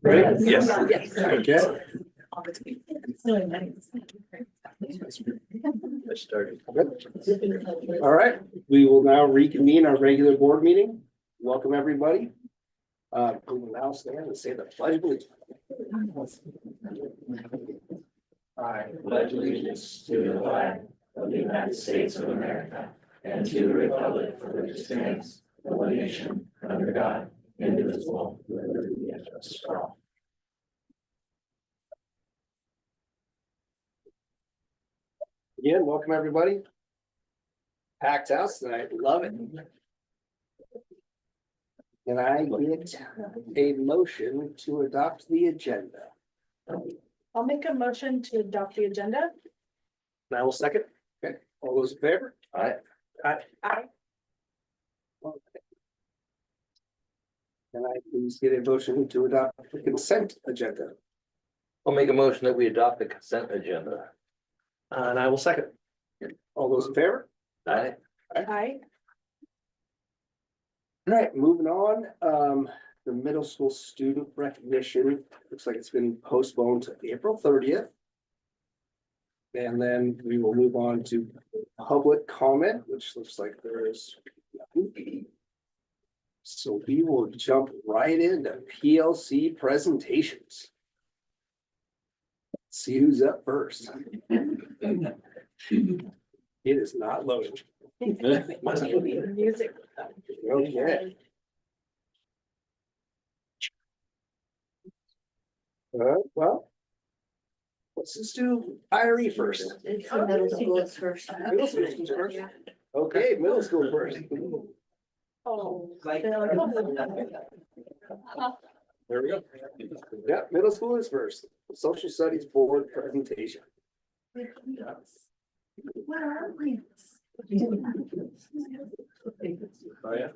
Right? Yes. Okay. All right, we will now reconvene our regular board meeting. Welcome, everybody. We will now stand and say the pledge of allegiance. I pledge allegiance to the flag of the United States of America and to the republic for which it stands, one nation, under God, indivisible, with liberty and justice for all. Again, welcome, everybody. Packed house tonight, love it. Can I get a motion to adopt the agenda? I'll make a motion to adopt the agenda. And I will second. Okay, all those in favor? Aye. Aye. Aye. Can I please get a motion to adopt the consent agenda? I'll make a motion that we adopt the consent agenda. And I will second. All those in favor? Aye. Aye. All right, moving on, the middle school student recognition, looks like it's been postponed to April 30th. And then we will move on to public comment, which looks like there is nothing. So we will jump right into PLC presentations. Let's see who's up first. It is not loading. Music. Okay. Well. Let's just do IRE first. Middle school is first. Middle school is first. Okay, middle school first. Oh. There we go. Yeah, middle school is first. Social studies board presentation. Where are we? Oh, yeah.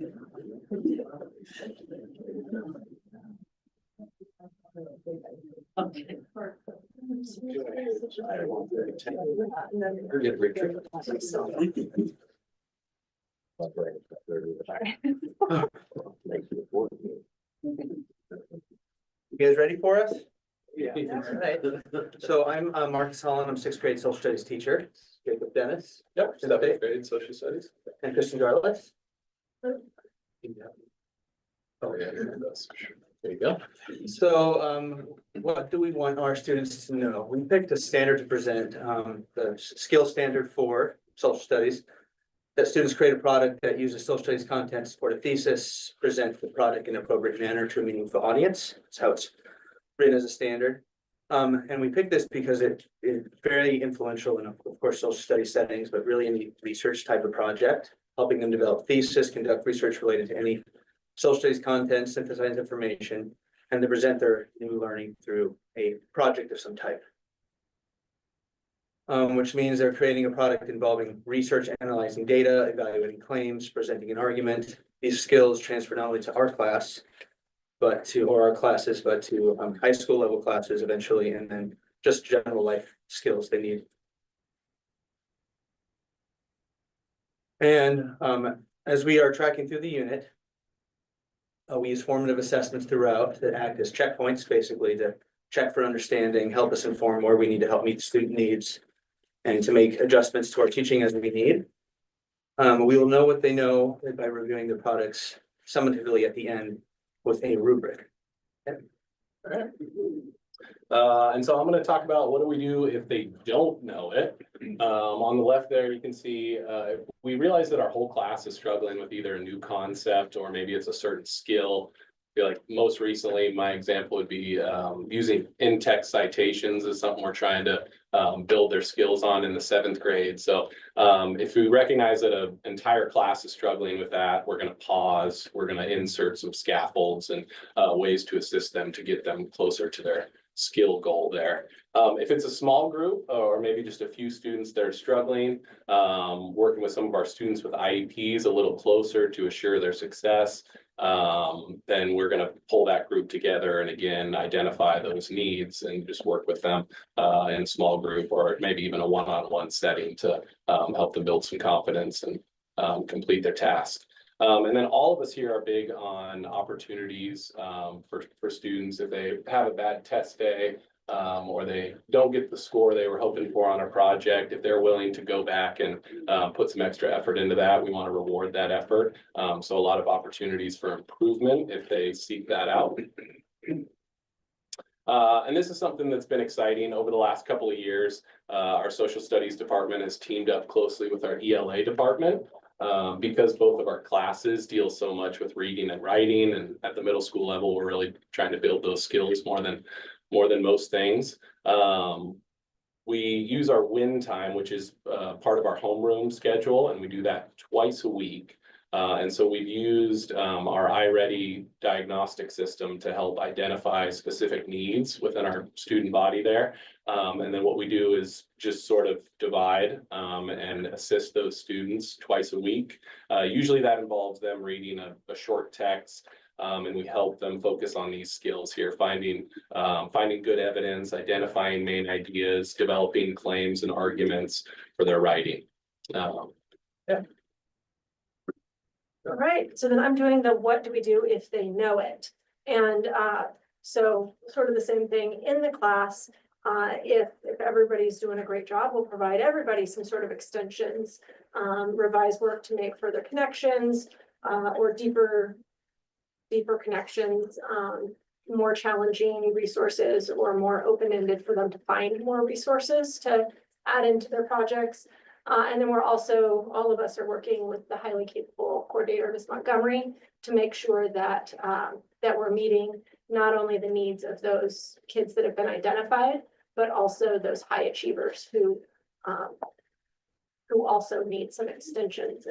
You guys ready for us? Yeah. Alright, so I'm Marcus Holland, I'm sixth grade social studies teacher, Jacob Dennis. Yep, seventh grade social studies. And Kristen Garlis. Oh, yeah, that's sure. There you go. So what do we want our students to know? We picked a standard to present, the skill standard for social studies. That students create a product that uses social studies content to support a thesis, present the product in an appropriate manner to a meaningful audience. That's how it's written as a standard. And we picked this because it's very influential in, of course, social studies settings, but really any research type of project, helping them develop thesis, conduct research related to any social studies content, synthesize information, and to present their new learning through a project of some type. Which means they're creating a product involving research, analyzing data, evaluating claims, presenting an argument. These skills transfer not only to our class, or our classes, but to high school level classes eventually, and then just general life skills they need. And as we are tracking through the unit, we use formative assessments throughout that act as checkpoints, basically to check for understanding, help us inform where we need to help meet student needs, and to make adjustments to our teaching as we need. We will know what they know by reviewing the products summatively at the end with a rubric. And so I'm going to talk about what do we do if they don't know it. On the left there, you can see we realize that our whole class is struggling with either a new concept or maybe it's a certain skill. I feel like most recently, my example would be using in-text citations is something we're trying to build their skills on in the 7th grade. So if we recognize that an entire class is struggling with that, we're going to pause, we're going to insert some scaffolds and ways to assist them to get them closer to their skill goal there. If it's a small group or maybe just a few students that are struggling, working with some of our students with IEPs a little closer to assure their success, then we're going to pull that group together and again identify those needs and just work with them in a small group or maybe even a one-on-one setting to help them build some confidence and complete their task. And then all of us here are big on opportunities for students if they have a bad test day or they don't get the score they were hoping for on a project. If they're willing to go back and put some extra effort into that, we want to reward that effort. So a lot of opportunities for improvement if they seek that out. And this is something that's been exciting over the last couple of years. Our social studies department has teamed up closely with our ELA department because both of our classes deal so much with reading and writing. And at the middle school level, we're really trying to build those skills more than most things. We use our win time, which is part of our homeroom schedule, and we do that twice a week. And so we've used our iReady diagnostic system to help identify specific needs within our student body there. And then what we do is just sort of divide and assist those students twice a week. Usually that involves them reading a short text, and we help them focus on these skills here, finding good evidence, identifying main ideas, developing claims and arguments for their writing. All right, so then I'm doing the what do we do if they know it? And so sort of the same thing in the class. If everybody's doing a great job, we'll provide everybody some sort of extensions, revised work to make further connections, or deeper connections, more challenging resources, or more open-ended for them to find more resources to add into their projects. And then we're also, all of us are working with the highly capable coordinator, Ms. Montgomery, to make sure that that we're meeting not only the needs of those kids that have been identified, but also those high achievers who also need some extensions.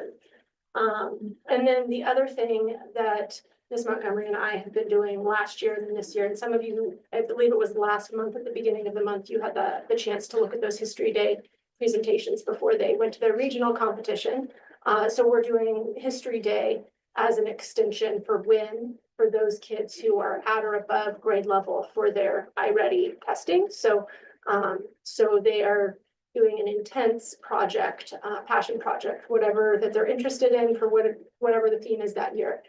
And then the other thing that Ms. Montgomery and I have been doing last year and this year, and some of you, I believe it was last month at the beginning of the month, you had the chance to look at those History Day presentations before they went to their regional competition. So we're doing History Day as an extension for WIN for those kids who are at or above grade level for their iReady testing. So they are doing an intense project, passion project, whatever that they're interested in for whatever the theme is that year.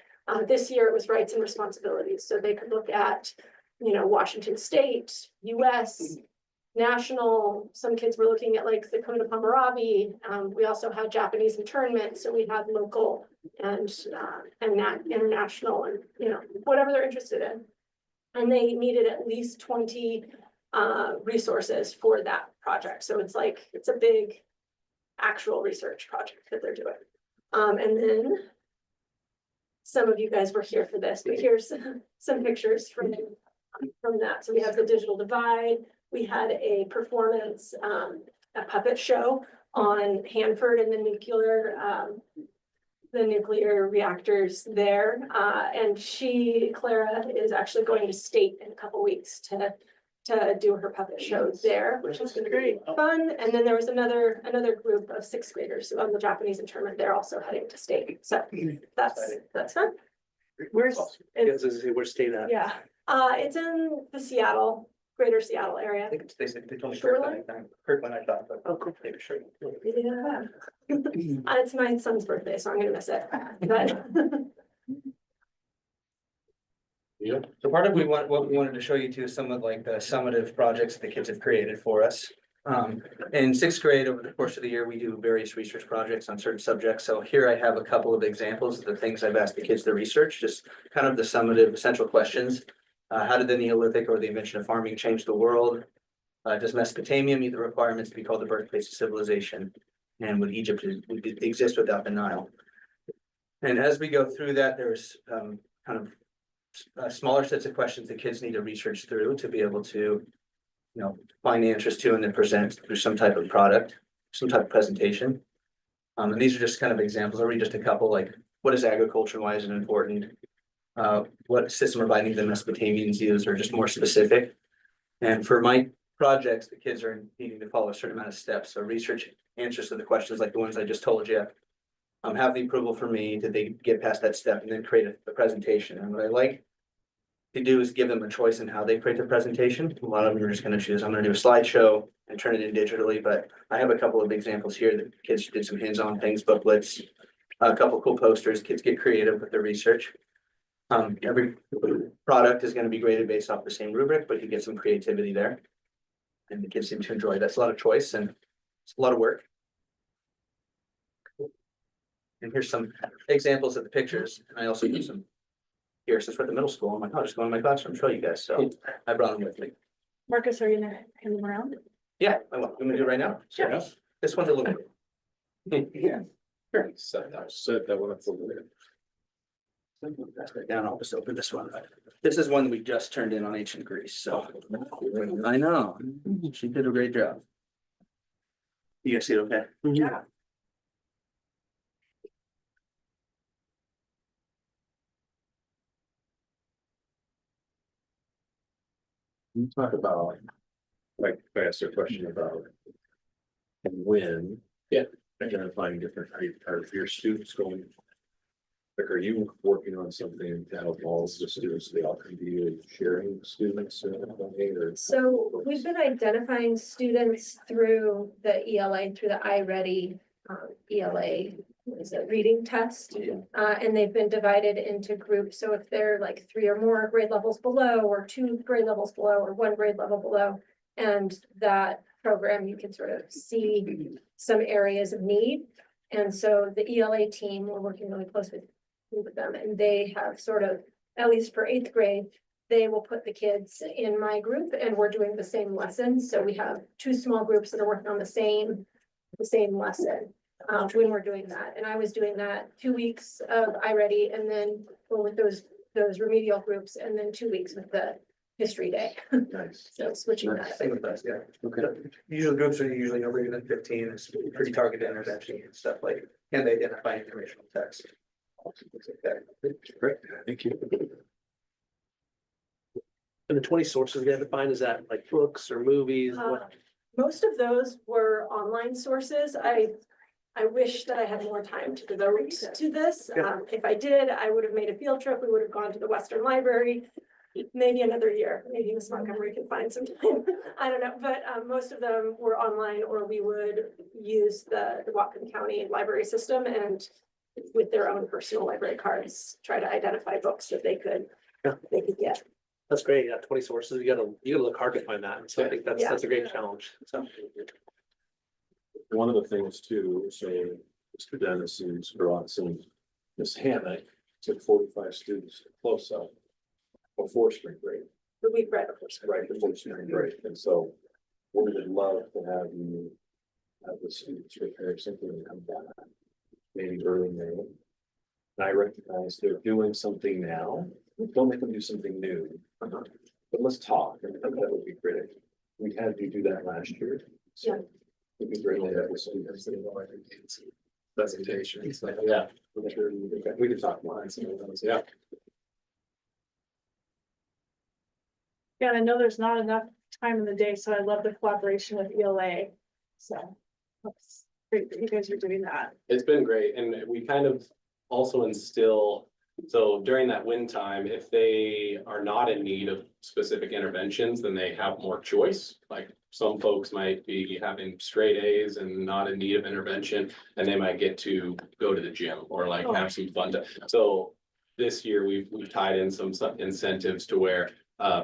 This year it was rights and responsibilities. So they could look at, Washington State, US, national. Some kids were looking at like the Code of Hammurabi. We also had Japanese internment, so we had local and international, and whatever they're interested in. And they needed at least 20 resources for that project. So it's a big actual research project that they're doing. And then some of you guys were here for this, but here's some pictures from that. So we have the digital divide. We had a performance, a puppet show on Hanford and the nuclear reactors there. And Clara is actually going to state in a couple weeks to do her puppet show there, which has been great fun. And then there was another group of 6th graders on the Japanese internment. They're also heading to state. So that's fun. Where's state at? Yeah, it's in the greater Seattle area. I think they told me Shoreline? Kirkland, I thought, but cool. maybe sure. Yeah. It's my son's birthday, so I'm gonna miss it. But Yeah. So part of what we wanted to show you too is some of like the summative projects that the kids have created for us. In 6th grade, over the course of the year, we do various research projects on certain subjects. So here I have a couple of examples of the things I've asked the kids to research, just kind of the summative essential questions. How did the Neolithic or the invention of farming change the world? Does Mesopotamia meet the requirements to be called the birthplace of civilization? And would Egypt exist without the Nile? And as we go through that, there's kind of smaller sets of questions that kids need to research through to be able to, find answers to and then present through some type of product, some type of presentation. And these are just kind of examples. I'll read just a couple, like what is agriculture? Why is it important? What system of writing the Mesopotamians use, or just more specific. And for my projects, the kids are needing to follow a certain amount of steps. So research answers to the questions like the ones I just told you. Have the approval for me? Did they get past that step? And then create a presentation. And what I like to do is give them a choice in how they create their presentation. A lot of them are just going to choose, I'm going to do a slideshow and turn it in digitally. But I have a couple of examples here that kids did some hands-on things, booklets, A couple cool posters, kids get creative with their research. Every product is gonna be graded based off the same rubric, but you get some creativity there. And the kids seem to enjoy it. That's a lot of choice and it's a lot of work. And here's some examples of the pictures. And I also use some. Here, since we're at the middle school, I'm like, I'll just go in my classroom, and show you guys. So I brought them with me. Marcus, are you gonna hand them around? Yeah, I will. You want me to do it right now? Sure. This one's a little. Yeah. Sure. Set that one up over there. That's right down. I'll just open this one. This is one we just turned in on ancient Greece, so. I know. She did a great job. You guys see it okay? Yeah. You talk about, like, if I asked a question about when. Yeah. Identifying different, are your students going? Like, are you working on something to help all the students, they all come to you and sharing students or? So we've been identifying students through the ELA, through the iReady ELA, what is it, reading test? And they've been divided into groups. So if they're like 3 or more grade levels below, or 2 grade levels below, or 1 grade level below, and that program, you can sort of see some areas of need. And so the ELA team, we're working really closely with them, and they have sort of, at least for 8th grade, they will put the kids in my group and we're doing the same lessons. So we have 2 small groups that are working on the same lesson when we're doing that. And I was doing that 2 weeks of iReady and then with those remedial groups, and then 2 weeks with the history day. Nice. So switching that. Same with us, yeah. Okay. Usually groups are usually no bigger than 15. It's pretty targeted intervention and stuff like, can they identify informational text? Things like that. Great, thank you. And the 20 sources we had to find, is that like books or movies? What? Most of those were online sources. I wish that I had more time to devote to this. Yeah. If I did, I would have made a field trip. We would have gone to the Western Library. Maybe another year, maybe Miss Montgomery can find some time. I don't know, but most of them were online, or we would use the Whatcom County library system and with their own personal library cards, try to identify books that they could get. That's great. Yeah, 20 sources. You gotta look hard to find that. So I think that's a great challenge. So. One of the things too, so Mr. Dennis and Mr. Watson, Miss Hannah took 45 students to close up before spring break, The week right before spring. right before spring break. And so we would love to have you have the students prepare something and come back, maybe early May. And I recognize they're doing something now. Don't make them do something new. But let's talk. I think that would be great. We had you do that last year. So Yeah. it'd be great to have the students. Presentations. Yeah. We can talk more. Yeah. Yeah, and I know there's not enough time in the day, so I love the collaboration with ELA. So that's great that you guys are doing that. It's been great, and we kind of also instill, so during that win time, if they are not in need of specific interventions, then they have more choice. Like some folks might be having straight A's and not in need of intervention, and they might get to go to the gym or like have some fun. So this year, we've tied in some incentives to where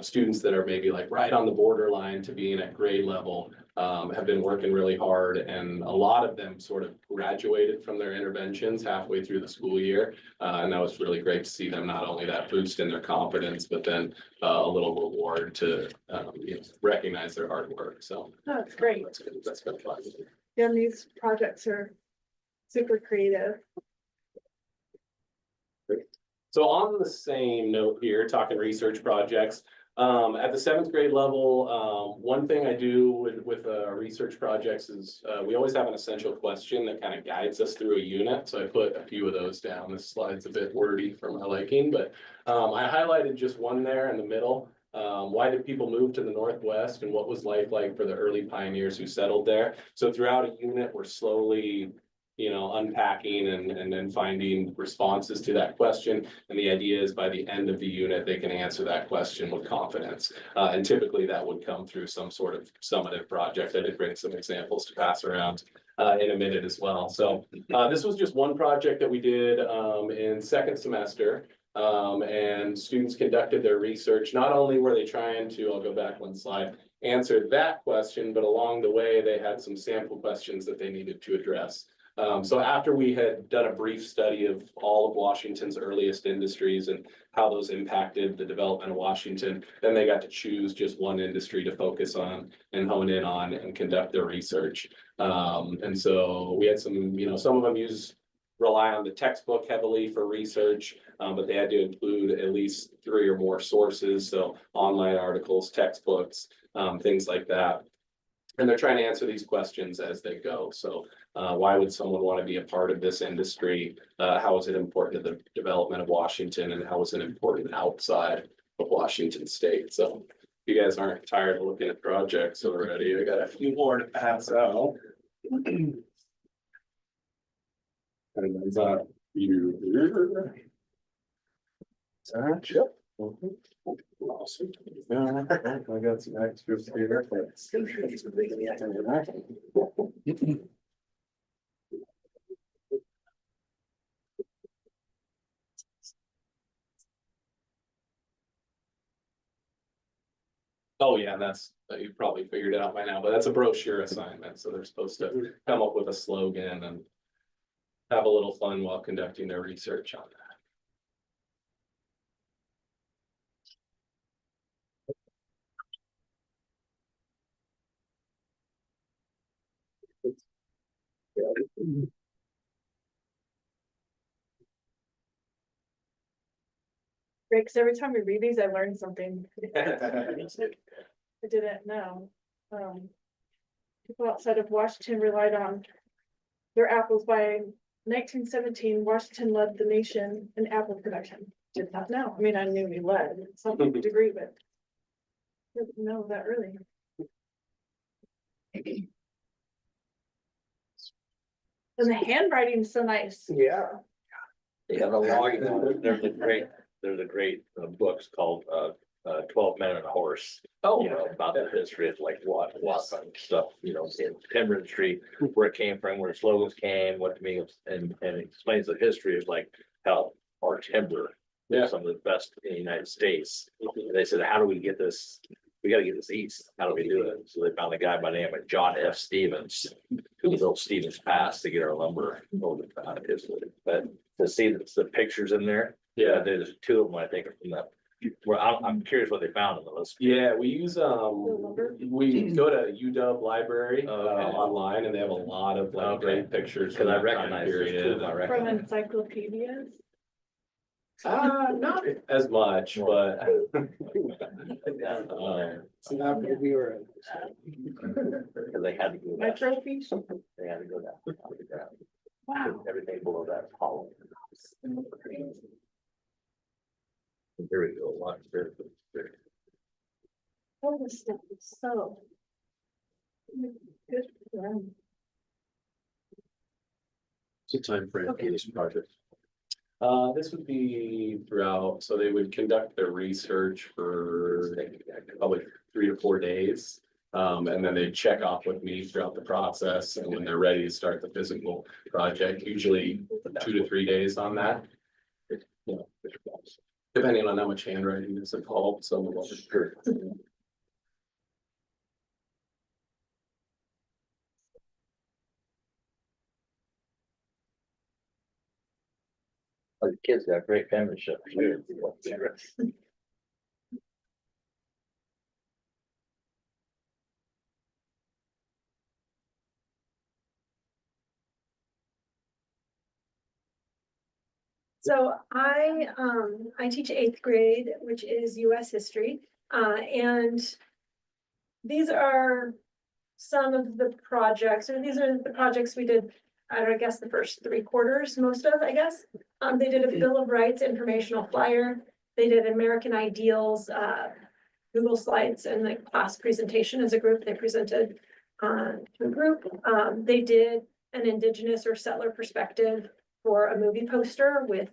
students that are maybe like right on the borderline to being at grade level have been working really hard, and a lot of them sort of graduated from their interventions halfway through the school year. And that was really great to see them, not only that boost in their confidence, but then a little reward to recognize their hard work. So No, it's great. that's good. That's been fun. Yeah, and these projects are super creative. So on the same note here, talking research projects, at the 7th grade level, one thing I do with research projects is we always have an essential question that kind of guides us through a unit. So I put a few of those down. This slide's a bit wordy for my liking, but I highlighted just one there in the middle. Why did people move to the Northwest, and what was life like for the early pioneers who settled there? So throughout a unit, we're slowly unpacking and then finding responses to that question. And the idea is by the end of the unit, they can answer that question with confidence. And typically that would come through some sort of summative project. I did bring some examples to pass around. in a minute as well. So this was just one project that we did in second semester. And students conducted their research. Not only were they trying to, I'll go back one slide, answer that question, but along the way, they had some sample questions that they needed to address. So after we had done a brief study of all of Washington's earliest industries and how those impacted the development of Washington, then they got to choose just one industry to focus on and hone in on and conduct their research. And so we had some, some of them rely on the textbook heavily for research, but they had to include at least 3 or more sources, so online articles, textbooks, things like that. And they're trying to answer these questions as they go. So why would someone want to be a part of this industry? How is it important to the development of Washington, and how is it important outside of Washington State? So if you guys aren't tired of looking at projects already, I got a few more to pass out. And that's you. Yep. Awesome. I got some extras here. Oh, yeah, you probably figured it out by now, but that's a brochure assignment, so they're supposed to come up with a slogan and have a little fun while conducting their research on that. Great, 'cause every time we read these, I learn something I didn't know. People outside of Washington relied on their apples. By 1917, Washington led the nation in apple production. Did not know. I mean, I knew we led to some degree, but didn't know that early. And the handwriting's so nice. Yeah. Yeah, the log, there's a great books called 12 Men and a Horse. Oh, About the history of like what stuff, in timber industry, where it came from, where the slogans came, what to me, and it explains the history of like how our timber is some of the best in the United States. And they said, how do we get this? We got to get this east. How do we do it? So they found a guy by the name of John F. Stevens, who built Stevens Pass to get our lumber over But to see the pictures in there, there's 2 of them, I think, are from that. Well, I'm curious what they found on the list. Yeah, we use we go to UW library online, and they have a lot of great pictures. Because I recognize period. From encyclopedias. Not as much, but So now we were. Because they had to go My down. trophies. They had to go down. Wow. Everything below that is hollow. There we go. Watch there. All this stuff is so good for them. What's the time frame for this project? this would be throughout, so they would conduct their research for probably 3 to 4 days. And then they check off with me throughout the process, and when they're ready to start the physical project, usually 2 to 3 days on that. Depending on how much handwriting is involved, some of them. Oh, the kids got great penmanship. So I teach 8th grade, which is US history, and these are some of the projects, or these are the projects we did, I guess the first 3 quarters, most of, I guess. They did a Bill of Rights informational flyer. They did American Ideals, Google Slides, and the class presentation as a group. They presented to a group. They did an Indigenous or settler perspective for a movie poster with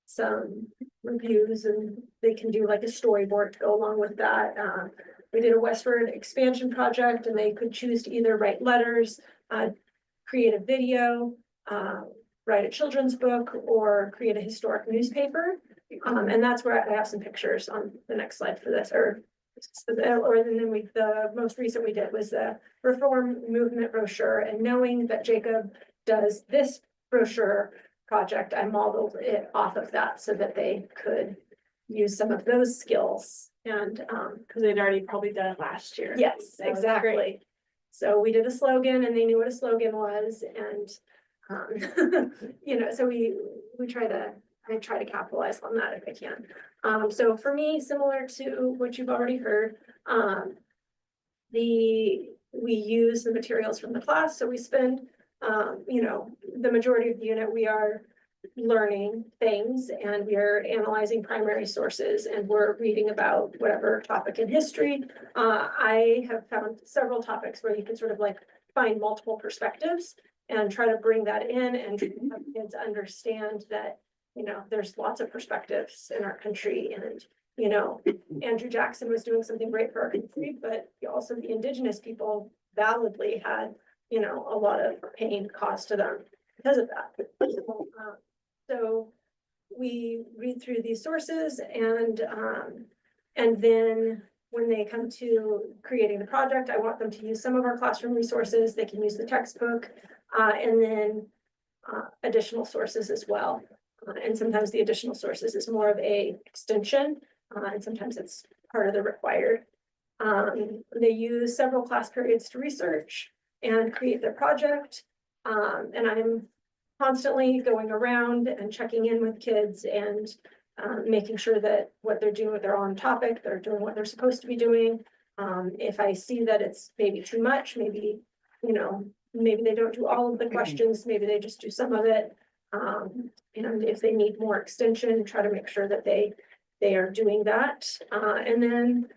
some reviews, and they can do like a storyboard to go along with that. We did a westward expansion project, and they could choose to either write letters, create a video, write a children's book, or create a historic newspaper. And that's where I have some pictures on the next slide for this, or then the most recent we did was the Reform Movement brochure, and knowing that Jacob does this brochure project, I modeled it off of that so that they could use some of those skills and, Cause they'd already probably done it last year. yes, That was great. exactly. So we did a slogan and they knew what a slogan was, and, you know, so I try to capitalize on that if I can. So for me, similar to what you've already heard, we use the materials from the class, so we spend, you know, the majority of the unit, we are learning things and we are analyzing primary sources and we're reading about whatever topic in history. I have found several topics where you can sort of like find multiple perspectives and try to bring that in and have kids understand that, you know, there's lots of perspectives in our country. And, you know, Andrew Jackson was doing something great for our country, but also the indigenous people validly had, you know, a lot of pain caused to them because of that. So we read through these sources and then when they come to creating the project, I want them to use some of our classroom resources. They can use the textbook and then additional sources as well. And sometimes the additional sources is more of a extension and sometimes it's part of the required. They use several class periods to research and create their project. And I'm constantly going around and checking in with kids and making sure that what they're doing, they're on topic, they're doing what they're supposed to be doing. If I see that it's maybe too much, maybe, you know, maybe they don't do all of the questions, maybe they just do some of it. And if they need more extension, try to make sure that they are doing that. And then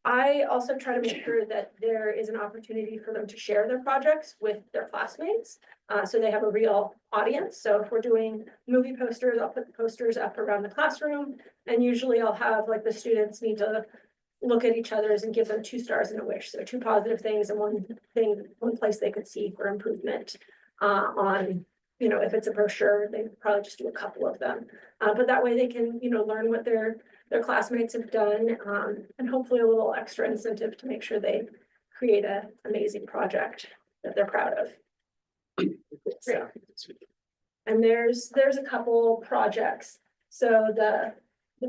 I also try to make sure that there is an opportunity for them to share their projects with their classmates. So they have a real audience. So if we're doing movie posters, I'll put the posters up around the classroom. And usually I'll have like the students need to look at each other's and give them 2 stars and a wish. So 2 positive things and one place they could see for improvement on, you know, if it's a brochure, they probably just do a couple of them. But that way they can, you know, learn what their classmates have done, and hopefully a little extra incentive to make sure they create an amazing project that they're proud of. Yeah. And there's a couple projects. So the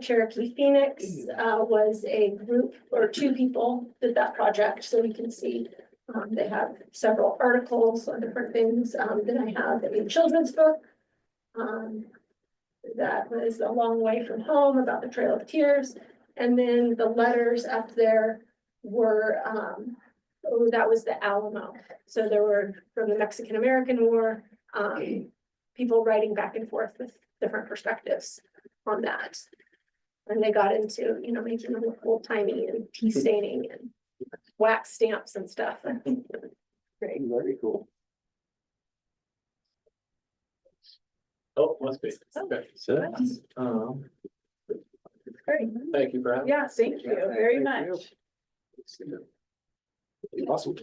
Cherokee Phoenix was a group or 2 people did that project. So we can see they have several articles on different things. Then I have a children's book. That was A Long Way from Home about the Trail of Tears. And then the letters up there were, that was the Alamo. So there were from the Mexican-American War, people writing back and forth with different perspectives on that. And they got into, you know, making them look old timey and tea staining and wax stamps and stuff. Great. Very cool. Oh, must be. Okay. Great. Thank you for having. Yeah, thank you very Thank you. much. Awesome.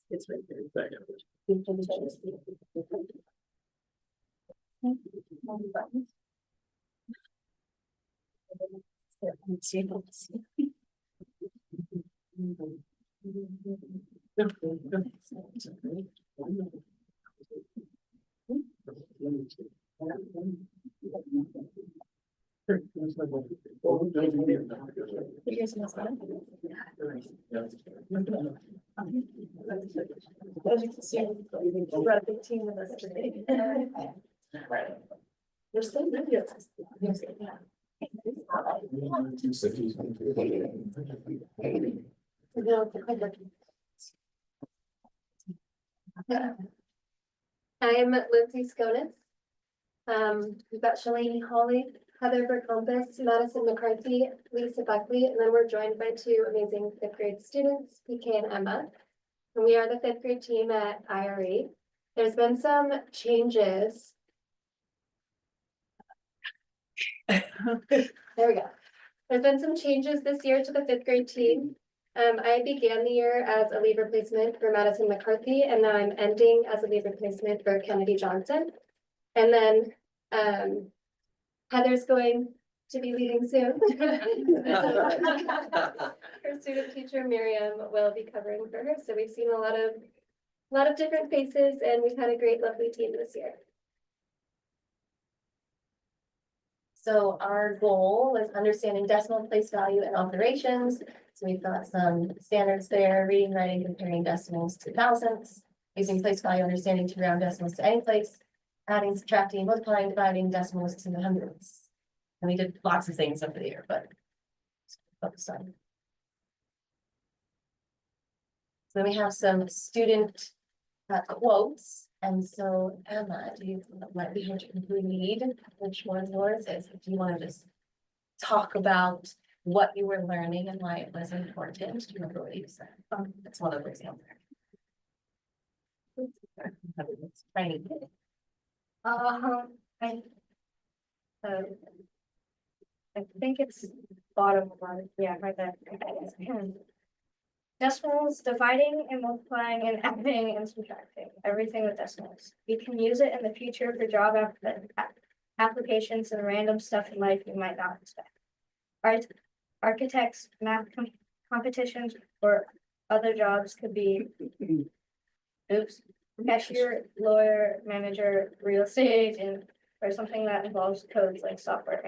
It's right there. As you can see, we've got a big team with us today. We're still video. I'm Lindsay Sconis. We've got Shalane Hawley, Heather Berkompis, Madison McCarthy, Lisa Buckley, and then we're joined by two amazing fifth grade students, PK and Emma. And we are the fifth grade team at IRE. There's been some changes. There we go. There's been some changes this year to the fifth grade team. I began the year as a lead replacement for Madison McCarthy, and now I'm ending as a lead replacement for Kennedy Johnson. And then Heather's going to be leaving soon. Her student teacher Miriam will be covering for her. So we've seen a lot of different faces, and we've had a great, lovely team this year. So our goal is understanding decimal place value and operations. So we've got some standards there: reading, writing, comparing decimals to thousands, using place value understanding to round decimals to any place, adding, subtracting, multiplying, dividing decimals to the hundreds. And we did lots of things over the year, but focus on. So then we have some student quotes. And so Emma, do you might be able to read which one yours is? If you want to just talk about what you were learning and why it was important. Do you remember what you said? That's one of the examples. Tiny. I think it's bottom one, yeah, right there. Decimals, dividing and multiplying and adding and subtracting, everything with decimals. We can use it in the future for job applications and random stuff in life you might not expect. Architects, math competitions, or other jobs could be cashier, lawyer, manager, real estate agent, or something that involves codes like software.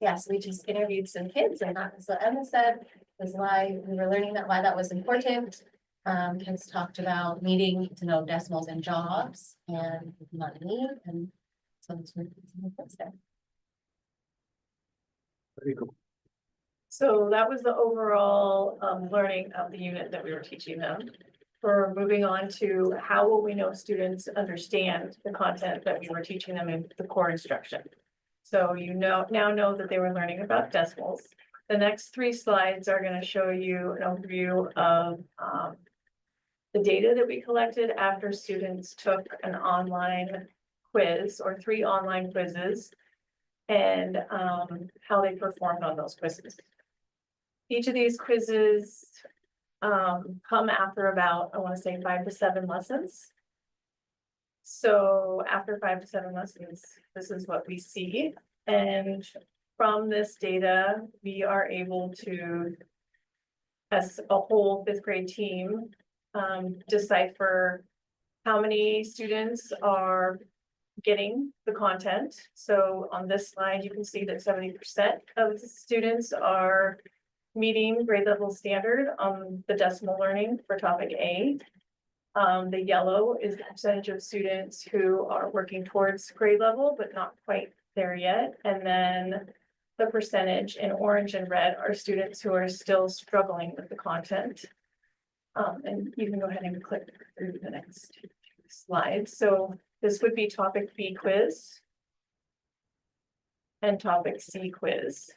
Yes, we just interviewed some kids, and that's what Emma said was why we were learning that, why that was important. Kids talked about needing to know decimals in jobs and money, and so it's really there. Very cool. So that was the overall learning of the unit that we were teaching them. For moving on to how will we know students understand the content that we were teaching them in the core instruction. So you now know that they were learning about decimals. The next 3 slides are going to show you an overview of the data that we collected after students took an online quiz or 3 online quizzes, and how they performed on those quizzes. Each of these quizzes come after about, I want to say 5 to 7 lessons. So after 5 to 7 lessons, this is what we see. And from this data, we are able to, as a whole 5th grade team, decipher how many students are getting the content. So on this slide, you can see that 70% of the students are meeting grade level standard on the decimal learning for topic A. The yellow is the percentage of students who are working towards grade level, but not quite there yet. And then the percentage in orange and red are students who are still struggling with the content. And you can go ahead and click through the next slides. So this would be topic B quiz and topic C quiz.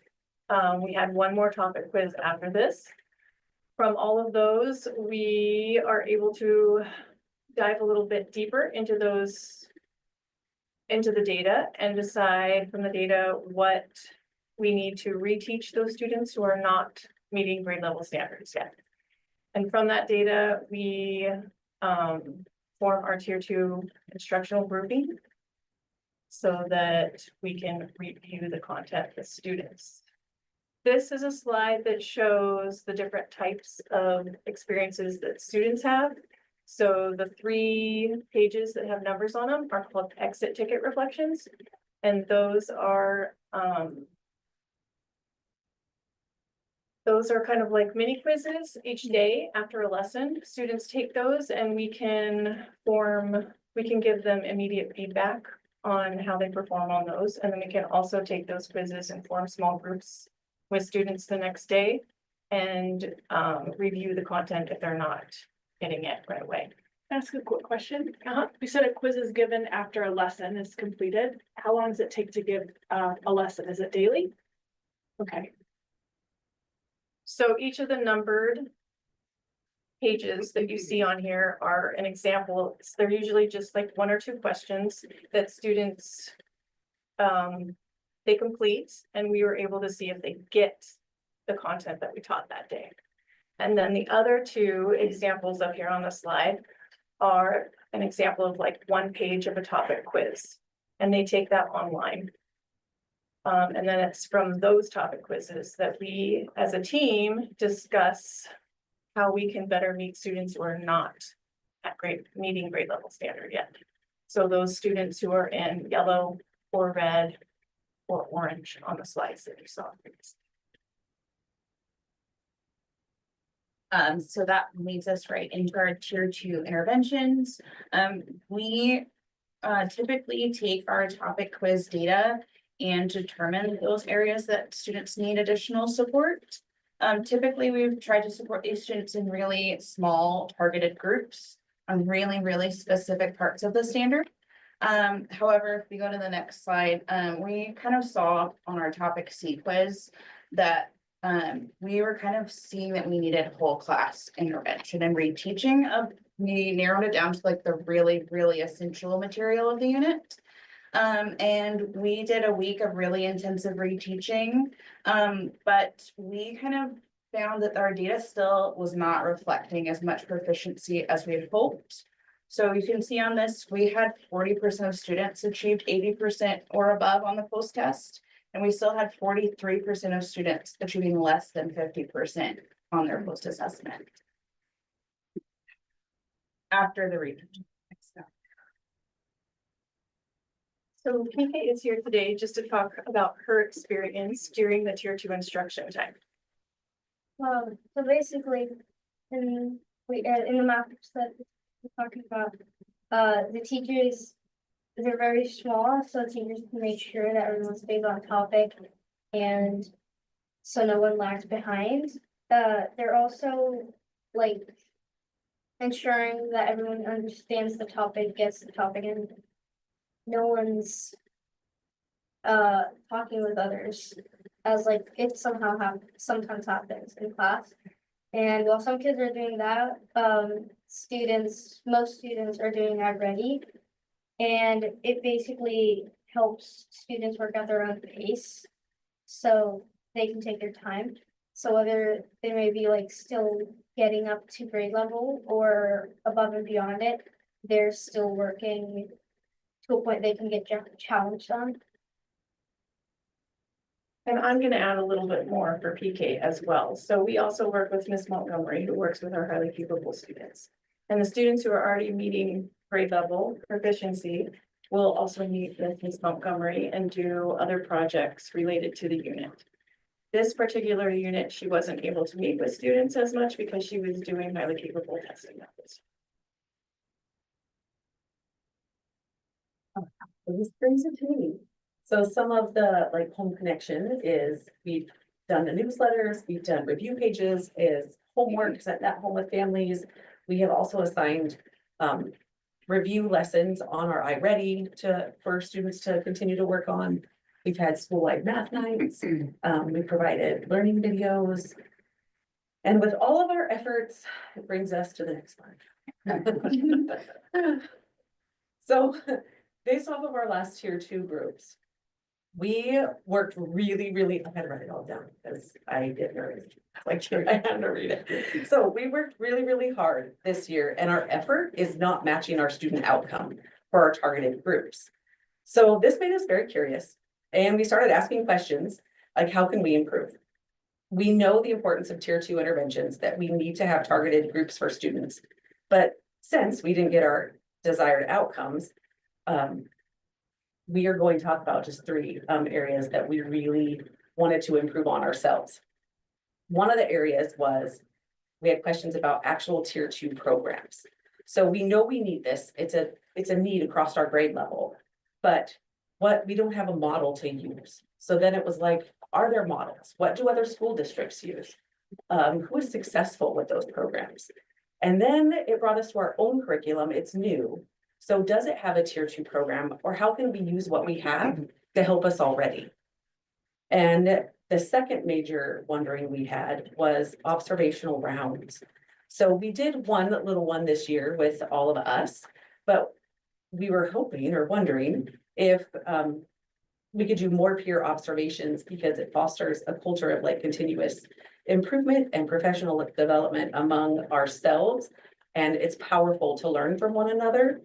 We had one more topic quiz after this. From all of those, we are able to dive a little bit deeper into the data and decide from the data what we need to reteach those students who are not meeting grade level standards yet. And from that data, we form our tier 2 instructional grouping so that we can review the content with students. This is a slide that shows the different types of experiences that students have. So the 3 pages that have numbers on them are called exit ticket reflections. And those are kind of like mini quizzes each day after a lesson. Students take those and we can give them immediate feedback on how they perform on those. And then we can also take those quizzes and form small groups with students the next day and review the content if they're not getting it right away. Ask a quick question. We said a quiz is given after a lesson is completed. How long does it take to give a lesson? Is it daily? Okay, So each of the numbered pages that you see on here are an example. They're usually just like 1 or 2 questions that students they complete, and we were able to see if they get the content that we taught that day. And then the other 2 examples up here on the slide are an example of like 1 page of a topic quiz, and they take that online. And then it's from those topic quizzes that we, as a team, discuss how we can better meet students who are not at meeting grade level standard yet. So those students who are in yellow or red or orange on the slides that you saw. So that leads us right into our tier 2 interventions. We typically take our topic quiz data and determine those areas that students need additional support. Typically, we've tried to support these students in really small targeted groups on really specific parts of the standard. However, if we go to the next slide, we kind of saw on our topic C quiz that we were kind of seeing that we needed whole class intervention and reteaching. We narrowed it down to like the really essential material of the unit. And we did a week of really intensive reteaching. But we kind of found that our data still was not reflecting as much proficiency as we had hoped. So you can see on this, we had 40% of students achieved 80% or above on the post test. And we still had 43% of students achieving less than 50% on their post assessment. After the reteaching. So PK is here today just to talk about her experience during the tier 2 instruction time. So basically, in the maps that we're talking about, the teachers, they're very small, so teachers can make sure that everyone stays on topic and so no one lags behind. They're also like ensuring that everyone understands the topic, gets the topic, and no one's talking with others, as like it sometimes happens in class. And while some kids are doing that, most students are doing that already. And it basically helps students work at their own pace so they can take their time. So whether they may be like still getting up to grade level or above and beyond it, they're still working to a point they can get challenged on. And I'm going to add a little bit more for PK as well. So we also work with Ms. Montgomery, who works with our highly capable students. And the students who are already meeting grade level proficiency will also meet with Ms. Montgomery and do other projects related to the unit. This particular unit, she wasn't able to meet with students as much because she was doing highly capable testing methods. This brings it to me. So some of the like home connection is we've done the newsletters, we've done review pages, is homework sent at home with families. We have also assigned review lessons on our iReady for students to continue to work on. We've had school-wide math nights. We provided learning videos. And with all of our efforts, it brings us to the next slide. So based off of our last tier 2 groups, we worked really, I had to write it all down because I didn't read it. I had to read it. So we worked really hard this year, and our effort is not matching our student outcome for our targeted groups. So this made us very curious, and we started asking questions like, how can we improve? We know the importance of tier 2 interventions, that we need to have targeted groups for students. But since we didn't get our desired outcomes, we are going to talk about just 3 areas that we really wanted to improve on ourselves. One of the areas was we had questions about actual tier 2 programs. So we know we need this. It's a need across our grade level, but we don't have a model to use. So then it was like, are there models? What do other school districts use? Who is successful with those programs? And then it brought us to our own curriculum. It's new. So does it have a tier 2 program, or how can we use what we have to help us already? And the second major wondering we had was observational rounds. So we did one little one this year with all of us, but we were hoping or wondering if we could do more peer observations, because it fosters a culture of like continuous improvement and professional development among ourselves. And it's powerful to learn from one another.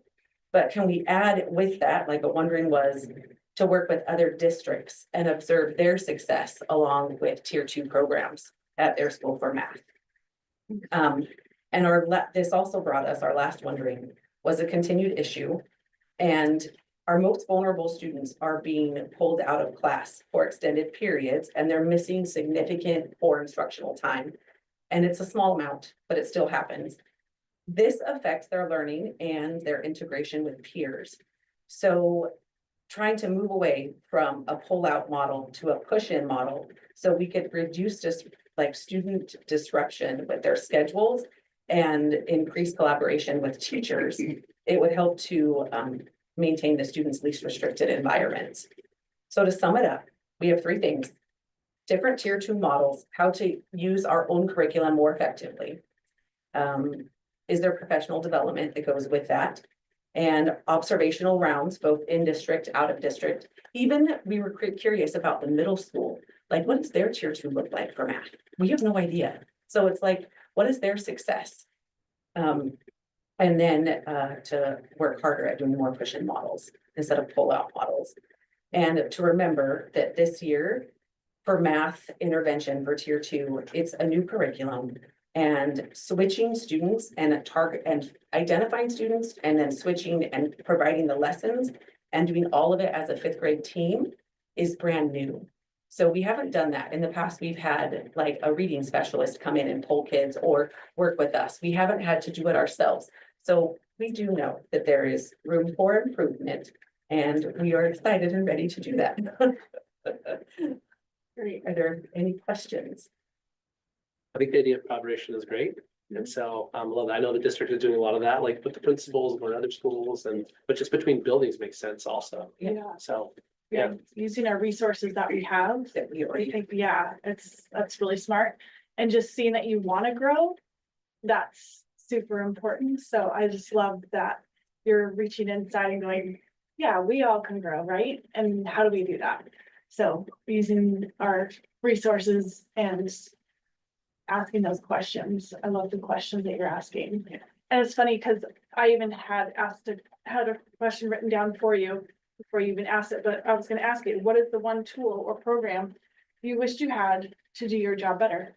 But can we add with that, like a wondering was, to work with other districts and observe their success along with tier 2 programs at their school for math? And this also brought us, our last wondering was a continued issue. And our most vulnerable students are being pulled out of class for extended periods, and they're missing significant core instructional time. And it's a small amount, but it still happens. This affects their learning and their integration with peers. So trying to move away from a pull-out model to a push-in model, so we could reduce just like student disruption with their schedules and increase collaboration with teachers, it would help to maintain the students' least restricted environments. So to sum it up, we have 3 things: different tier 2 models, how to use our own curriculum more effectively. Is there professional development that goes with that? And observational rounds, both in district, out of district. Even we were curious about the middle school, like what does their tier 2 look like for math? We have no idea. So it's like, what is their success? And then to work harder at doing more push-in models instead of pull-out models. And to remember that this year for math intervention for tier 2, it's a new curriculum, and switching students and identifying students and then switching and providing the lessons and doing all of it as a 5th grade team is brand new. So we haven't done that. In the past, we've had like a reading specialist come in and pull kids or work with us. We haven't had to do it ourselves. So we do know that there is room for improvement, and we are excited and ready to do that. Great. Are there any questions? I think the idea of collaboration is great. And so I know the district is doing a lot of that, like with the principals or other schools, but just between buildings makes sense also. Yeah. So, Yeah, using our resources that we have, That we I already think, yeah, that's really smart. And just seeing that you want to grow, that's super important. So I just love that you're reaching inside and going, yeah, we all can grow, right? And how do we do that? So using our resources and asking those questions. I love the questions that you're asking. And it's funny because I even had a question written down for you before you even asked it, but I was going to ask you, what is the one tool or program you wished you had to do your job better?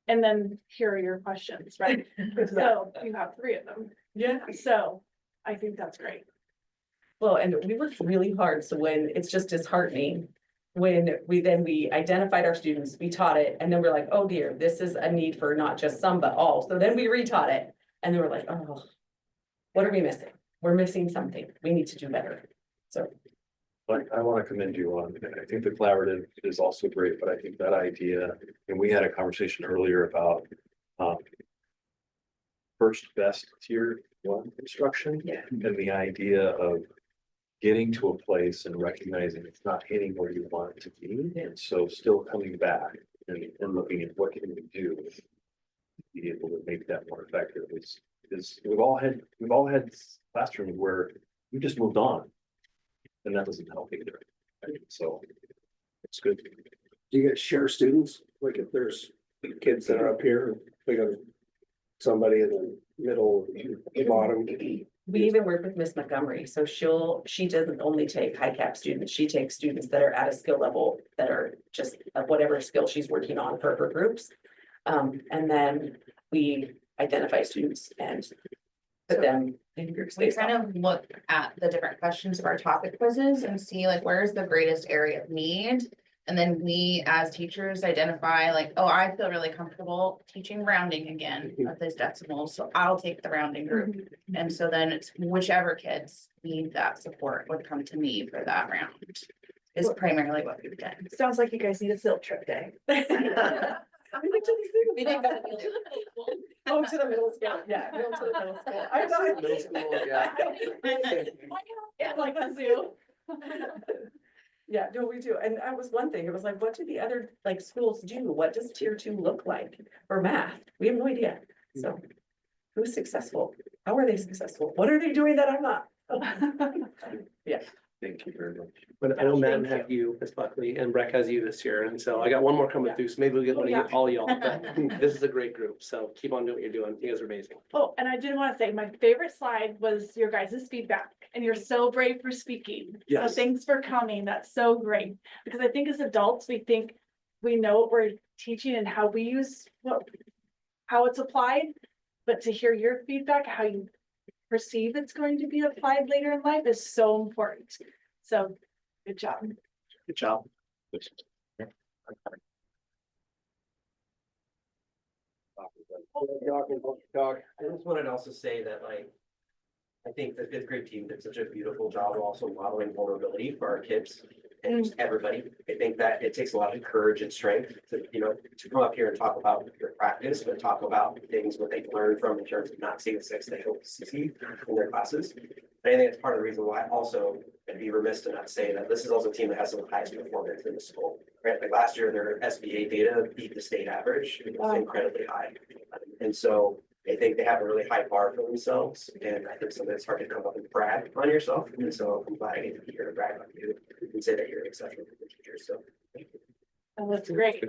And then here are your questions, right? So you have 3 of them. Yeah. So I think that's great. Well, and we worked really hard. So when it's just disheartening, when we identified our students, we taught it, and then we're like, oh dear, this is a need for not just some, but all. So then we retaught it, and then we're like, oh, what are we missing? We're missing something. We need to do better. So. Like, I want to commend you on, I think the collaborative is also great, but I think that idea, and we had a conversation earlier about first best tier 1 instruction. Yeah. And the idea of getting to a place and recognizing it's not hitting where you want it to be. And so still coming back and looking at what can we do to be able to make that more effective is we've all had classrooms where we just moved on. And that doesn't help either. Right? So it's good. Do you guys share students? Like if there's kids that are up here, we got somebody in the middle, the bottom. We even work with Miss Montgomery, so she doesn't only take high cap students, she takes students that are at a skill level that are just of whatever skill she's working on for her groups. And then we identify students and put them in groups. We kind of look at the different questions of our topic quizzes and see like, where's the greatest area of need? And then we, as teachers, identify like, oh, I feel really comfortable teaching rounding again of those decimals, so I'll take the rounding group. And so then it's whichever kids need that support would come to me for that round, is primarily what we've done. Sounds like you guys need a field trip day. We didn't go to the middle school. Oh, to the middle school, yeah, middle to the middle school. I thought. Middle school, yeah. Yeah, like the zoo. Yeah, no, we do. And that was one thing. It was like, what do the other like schools do? What does tier 2 look like for math? We have no idea. So who's successful? How are they successful? What are they doing that I'm not? Yeah. Thank you very much. But I know Matt Thank had you, Miss Buckley, and Breck has you this year, and so I got one more coming through, so maybe we'll get one of you, all y'all, but this is a great group, so keep on doing what you're doing, you guys are amazing. Oh, and I did want to say, my favorite slide was your guys' feedback, and you're so brave for speaking. So Yes. thanks for coming. That's so great. Because I think as adults, we think we know what we're teaching and how we use how it's applied. But to hear your feedback, how you perceive it's going to be applied later in life is so important. So good job. Good job. I just wanted to also say that like, I think the 5th grade team did such a beautiful job of also modeling vulnerability for our kids and just everybody. I think that it takes a lot of courage and strength to, to come up here and talk about your practice, but talk about things what they've learned from in terms of not seeing the success they hope to see in their classes. And I think it's part of the reason why also I'd be remiss to not say that this is also a team that has some of the highest performance in the school. Right, like last year, their SBA data beat the state average. It was incredibly high. And so I think they have a really high bar for themselves. And I think sometimes it's hard to come up and brag on yourself. And so I'm glad I get to be here to brag on you and say that you're an exceptional teacher. So thank you. Oh, that's great.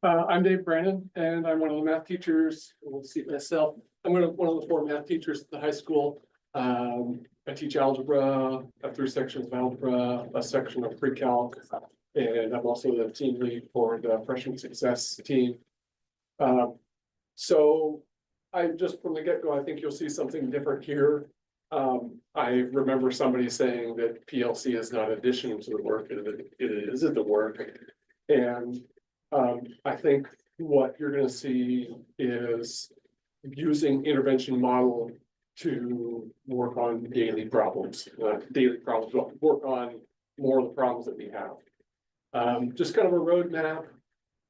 I'm Dave Brandon, and I'm one of the math teachers. We'll see myself. I'm one of the 4 math teachers at the high school. I teach algebra, I have 3 sections of algebra, a section of pre-calc, and I'm also the team lead for the freshman success team. So I just from the get-go, I think you'll see something different here. I remember somebody saying that PLC is not addition to the work, it is the work. And I think what you're gonna see is using intervention model to work on daily problems, work on more of the problems that we have. Just kind of a roadmap.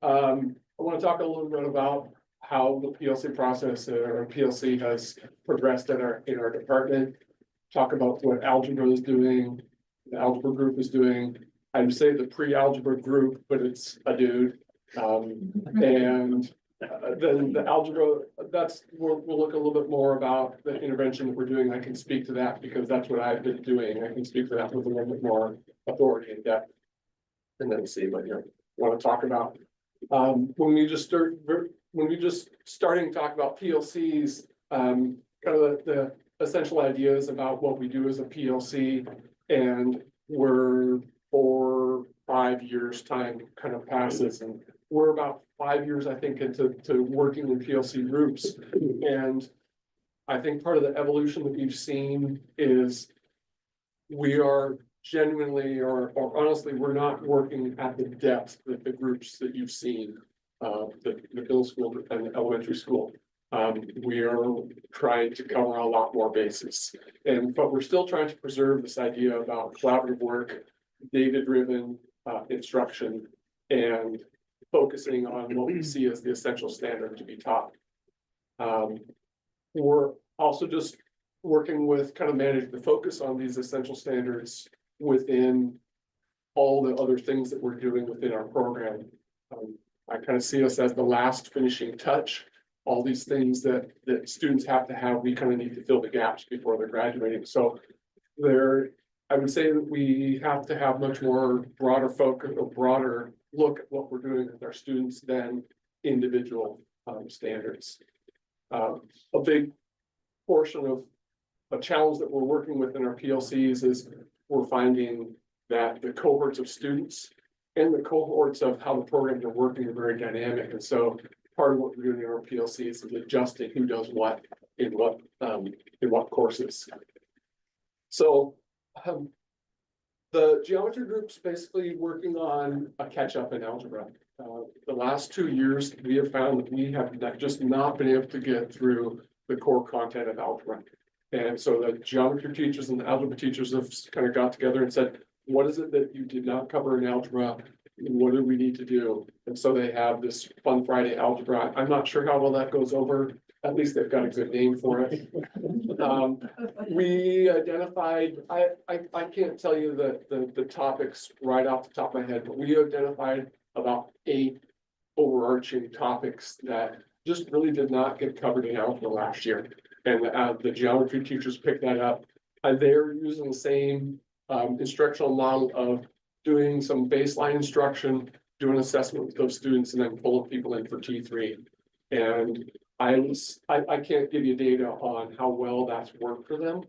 I want to talk a little bit about how the PLC process or PLC has progressed in our department. Talk about what algebra is doing, the algebra group is doing. I would say the pre-algebra group, but it's a dude. And then the algebra, we'll look a little bit more about the intervention that we're doing. I can speak to that because that's what I've been doing. I can speak to that with a little bit more authority and depth. And then see what you want to talk about. When we just starting to talk about PLCs, kind of the essential ideas about what we do as a PLC, and we're 4, 5 years time kind of passes, and we're about 5 years, I think, into working in PLC groups. And I think part of the evolution that we've seen is we are genuinely, or honestly, we're not working at the depth that the groups that you've seen, the middle school and the elementary school. We are trying to cover a lot more bases, but we're still trying to preserve this idea about collaborative work, data-driven instruction, and focusing on what we see as the essential standard to be taught. We're also just working with kind of managing the focus on these essential standards within all the other things that we're doing within our program. I kind of see us as the last finishing touch. All these things that students have to have, we kind of need to fill the gaps before they're graduating. So I would say that we have to have much more broader focus, a broader look at what we're doing with our students than individual standards. A big portion of a challenge that we're working with in our PLCs is we're finding that the cohorts of students and the cohorts of how the programs are working are very dynamic. And so part of what we're doing in our PLCs is adjusting who does what in what courses. So The geometry group's basically working on a catch-up in algebra. The last 2 years, we have found that we have just not been able to get through the core content of algebra. And so the geometry teachers and the algebra teachers have kind of got together and said, what is it that you did not cover in algebra? What do we need to do? And so they have this Fun Friday algebra. I'm not sure how well that goes over. At least they've got a good name for it. We identified, I can't tell you the topics right off the top of my head, but we identified about 8 overarching topics that just really did not get covered in algebra last year. And the geometry teachers picked that up. And they're using the same instructional model of doing some baseline instruction, doing assessment with those students, and then pulling people in for T3. And I can't give you data on how well that's worked for them.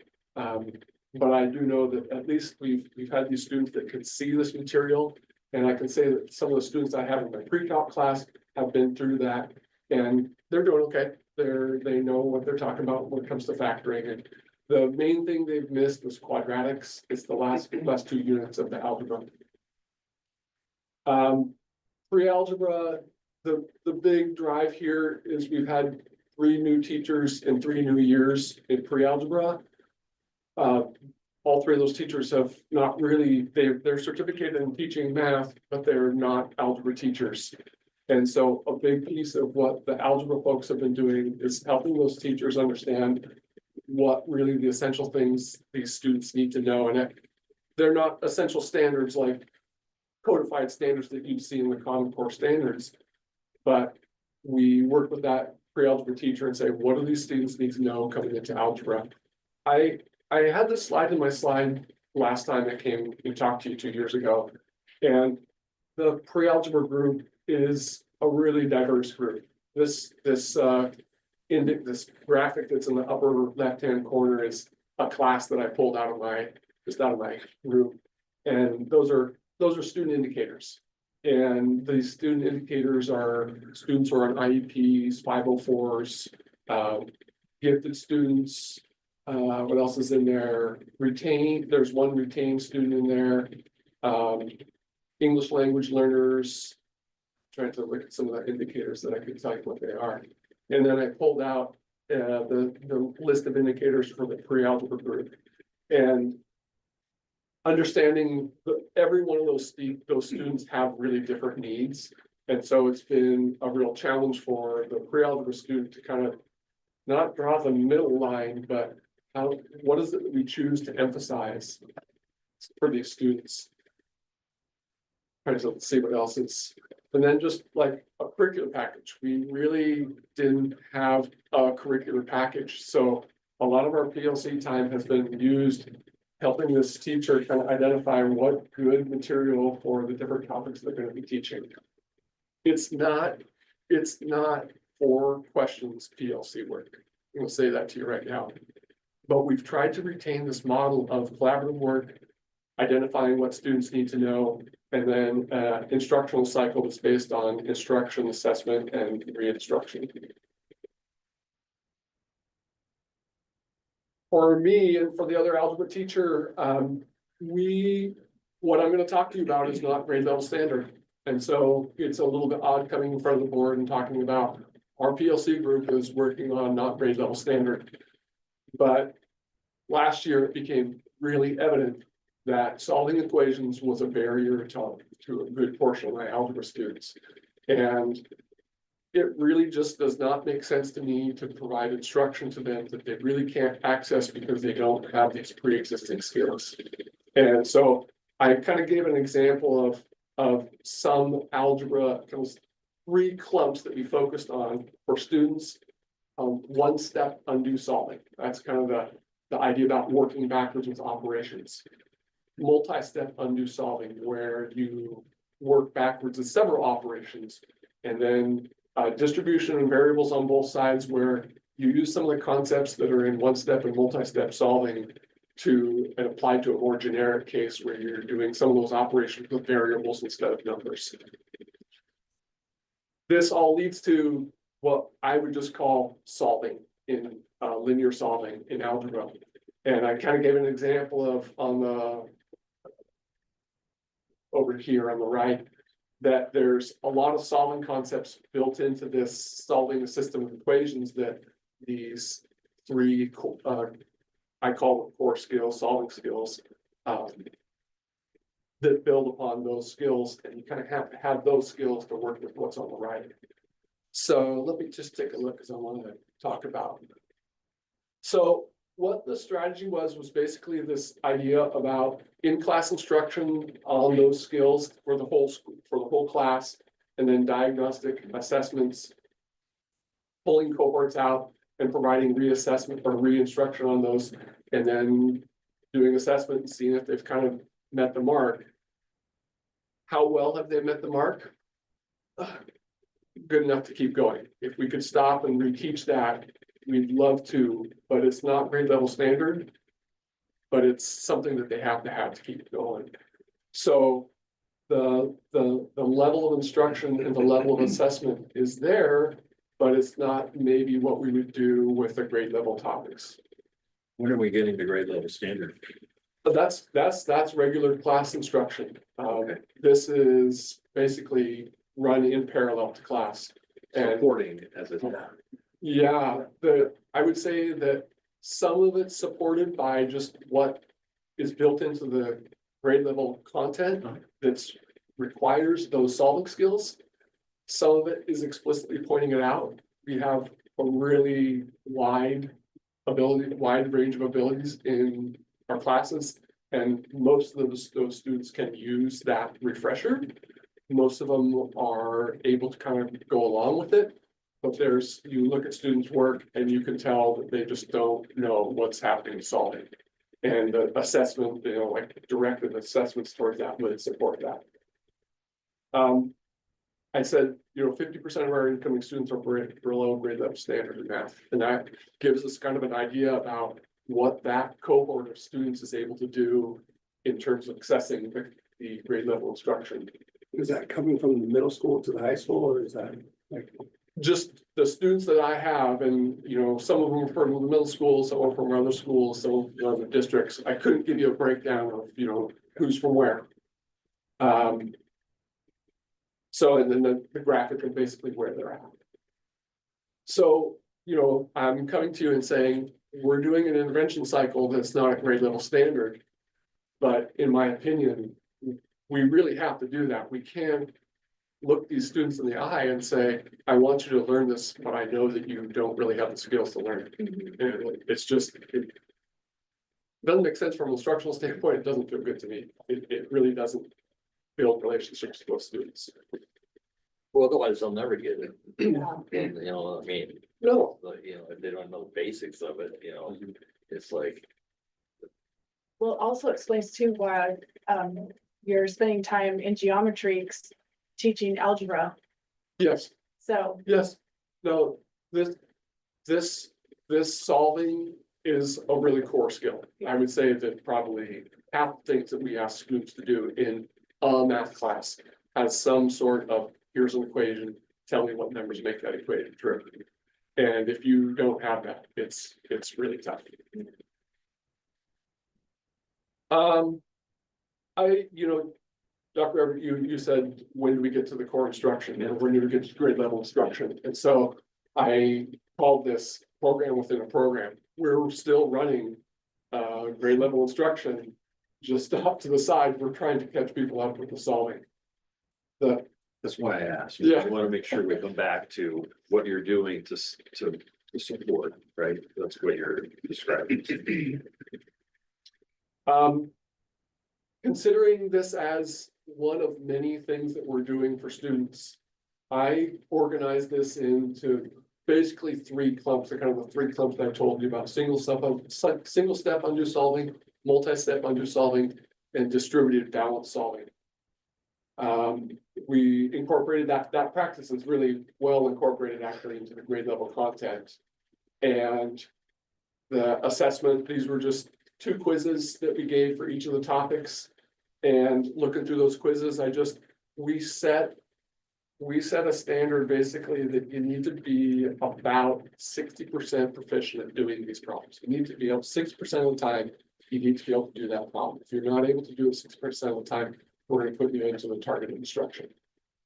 But I do know that at least we've had these students that could see this material. And I can say that some of the students I have in my pre-calc class have been through that, and they're doing okay. They know what they're talking about when it comes to factoring. And the main thing they've missed was quadratics. It's the last 2 units of the algebra. Pre-algebra, the big drive here is we've had 3 new teachers in 3 new years in pre-algebra. All 3 of those teachers have not really, they're certificated in teaching math, but they're not algebra teachers. And so a big piece of what the algebra folks have been doing is helping those teachers understand what really the essential things these students need to know. And they're not essential standards like codified standards that you'd see in the Common Core standards. But we work with that pre-algebra teacher and say, what do these students need to know coming into algebra? I had this slide in my slide last time I came and talked to you 2 years ago. And the pre-algebra group is a really diverse group. This graphic that's in the upper left-hand corner is a class that I pulled out of my group. And those are student indicators. And these student indicators are students who are on IEPs, 504s, gifted students. What else is in there? There's one retained student in there. English language learners. Trying to look at some of the indicators that I could tell you what they are. And then I pulled out the list of indicators for the pre-algebra group. And understanding that every one of those students have really different needs. And so it's been a real challenge for the pre-algebra student to kind of not draw the middle line, but what is it that we choose to emphasize for these students? Trying to see what else is. And then just like a curricular package, we really didn't have a curricular package. So a lot of our PLC time has been used helping this teacher kind of identify what good material for the different topics they're going to be teaching. It's not 4 questions PLC work. I'm going to say that to you right now. But we've tried to retain this model of collaborative work, identifying what students need to know, and then instructional cycle that's based on instruction, assessment, and re-instruction. For me and for the other algebra teacher, what I'm going to talk to you about is not grade level standard. And so it's a little bit odd coming in front of the board and talking about our PLC group is working on not grade level standard. But last year it became really evident that solving equations was a barrier to a good portion of my algebra students. And it really just does not make sense to me to provide instruction to them that they really can't access because they don't have these pre-existing skills. And so I kind of gave an example of some algebra, 3 clumps that we focused on for students. 1-step undo solving. That's kind of the idea about working backwards with operations. Multi-step undo solving, where you work backwards in several operations, and then distribution and variables on both sides, where you use some of the concepts that are in 1-step and multi-step solving and apply to a more generic case where you're doing some of those operations with variables instead of numbers. This all leads to what I would just call solving in linear solving in algebra. And I kind of gave an example of on the over here on the right, that there's a lot of solving concepts built into this solving a system of equations that these three, I call them core skills, solving skills, that build upon those skills, and you kind of have to have those skills to work with what's on the right. So let me just take a look because I want to talk about. So what the strategy was basically this idea about in-class instruction on those skills for the whole school, for the whole class, and then diagnostic assessments, pulling cohorts out and providing reassessment or re-instruction on those, and then doing assessment and seeing if they've kind of met the mark. How well have they met the mark? Good enough to keep going. If we could stop and reteach that, we'd love to, but it's not grade level standard. But it's something that they have to keep going. So the level of instruction and the level of assessment is there, but it's not maybe what we would do with the grade level topics. When are we getting to grade level standard? But that's regular class instruction. This is basically run in parallel to class. And Supporting as a. yeah, I would say that some of it's supported by just what is built into the grade level content that's requires those solving skills. Some of it is explicitly pointing it out. We have a really wide range of abilities in our classes, and most of those students can use that refresher. Most of them are able to kind of go along with it, but you look at students' work and you can tell that they just don't know what's happening in solving. And the assessment, like directed assessments towards that would support that. I said, 50% of our incoming students are below grade level standard in math, and that gives us kind of an idea about what that cohort of students is able to do in terms of accessing the grade level instruction. Is that coming from the middle school to the high school, or is that like? Just the students that I have, and some of them are from the middle school, some are from other schools, some from other districts. I couldn't give you a breakdown of who's from where. So and then the graphic is basically where they're at. So I'm coming to you and saying we're doing an intervention cycle that's not a grade level standard, but in my opinion, we really have to do that. We can't look these students in the eye and say, I want you to learn this, but I know that you don't really have the skills to learn it. And it's just, it doesn't make sense from an instructional standpoint. It doesn't feel good to me. It really doesn't build relationships with students. Well, otherwise they'll never get it. And, No. If they don't know the basics of it, it's like. Well, it also explains too why, you're spending time in geometry teaching algebra. Yes. So. Yes. No, this solving is a really core skill. I would say that probably half the things that we ask students to do in a math class has some sort of, here's an equation, tell me what numbers make that equation true. And if you don't have that, it's really tough. Dr. Everett, you said, when do we get to the core instruction and when do we get to grade level instruction? And so I called this program within a program. We're still running grade level instruction just up to the side. We're trying to catch people up with the solving. That's why I asked. Yeah. I want to make sure we come back to what you're doing to support, right? That's what you're describing. Considering this as one of many things that we're doing for students, I organized this into basically 3 clumps. They're kind of the 3 clumps that I told you about: single step undo solving, multi-step undo solving, and distributed balance solving. We incorporated that practice is really well incorporated actually into the grade level content. And the assessment, these were just 2 quizzes that we gave for each of the topics. And looking through those quizzes, we set a standard basically that you need to be about 60% proficient at doing these problems. You need to be able 60% of the time, you need to be able to do that problem. If you're not able to do it 60% of the time, we're gonna put you into the targeted instruction.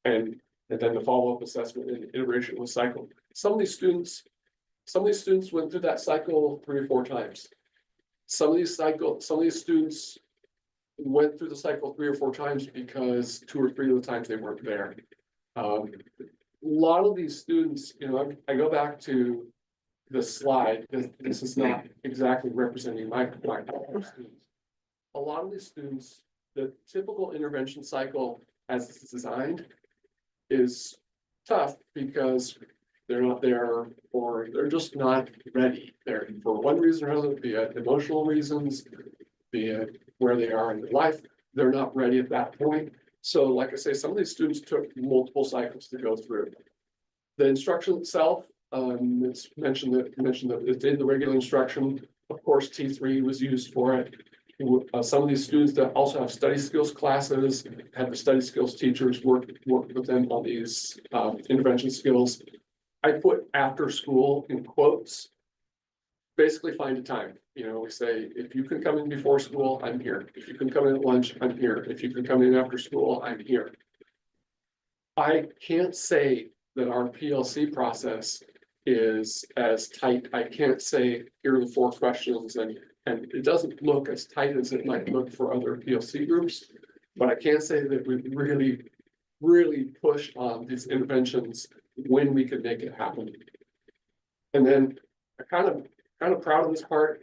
And then the follow-up assessment and iteration was cycled. Some of these students went through that cycle 3 or 4 times. Some of these students went through the cycle 3 or 4 times because 2 or 3 of the times they weren't there. A lot of these students, you know, I go back to the slide, this is not exactly representing my students. A lot of these students, the typical intervention cycle as it's designed is tough because they're not there or they're just not ready. They're for one reason or another, be it emotional reasons, be it where they are in their life, they're not ready at that point. So like I say, some of these students took multiple cycles to go through. The instruction itself, it's mentioned that it's in the regular instruction. Of course, T3 was used for it. Some of these students that also have study skills classes, had the study skills teachers work with them on these intervention skills. I put after school in quotes. Basically find a time, you know, we say, if you can come in before school, I'm here. If you can come in at lunch, I'm here. If you can come in after school, I'm here. I can't say that our PLC process is as tight. I can't say, here are the 4 questions and it doesn't look as tight as it might look for other PLC groups. But I can say that we really pushed on these interventions when we could make it happen. And then I kind of proud of this part.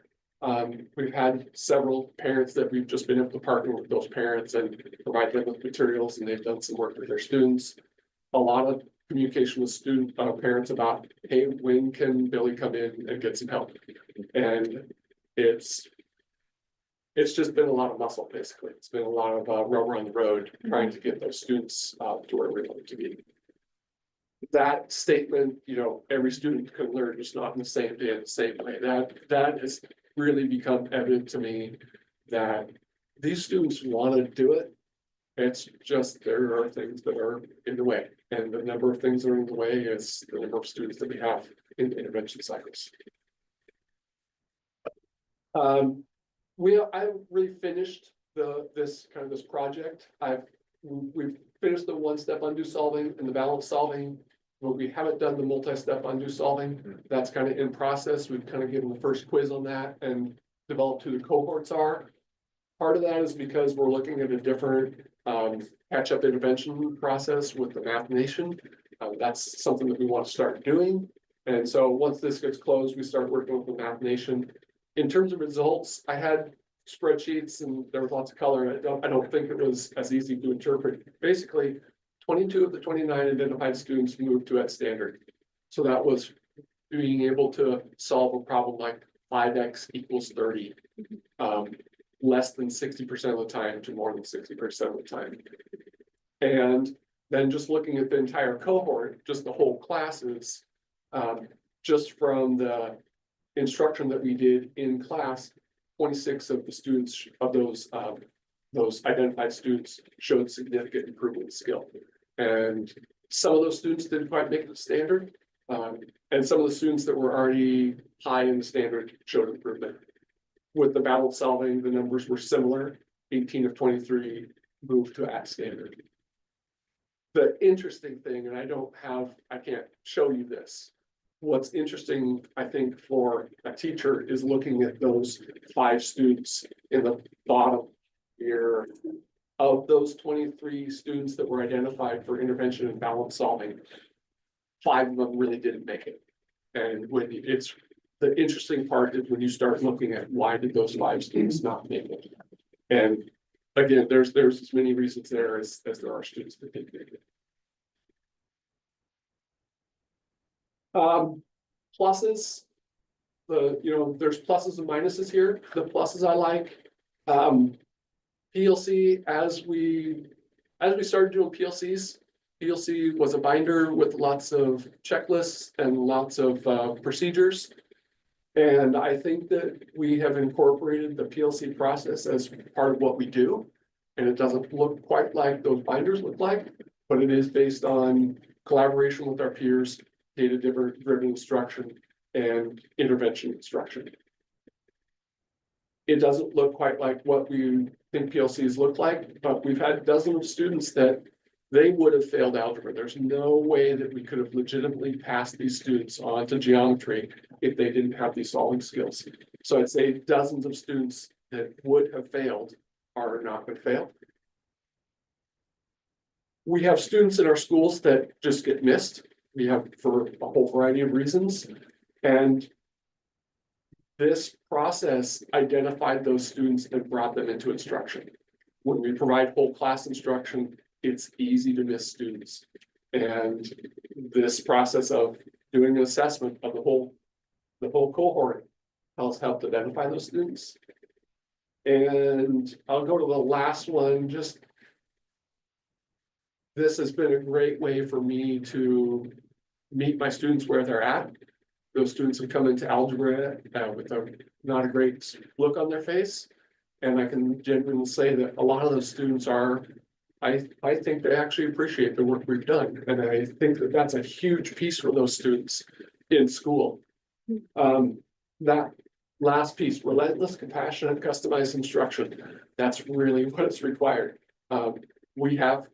We've had several parents that we've just been able to partner with those parents and provide them with materials, and they've done some work with their students. A lot of communication with parents about, hey, when can Billy come in and get some help? And it's just been a lot of muscle, basically. It's been a lot of rubber on the road trying to get those students to where we want them to be. That statement, you know, every student can learn, just not in the same day, in the same way. That has really become evident to me that these students want to do it. It's just there are things that are in the way, and the number of things that are in the way is the number of students that we have in intervention cycles. I really finished this project. We've finished the 1-step undo solving and the balance solving. But we haven't done the multi-step undo solving. That's kind of in process. We've kind of given the first quiz on that and developed who the cohorts are. Part of that is because we're looking at a different catch-up intervention process with the Math Nation. That's something that we want to start doing. And so once this gets closed, we start working with the Math Nation. In terms of results, I had spreadsheets and there was lots of color. I don't think it was as easy to interpret. Basically, 22 of the 29 identified students moved to at standard. So that was being able to solve a problem like 5x equals 30. Less than 60% of the time to more than 60% of the time. And then just looking at the entire cohort, just the whole classes, just from the instruction that we did in class, 26 of the students of those identified students showed significant improvement in skill. And some of those students didn't quite make the standard. And some of the students that were already high in the standard showed improvement. With the balance solving, the numbers were similar. 18 of 23 moved to at standard. The interesting thing, and I can't show you this. What's interesting, I think, for a teacher is looking at those 5 students in the bottom here. Of those 23 students that were identified for intervention and balance solving, 5 of them really didn't make it. And the interesting part is when you start looking at why did those 5 students not make it? And again, there's as many reasons there as there are students that didn't make it. Pluses, there's pluses and minuses here. The pluses I like. PLC, as we started doing PLCs, PLC was a binder with lots of checklists and lots of procedures. And I think that we have incorporated the PLC process as part of what we do. And it doesn't look quite like those binders look like, but it is based on collaboration with our peers, data-driven instruction, and intervention instruction. it doesn't look quite like what we think PLCs look like, but we've had dozens of students that they would have failed algebra. There's no way that we could have legitimately passed these students on to geometry if they didn't have these solving skills. So I'd say dozens of students that would have failed are not going to fail. We have students in our schools that just get missed. We have for a whole variety of reasons. And this process identified those students and brought them into instruction. When we provide whole class instruction, it's easy to miss students. And this process of doing an assessment of the whole cohort helped identify those students. And I'll go to the last one. Just this has been a great way for me to meet my students where they're at. Those students have come into algebra with not a great look on their face. And I can genuinely say that a lot of those students are, I think they actually appreciate the work we've done. And I think that that's a huge piece for those students in school. That last piece, relentless, compassionate, customized instruction. That's really what is required. We have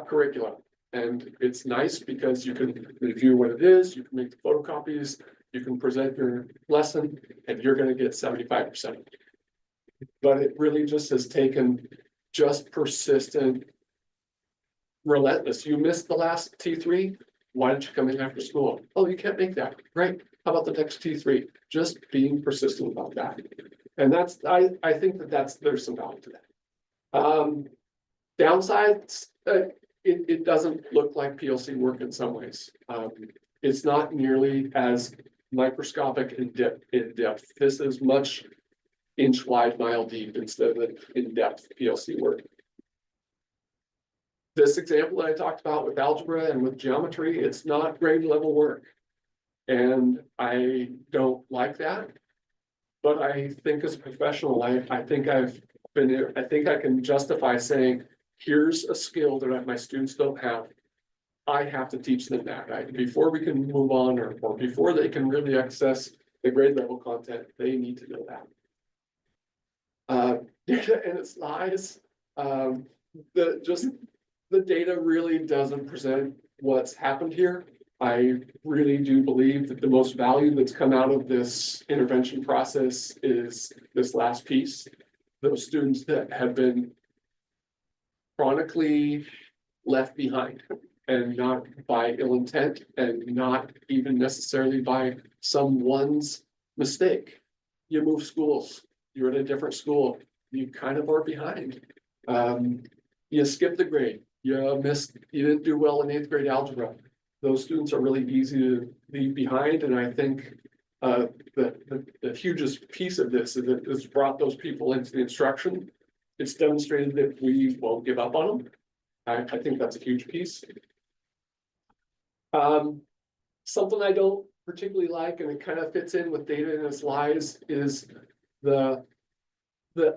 curriculum, and it's nice because you can review what it is, you can make the photocopies, you can present your lesson, and you're gonna get 75%. But it really just has taken just persistent, relentless. You missed the last T3, why don't you come in after school? Oh, you can't make that, great. How about the next T3? Just being persistent about that. And that's, I think that there's some value to that. Downsides, it doesn't look like PLC work in some ways. It's not nearly as microscopic in depth. This is much inch wide, mile deep instead of in-depth PLC work. This example that I talked about with algebra and with geometry, it's not grade level work. And I don't like that. But I think as a professional, I think I can justify saying, here's a skill that my students don't have. I have to teach them that. Before we can move on or before they can really access the grade level content, they need to know that. Data and its lies. The data really doesn't present what's happened here. I really do believe that the most value that's come out of this intervention process is this last piece. Those students that have been chronically left behind, and not by ill intent and not even necessarily by someone's mistake. You move schools, you're in a different school, you kind of are behind. You skipped the grade, you didn't do well in 8th grade algebra. Those students are really easy to leave behind, and I think the hugest piece of this is that it's brought those people into the instruction. It's demonstrated that we won't give up on them. I think that's a huge piece. Something I don't particularly like, and it kind of fits in with data and its lies, is the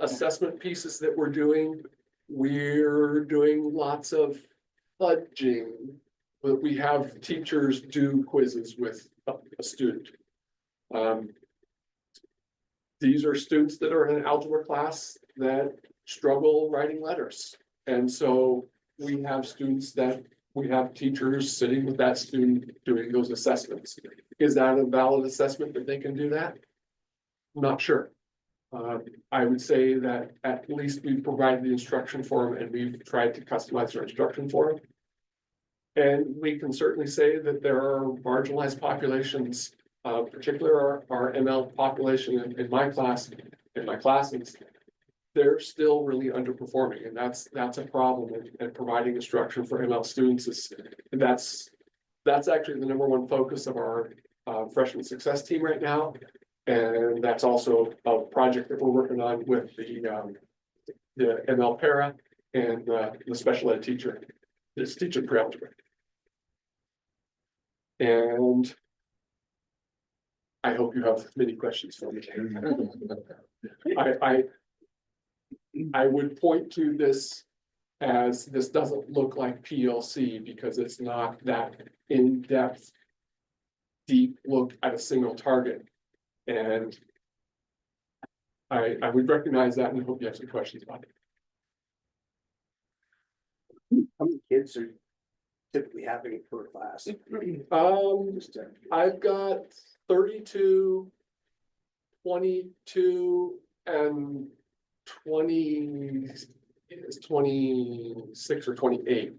assessment pieces that we're doing. We're doing lots of fudging, but we have teachers do quizzes with a student. These are students that are in an algebra class that struggle writing letters. And so we have teachers sitting with that student doing those assessments. Is that a valid assessment that they can do that? I'm not sure. I would say that at least we've provided the instruction for them and we've tried to customize our instruction for them. And we can certainly say that there are marginalized populations, particularly our ML population in my class, in my classes, they're still really underperforming, and that's a problem. And providing instruction for ML students that's actually the number 1 focus of our freshman success team right now. And that's also a project that we're working on with the ML para and the special ed teacher, this teacher pre-algebra. And I hope you have many questions for me. I would point to this as this doesn't look like PLC because it's not that in-depth, deep look at a single target. And I would recognize that and hope you have some questions about it. How many kids are typically having per class? Just, I've got 32, 22, and 20, is 26 or 28.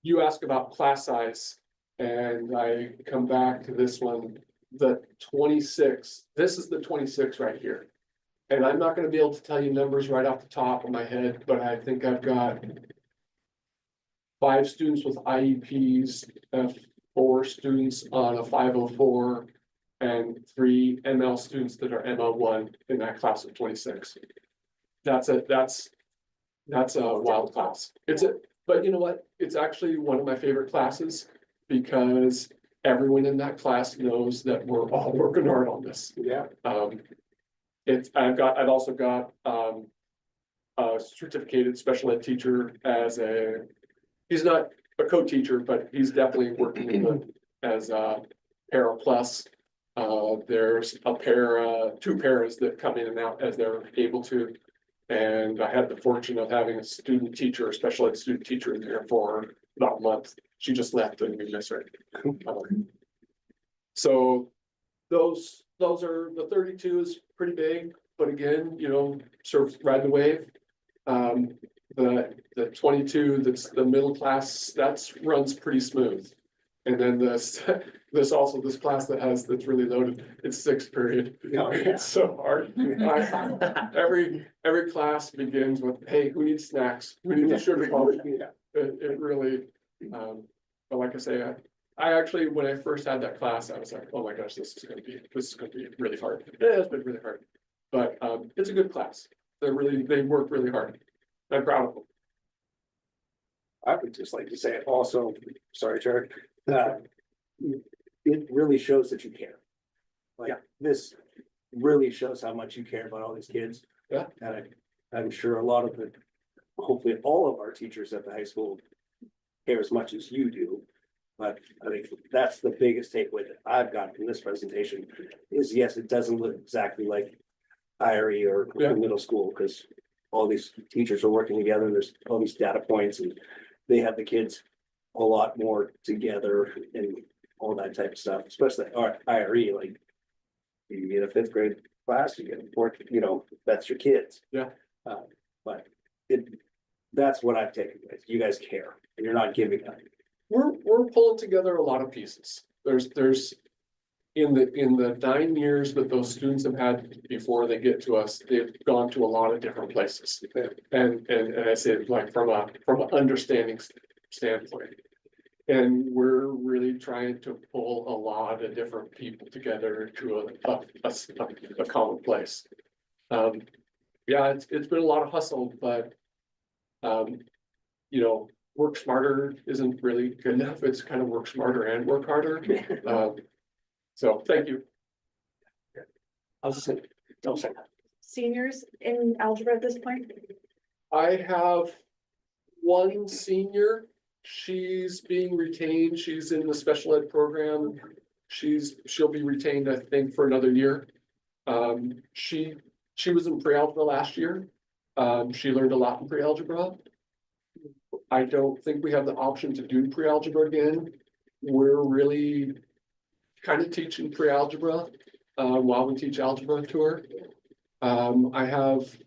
You ask about class size, and I come back to this one, the 26, this is the 26 right here. And I'm not gonna be able to tell you numbers right off the top of my head, but I think I've got 5 students with IEPs, 4 students on a 504, and 3 ML students that are ML1 in that class of 26. That's a wild class. But you know what? It's actually one of my favorite classes because everyone in that class knows that we're all working hard on this. Yeah. I've also got a certificated special ed teacher he's not a co-teacher, but he's definitely working as a para plus. There's two paras that come in and out as they're able to. And I had the fortune of having a student teacher, a special ed student teacher in there for about a month. She just left and we miss her. So those are, the 32 is pretty big, but again, sort of ride the wave. The 22, that's the middle class, runs pretty smooth. And then this class that's really loaded, it's 6th period. Oh, yeah. It's so hard. Every class begins with, hey, who needs snacks? We need sugar coffee. Yeah. It really, but like I say, I actually, when I first had that class, I was like, oh my gosh, this is gonna be really hard. It has been really hard, but it's a good class. They work really hard. I'm proud of them. I would just like to say also, sorry, Jared, it really shows that you care. Like, this really shows how much you care about all these kids. Yeah. And I'm sure a lot of it, hopefully all of our teachers at the high school care as much as you do. But I think that's the biggest takeaway that I've got from this presentation is, yes, it doesn't look exactly like IRE or Yeah. middle school, because all these teachers are working together. There's all these data points and they have the kids a lot more together and all that type of stuff, especially our IRE, like you get a 5th grade class, you get a 4th, that's your kids. Yeah. But that's what I've taken away. You guys care and you're not giving up. We're pulling together a lot of pieces. There's in the 9 years that those students have had before they get to us, they've gone to a lot of different places. And I say like from an understanding standpoint. And we're really trying to pull a lot of different people together to a common place. Yeah, it's been a lot of hustle, but work smarter isn't really good enough. It's kind of work smarter and work harder. So thank you. I was just saying, don't say that. Seniors in algebra at this point? I have one senior. She's being retained. She's in the special ed program. She'll be retained, I think, for another year. She was in pre-algebra last year. She learned a lot in pre-algebra. I don't think we have the option to do pre-algebra again. We're really kind of teaching pre-algebra while we teach algebra to her. I have,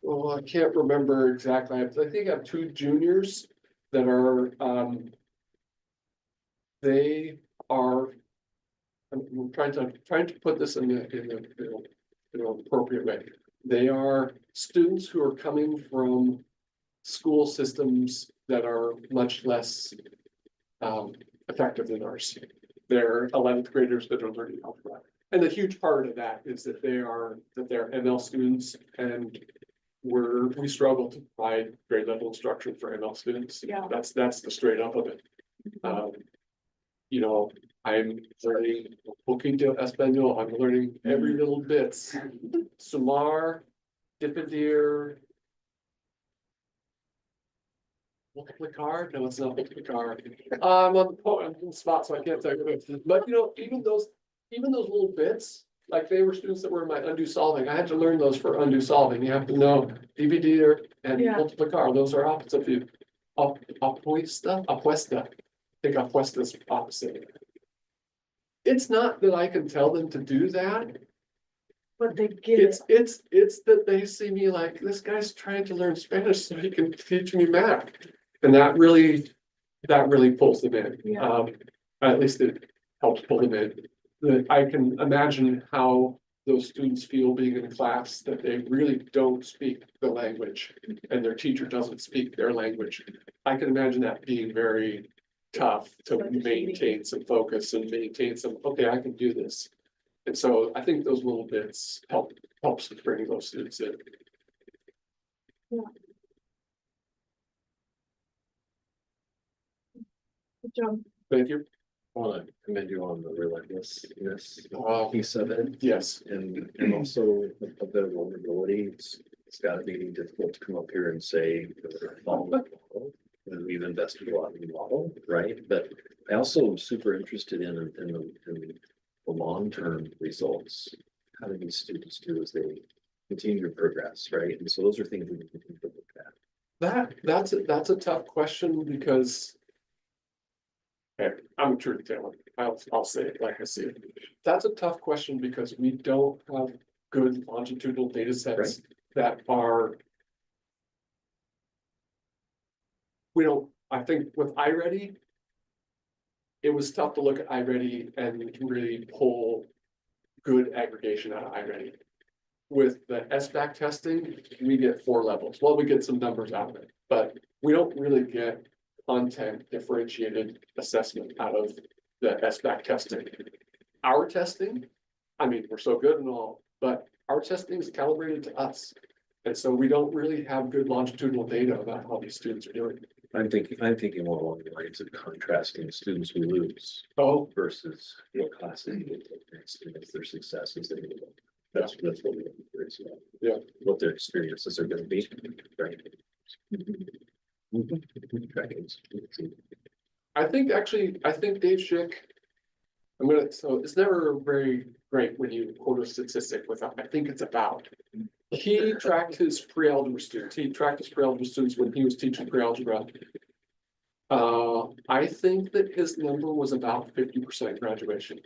I can't remember exactly. I think I have 2 juniors that are, I'm trying to put this in an appropriate way. They are students who are coming from school systems that are much less effective than ours. They're 11th graders that are learning algebra. And a huge part of that is that they're ML students, and we struggle to provide grade level instruction for ML students. Yeah. That's the straight up of it. I'm learning Poquito Espanol. I'm learning every little bits. Sumar, Diffidir, multiplicar? No, it's not multiplicar. I'm on the spot, so I can't tell you. But even those little bits like they were students that were in my undo solving. I had to learn those for undo solving. You have to know dividir and Yeah. multiplicar. Those are opposite of you. Apuesta. I think apuesta is opposite. It's not that I can tell them to do that. But they get it. It's that they see me like, this guy's trying to learn Spanish so he can teach me math. And that really pulls them in. Yeah. At least it helps pull them in. That I can imagine how those students feel being in a class that they really don't speak the language and their teacher doesn't speak their language. I can imagine that being very tough to maintain some focus and maintain some, okay, I can do this. And so I think those little bits helps bring those students in. Good job. Thank you. I want to commend you on the relentlessness Wow. piece of it, Yes, and also a bit of vulnerability. It's gotta be difficult to come up here and say, follow the model, and we've invested a lot in the model, right? But I also am super interested in the long-term results. How do these students do as they continue to progress, right? And so those are things we can look at. that's a tough question because. Okay, I'm a truth teller. I'll say it like I see it. That's a tough question because we don't have good longitudinal data sets that are. We don't, I think with iReady. It was tough to look at iReady and really pull good aggregation out of iReady. With the SBAC testing, we get 4 levels. Well, we get some numbers out of it, but we don't really get content differentiated assessment out of the SBAC testing. Our testing, I mean, we're so good and all, but our testing is calibrated to us. And so we don't really have good longitudinal data about how these students are doing. I'm thinking more along the lines of contrasting students we lose Oh, versus what classes they take next, and if their successes they do. That's what we're curious about. Yeah. What their experiences are gonna be, right? I think Dave Schick. So it's never very great when you quote a statistic without, I think it's about. He tracked his pre-algebra students when he was teaching pre-algebra. I think that his number was about 50% graduation.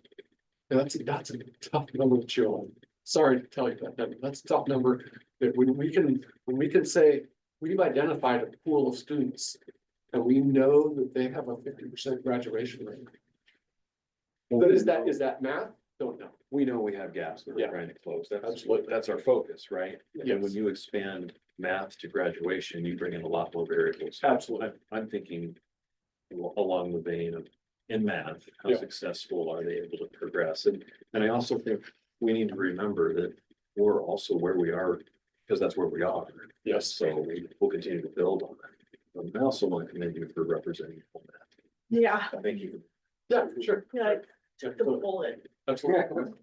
And that's a tough number to chew on. Sorry to tell you that, that's a tough number that when we can say, we've identified a pool of students. And we know that they have a 50% graduation rate. But is that math? Don't know. We know we have gaps that we're Yeah. trying to close. That's Absolutely. that's our focus, right? Yes. And when you expand math to graduation, you bring in a lot more variables. Absolutely. I'm thinking along the vein of in math, how Yeah. successful are they able to progress? And I also think we need to remember that we're also where we are because that's where we are. Yes. So we'll continue to build on that. I also want to commend you for representing all that. Yeah, Thank you. Yeah, sure. yeah, Yeah, the bullet. Absolutely.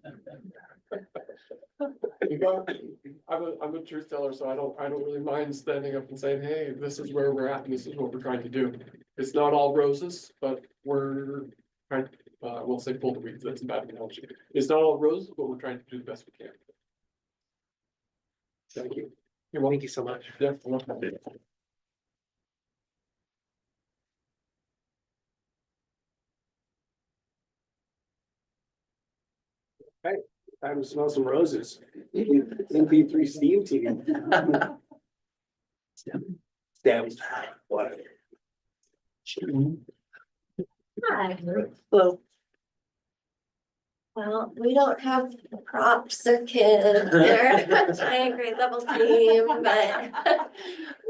I'm a truth teller, so I don't really mind standing up and saying, hey, this is where we're at and this is what we're trying to do. It's not all roses, but we're trying, I won't say pull the weeds, that's a bad analogy. It's not all roses, but we're trying to do the best we can. Thank you. Thank you so much. Yeah. Time to smell some roses. MP3 Steam team. Stabs. What? Hi. Hello. Well, we don't have props or kids or giant grade level team, but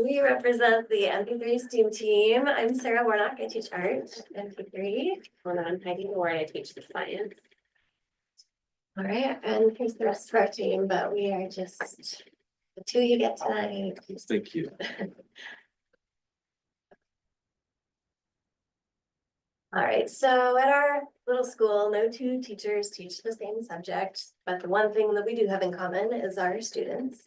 we represent the MP3 STEAM team. I'm Sarah Warnock. I teach art, MP3. And I'm Heidi Ward, I teach the science. All right, and here's the rest of our team, but we are just the 2 you get tonight. Thank you. All right, so at our little school, no 2 teachers teach the same subject, but the one thing that we do have in common is our students.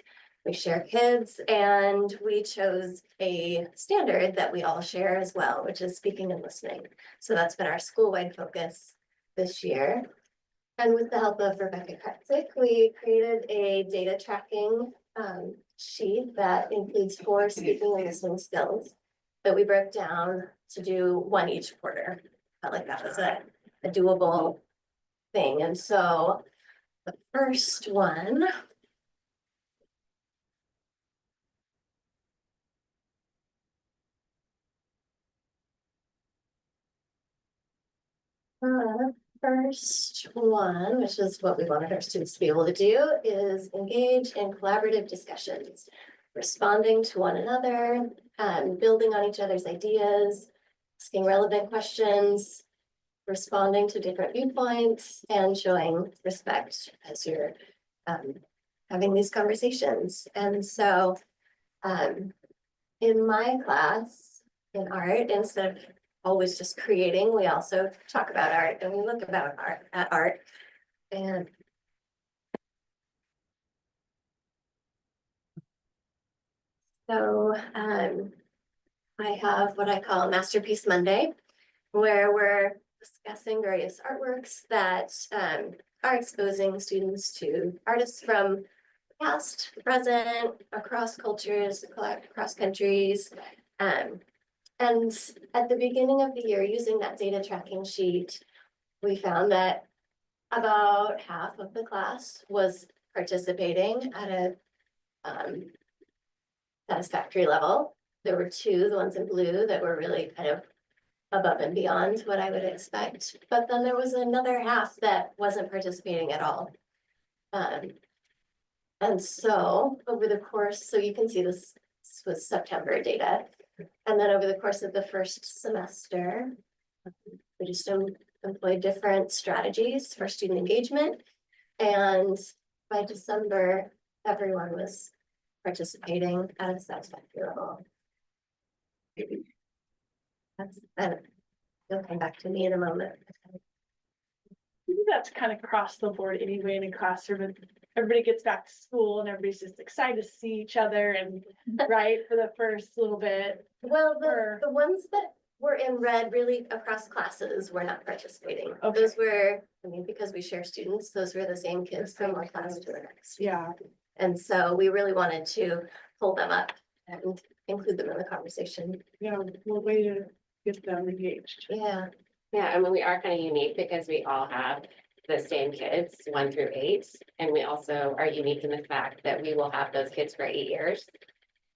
We share kids, and we chose a standard that we all share as well, which is speaking and listening. So that's been our school-wide focus this year. And with the help of Rebecca Kretzik, we created a data tracking sheet that includes 4 speaking and listening skills that we broke down to do 1 each quarter. Felt like that was a doable thing. And so the first one. First one, which is what we wanted our students to be able to do, is engage in collaborative discussions, responding to one another, building on each other's ideas, asking relevant questions, responding to different viewpoints, and showing respect as you're having these conversations. And so in my class in art, instead of always just creating, we also talk about art and we look about art. And so I have what I call Masterpiece Monday, where we're discussing various artworks that are exposing students to artists from the past, present, across cultures, across countries. And at the beginning of the year, using that data tracking sheet, we found that about half of the class was participating at a satisfactory level. There were 2, the ones in blue, that were really kind of above and beyond what I would expect. But then there was another half that wasn't participating at all. And so over the course, so you can see this was September data. And then over the course of the first semester, we just employed different strategies for student engagement. And by December, everyone was participating at a satisfactory level. You'll come back to me in a moment. I think that's kind of across the board anyway in a classroom. Everybody gets back to school and everybody's just excited to see each other and right for the first little bit. Well, the ones that were in red really across classes were not participating. Okay. Those were, I mean, because we share students, those were the same kids from one class to the next. Yeah. And so we really wanted to pull them up and include them in the conversation. Yeah, one way to get them engaged. Yeah. Yeah, I mean, we are kind of unique because we all have the same kids, 1 through 8. And we also are unique in the fact that we will have those kids for 8 years.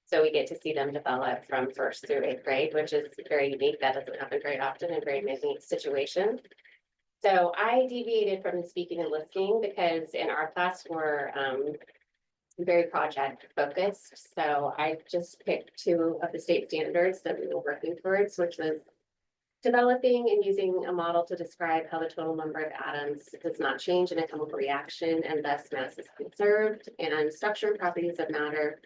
So we get to see them develop from 1st through 8th grade, which is very unique. That doesn't happen very often in very many situations. So I deviated from the speaking and listening because in our class we're very project focused. So I just picked 2 of the state standards that we were working towards, which was developing and using a model to describe how the total number of atoms does not change in a chemical reaction and thus mass is conserved, and structure and properties of matter.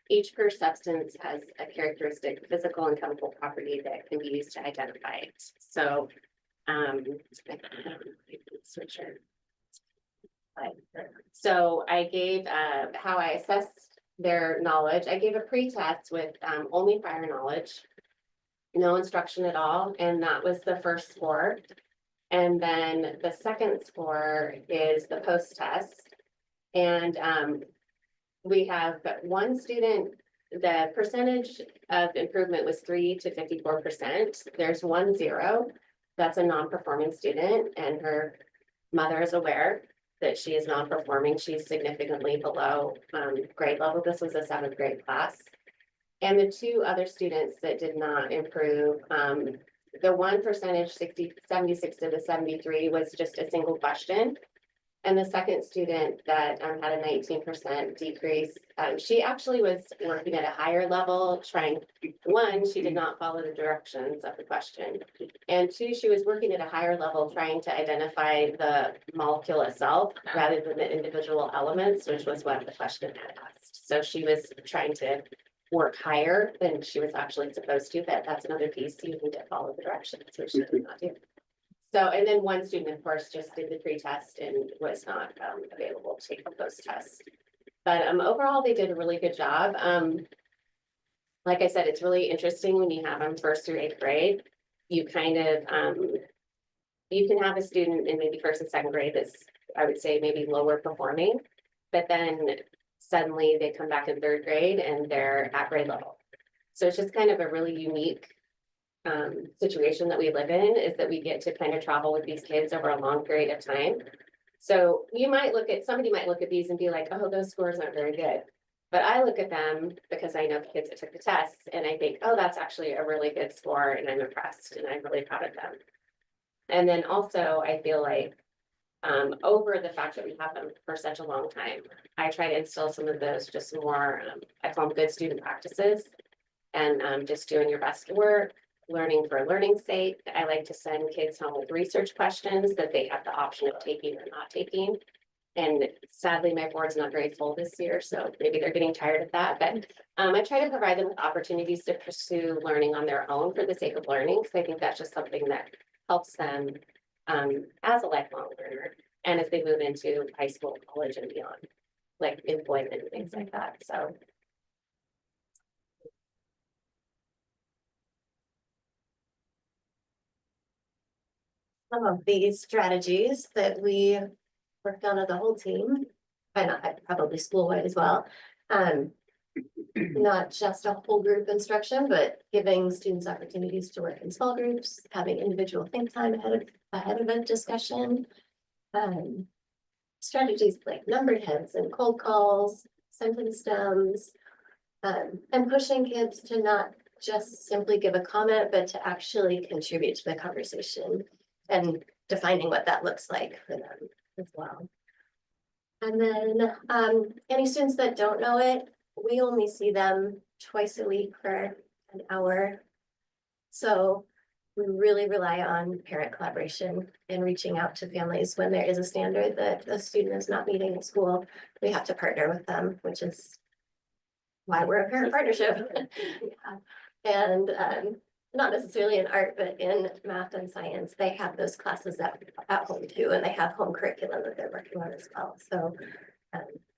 Each per substance has a characteristic physical and chemical property that can be used to identify it. So so I gave how I assessed their knowledge. I gave a pre-test with only prior knowledge, no instruction at all, and that was the first score. And then the second score is the post-test. And we have 1 student, the percentage of improvement was 3 to 54%. There's 1 0. That's a non-performing student, and her mother is aware that she is non-performing. She's significantly below grade level. This was a 7th grade class. And the 2 other students that did not improve, the 1 percentage 76 to the 73 was just a single question. And the second student that had a 19% decrease, she actually was working at a higher level, trying, 1, she did not follow the directions of the question. And 2, she was working at a higher level, trying to identify the molecule itself rather than the individual elements, which was what the question had asked. So she was trying to work higher than she was actually supposed to, but that's another piece. You need to follow the directions, which she did not do. So, and then 1 student, of course, just did the pre-test and was not available to take the post-test. But overall, they did a really good job. Like I said, it's really interesting when you have them 1st through 8th grade. You kind of, you can have a student in maybe 1st and 2nd grade that's I would say maybe lower performing. But then suddenly they come back in third grade and they're at grade level. So it's just kind of a really unique situation that we live in, is that we get to kind of travel with these kids over a long period of time. So somebody might look at these and be like, oh, those scores aren't very good. But I look at them because I know the kids that took the tests and I think, oh, that's actually a really good score and I'm impressed and I'm really proud of them. And then also I feel like over the fact that we have them for such a long time, I try to instill some of those just more, I call them good student practices. And just doing your best work, learning for learning's sake. I like to send kids home with research questions that they have the option of taking or not taking. And sadly, my board's not very full this year, so maybe they're getting tired of that. But I try to provide them with opportunities to pursue learning on their own for the sake of learning, because I think that's just something that helps them as a lifelong learner and as they move into high school, college, and beyond, like employment and things like that. So. Some of these strategies that we worked on as a whole team, and probably school-wide as well. Not just a whole group instruction, but giving students opportunities to work in small groups, having individual think time ahead of a discussion. Strategies like numbered heads and cold calls, sentence stems, and pushing kids to not just simply give a comment, but to actually contribute to the conversation and defining what that looks like for them as well. And then any students that don't know it, we only see them twice a week for an hour. So we really rely on parent collaboration and reaching out to families when there is a standard that a student is not meeting at school. We have to partner with them, which is why we're a parent partnership. Yeah. And not necessarily in art, but in math and science, they have those classes at home too, and they have home curriculum that they're working on as well. So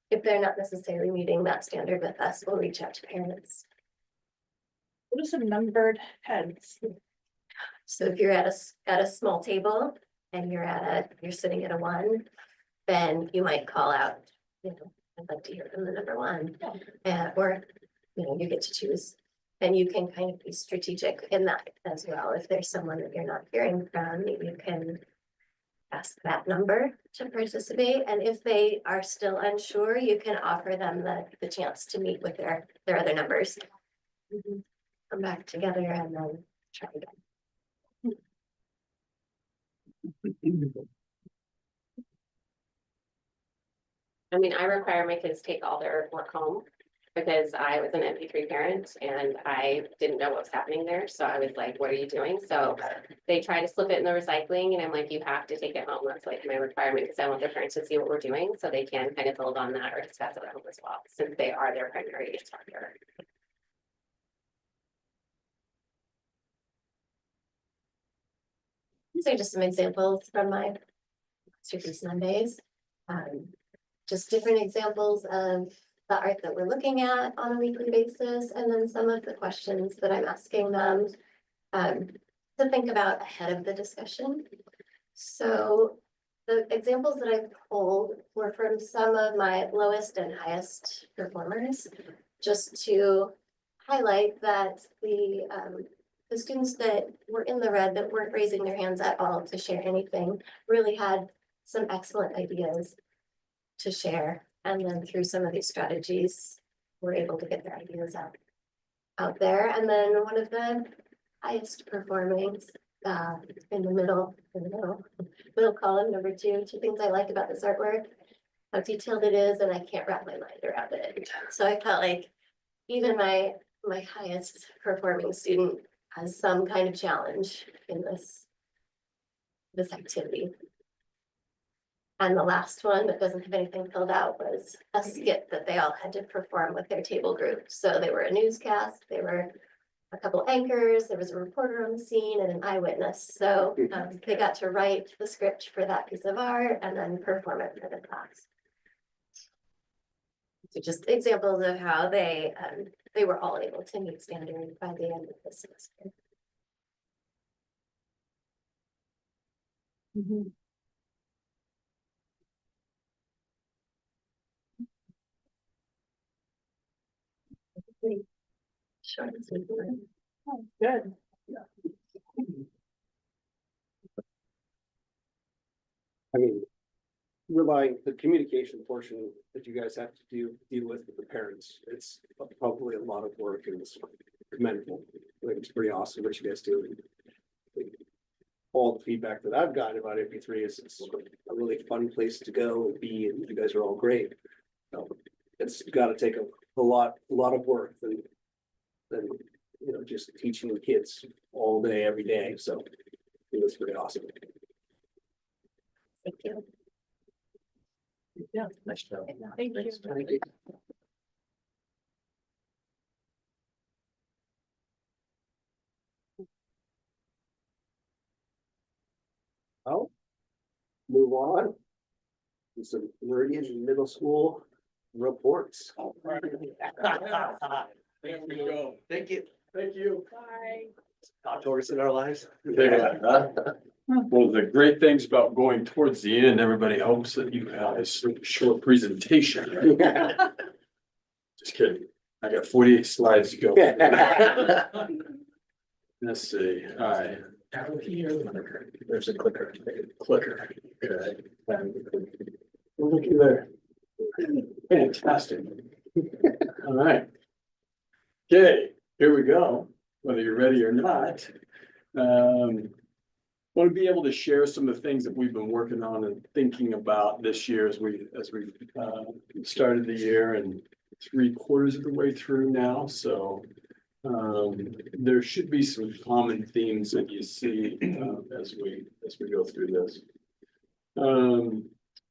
if they're not necessarily meeting that standard with us, we'll reach out to parents. What are some numbered heads? So if you're at a small table and you're sitting at a 1, then you might call out, I'd like to hear from the number 1, or you get to choose. And you can kind of be strategic in that as well. If there's someone that you're not hearing from, you can ask that number to participate. And if they are still unsure, you can offer them the chance to meet with their other numbers. Come back together and then try again. I mean, I require my kids take all their work home because I was an MP3 parent and I didn't know what was happening there. So I was like, what are you doing? So they try to slip it in the recycling and I'm like, you have to take it home. That's like my requirement because I want their parents to see what we're doing so they can kind of build on that or discuss it at home as well, since they are their primary instructor. These are just some examples from my Masterpiece Mondays. Just different examples of the art that we're looking at on a weekly basis, and then some of the questions that I'm asking them to think about ahead of the discussion. So the examples that I pulled were from some of my lowest and highest performers, just to highlight that the students that were in the red that weren't raising their hands at all to share anything really had some excellent ideas to share. And then through some of these strategies, we're able to get their ideas out there. And then one of the highest performing in the middle column, number 2 things I like about this artwork, how detailed it is, and I can't wrap my mind around it. So I felt like even my highest performing student has some kind of challenge in this activity. And the last one that doesn't have anything filled out was a skit that they all had to perform with their table group. So they were a newscast, they were a couple anchors, there was a reporter on the scene and an eyewitness. So they got to write the script for that piece of art and then perform it for the class. So just examples of how they were all able to meet standard by the end of the semester. Short and sweet. Oh, good. I mean, relying, the communication portion that you guys have to deal with the parents, it's probably a lot of work and it's commendable. I think it's pretty awesome what you guys do. All the feedback that I've gotten about MP3 is it's a really fun place to go and be, and you guys are all great. So it's gotta take a lot of work than, you know, just teaching the kids all day, every day. So it was pretty awesome. Thank you. Yeah, nice job. Thank you. Thank you. Oh, move on. To some Meridian Middle School reports. There we go. Thank you. Thank you. Bye. Talk to us in our lives. One of the great things about going towards the end, everybody hopes that you have a short presentation. Just kidding. I got 48 slides to go. Let's see, all right. Down here, there's a clicker. Clicker, okay. Well, looky there. Fantastic. All right. Okay, here we go, whether you're ready or not. Want to be able to share some of the things that we've been working on and thinking about this year as we started the year and 3/4 of the way through now. So there should be some common themes that you see as we go through this.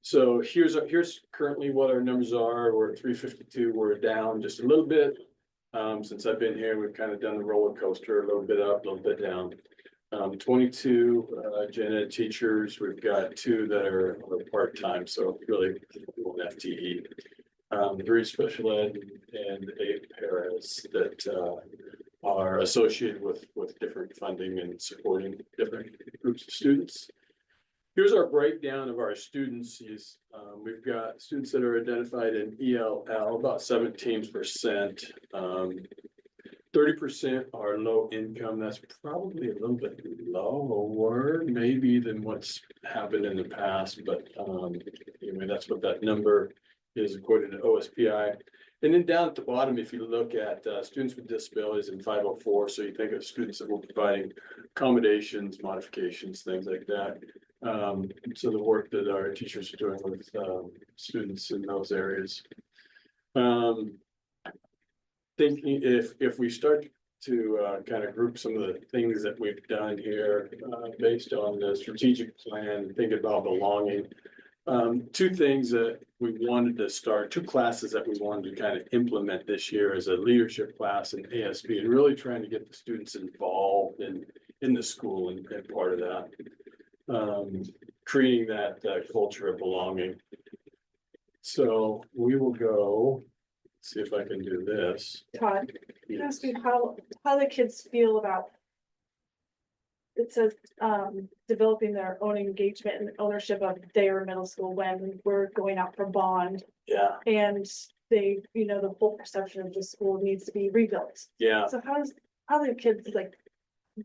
So here's currently what our numbers are. We're at 352. We're down just a little bit. Since I've been here, we've kind of done the roller coaster, a little bit up, a little bit down. 22 gen ed teachers. We've got 2 that are part-time, so really one FTE. 3 special ed and 8 paras that are associated with different funding and supporting different groups of students. Here's our breakdown of our students. We've got students that are identified in ELL, about 17%. 30% are low income. That's probably a little bit lower maybe than what's happened in the past, but anyway, that's what that number is according to OSPI. And then down at the bottom, if you look at students with disabilities in 504, so you think of students that we're providing accommodations, modifications, things like that. So the work that our teachers are doing with students in those areas. Thinking if we start to kind of group some of the things that we've done here based on the strategic plan, thinking about belonging. 2 things that we wanted to start, 2 classes that we wanted to kind of implement this year as a leadership class and ASB, and really trying to get the students involved in the school and part of that. Creating that culture of belonging. So we will go, see if I can do this. Todd, can I ask you how the kids feel about? It says, developing their own engagement and ownership of their middle school when we're going out for bond. Yeah, And they, you know, the whole perception of the school needs to be rebuilt. yeah, So how do kids like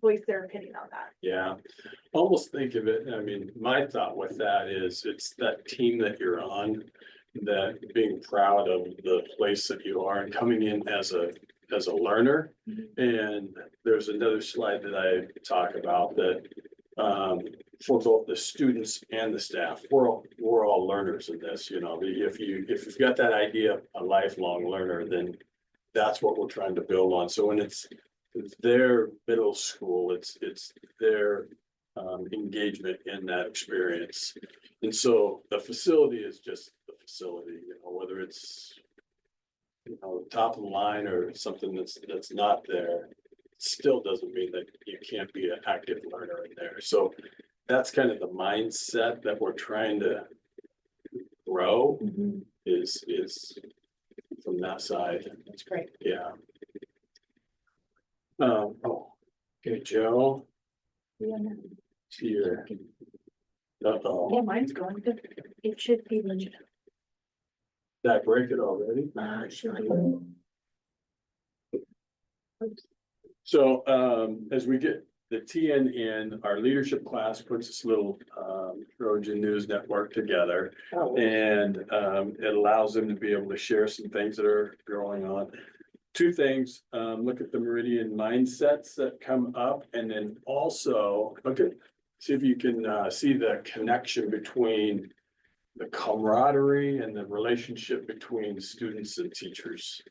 voice their opinion on that? yeah. Almost think of it, I mean, my thought with that is it's that team that you're on, that being proud of the place that you are and coming in as a learner. And there's another slide that I talk about that for both the students and the staff, we're all learners in this, you know. If you've got that idea of a lifelong learner, then that's what we're trying to build on. So when it's their middle school, it's their engagement in that experience. And so the facility is just the facility, you know, whether it's, you know, top of the line or something that's not there, it still doesn't mean that you can't be an active learner in there. So that's kind of the mindset that we're trying to grow is from that side. That's great. Yeah. Oh, okay, Joe. Here. Uh-oh, Yeah, mine's going good. It should be legit. did I break it already? So, as we get the TN in, our leadership class puts this little, Trojan News Network together. And, it allows them to be able to share some things that are going on. Two things, look at the Meridian mindsets that come up, and then also look at, see if you can, see the connection between the camaraderie and the relationship between students and teachers.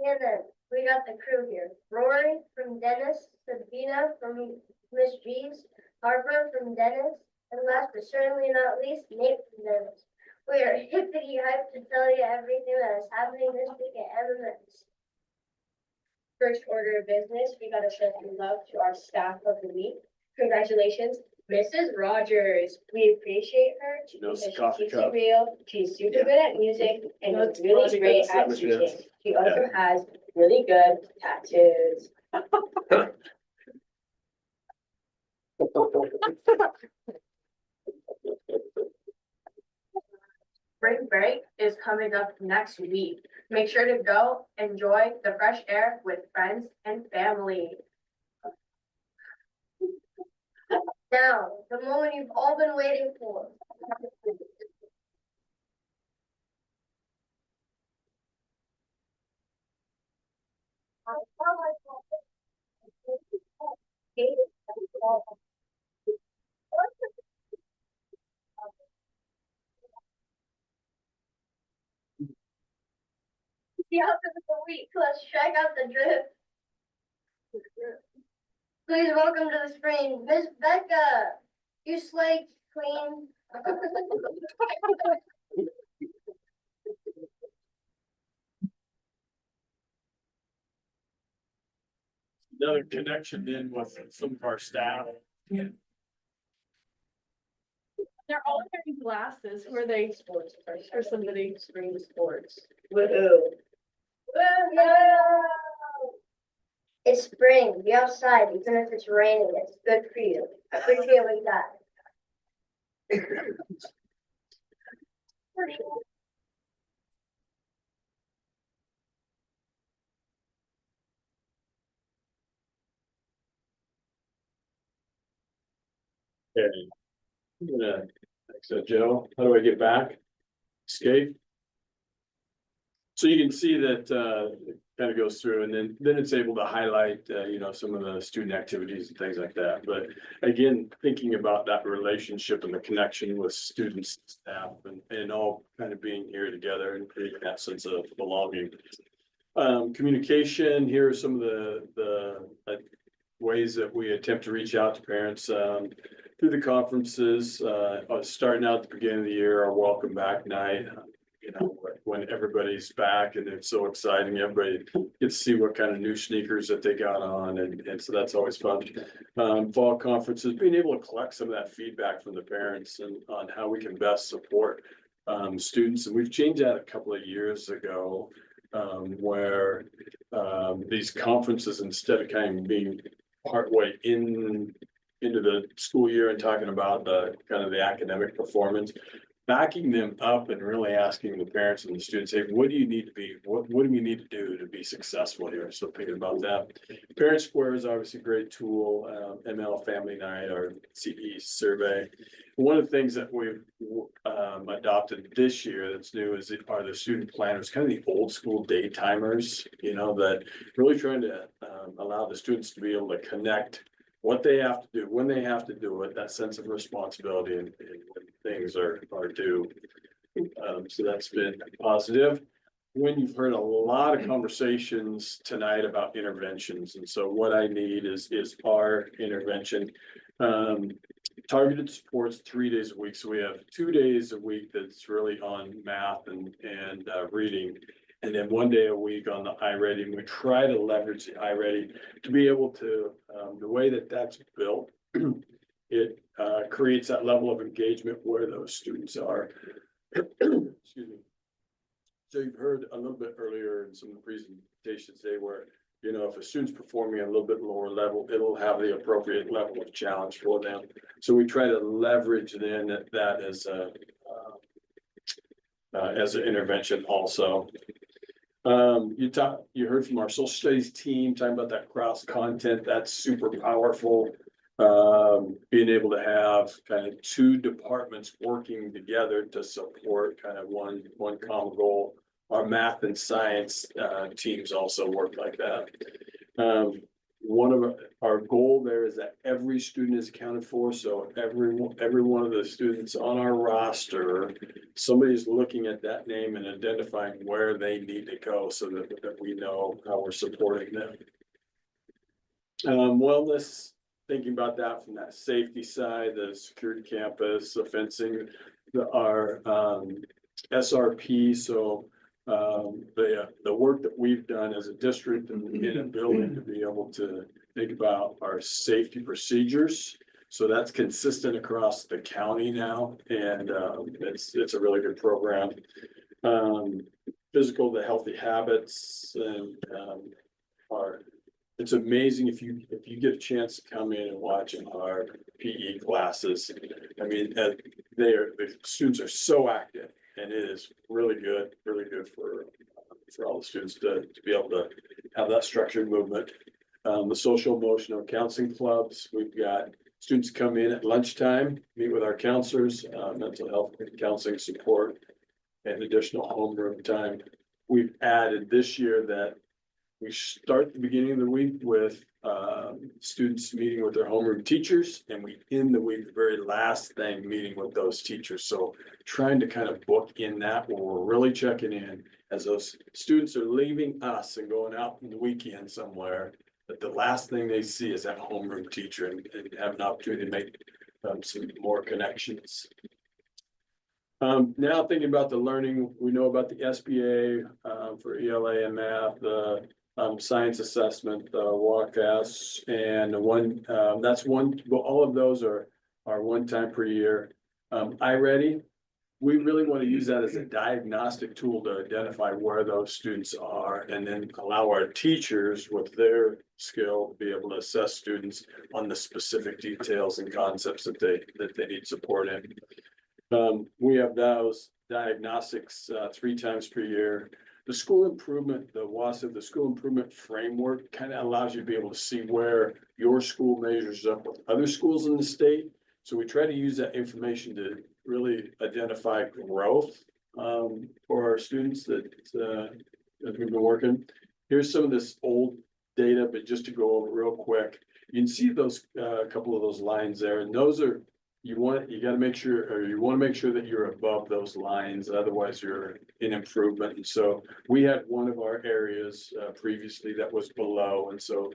Yeah, then we got the crew here. Rory from Dennis, Sabina from Miss G's, Harper from Dennis, and last but certainly not least, Nate from Dennis. We are hippity hyped to tell you everything that is happening this week at MMS. First order of business, we gotta show some love to our staff of the week. Congratulations, Mrs. Rogers. We appreciate her because she keeps it real. She's super good at music and is really great at teaching. She also has really good tattoos. Spring break is coming up next week. Make sure to go enjoy the fresh air with friends and family. Now, the moment you've all been waiting for. The outfit of the week. Let's check out the drip. Please welcome to the screen, Miss Becca. You slay, queen. Another connection in with some of our staff. They're all wearing glasses. Who are they? Sports, For somebody. spring sports. Woohoo. It's spring. Be outside, even if it's raining. It's good for you. Appreciate what you got. Okay. So Joe, how do I get back? Escape. So you can see that it kind of goes through, and then it's able to highlight, you know, some of the student activities and things like that. But again, thinking about that relationship and the connection with students, staff, and all kind of being here together and creating that sense of belonging. Communication, here are some of the ways that we attempt to reach out to parents through the conferences, starting out at the beginning of the year, our welcome back night. You know, when everybody's back and it's so exciting, everybody gets to see what kind of new sneakers that they got on, and so that's always fun. Fall conferences, being able to collect some of that feedback from the parents and on how we can best support students, and we've changed that a couple of years ago, where these conferences, instead of kind of being partway into the school year and talking about the kind of the academic performance, backing them up and really asking the parents and the students, hey, what do you need to be, what do we need to do to be successful here? So thinking about that. Parent Square is obviously a great tool, ML Family Night, our CE survey. One of the things that we've adopted this year that's new are the student planners, kind of the old school day timers, you know, that really trying to allow the students to be able to connect what they have to do, when they have to do it, that sense of responsibility and when things are due. So that's been positive. When you've heard a lot of conversations tonight about interventions, and so what I need is our intervention. Targeted supports 3 days a week. So we have 2 days a week that's really on math and reading. And then one day a week on the iReady, and we try to leverage the iReady to be able to, the way that that's built, it creates that level of engagement where those students are. Excuse me. So you've heard a little bit earlier in some of the presentations today where, you know, if a student's performing at a little bit lower level, it'll have the appropriate level of challenge for them. So we try to leverage then that as an intervention also. You heard from our social studies team talking about that cross content. That's super powerful. Being able to have kind of two departments working together to support kind of one common goal. Our math and science teams also work like that. One of our goal there is that every student is accounted for. So every one of the students on our roster, somebody's looking at that name and identifying where they need to go so that we know how we're supporting them. Wellness, thinking about that from that safety side, the security campus, the fencing, our SRP. So the work that we've done as a district and in a building to be able to think about our safety procedures. So that's consistent across the county now, and it's a really good program. Physical to healthy habits, and it's amazing if you get a chance to come in and watch our PE classes. I mean, the students are so active. And it is really good for all the students to be able to have that structured movement. The social emotional counseling clubs, we've got students come in at lunchtime, meet with our counselors, mental health counseling support, and additional homeroom time. We've added this year that we start the beginning of the week with students meeting with their homeroom teachers, and we end the week, the very last thing, meeting with those teachers. So trying to kind of book in that when we're really checking in as those students are leaving us and going out in the weekend somewhere, that the last thing they see is that homeroom teacher and have an opportunity to make some more connections. Now thinking about the learning, we know about the SBA for ELA and math, the science assessment, walkouts, and all of those are one time per year. iReady, we really want to use that as a diagnostic tool to identify where those students are, and then allow our teachers with their skill to be able to assess students on the specific details and concepts that they need support in. We have those diagnostics 3 times per year. The school improvement, the WASF, the school improvement framework kind of allows you to be able to see where your school measures up with other schools in the state. So we try to use that information to really identify growth for our students that we've been working. Here's some of this old data, but just to go over real quick, you can see those a couple of those lines there, and those are you want to make sure that you're above those lines, otherwise you're in improvement. And so we had one of our areas previously that was below, and so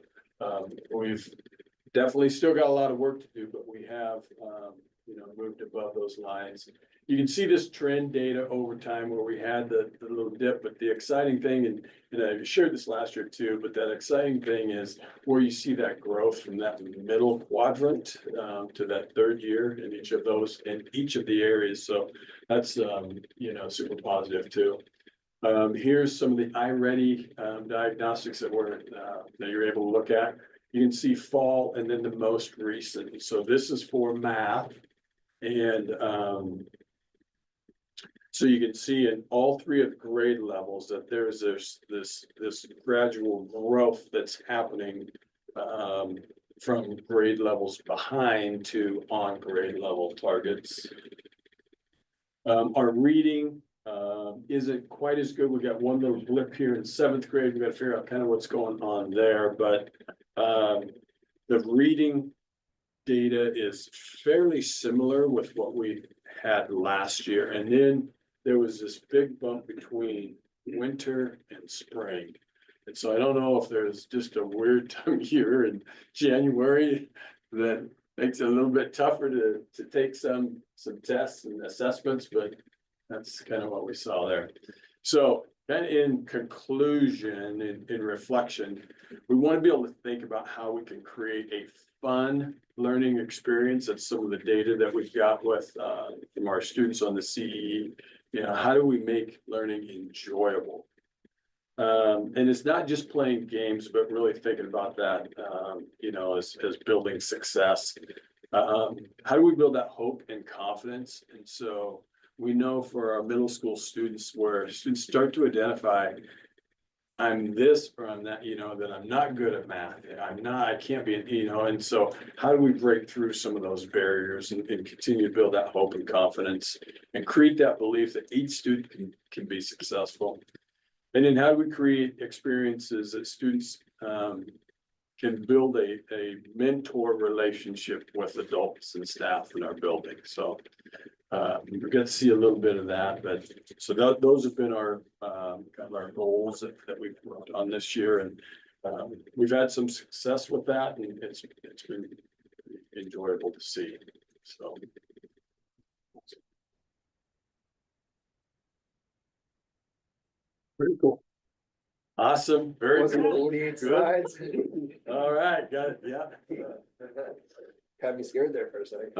we've definitely still got a lot of work to do, but we have moved above those lines. You can see this trend data over time where we had the little dip, but the exciting thing, and I shared this last year too, but that exciting thing is where you see that growth from that middle quadrant to that third year in each of the areas. So that's, super positive too. Here's some of the iReady diagnostics that you're able to look at. You can see fall and then the most recent. So this is for math. And so you can see in all 3 of the grade levels that there's this gradual growth that's happening from grade levels behind to on grade level targets. Our reading isn't quite as good. We got one little blip here in 7th grade. We got to figure out kind of what's going on there, but the reading data is fairly similar with what we had last year. And then there was this big bump between winter and spring. And so I don't know if there's just a weird time of year in January that makes it a little bit tougher to take some tests and assessments, but that's kind of what we saw there. So And in conclusion, in reflection, we want to be able to think about how we can create a fun learning experience. That's some of the data that we've got with, from our students on the CEE. You know, how do we make learning enjoyable? And it's not just playing games, but really thinking about that, you know, as building success. How do we build that hope and confidence? And so we know for our middle school students, where students start to identify, I'm this or I'm that, you know, that I'm not good at math. I can't be, you know, and so how do we break through some of those barriers and continue to build that hope and confidence and create that belief that each student can be successful? And then how do we create experiences that students can build a mentor relationship with adults and staff in our building? So we got to see a little bit of that, but so those have been our kind of our goals that we've worked on this year, and we've had some success with that, and it's been enjoyable to see. So. Pretty cool. Awesome, very Wasn't cool. 48 Good. slides. All right, got it, yeah. Had me scared there for a second. It's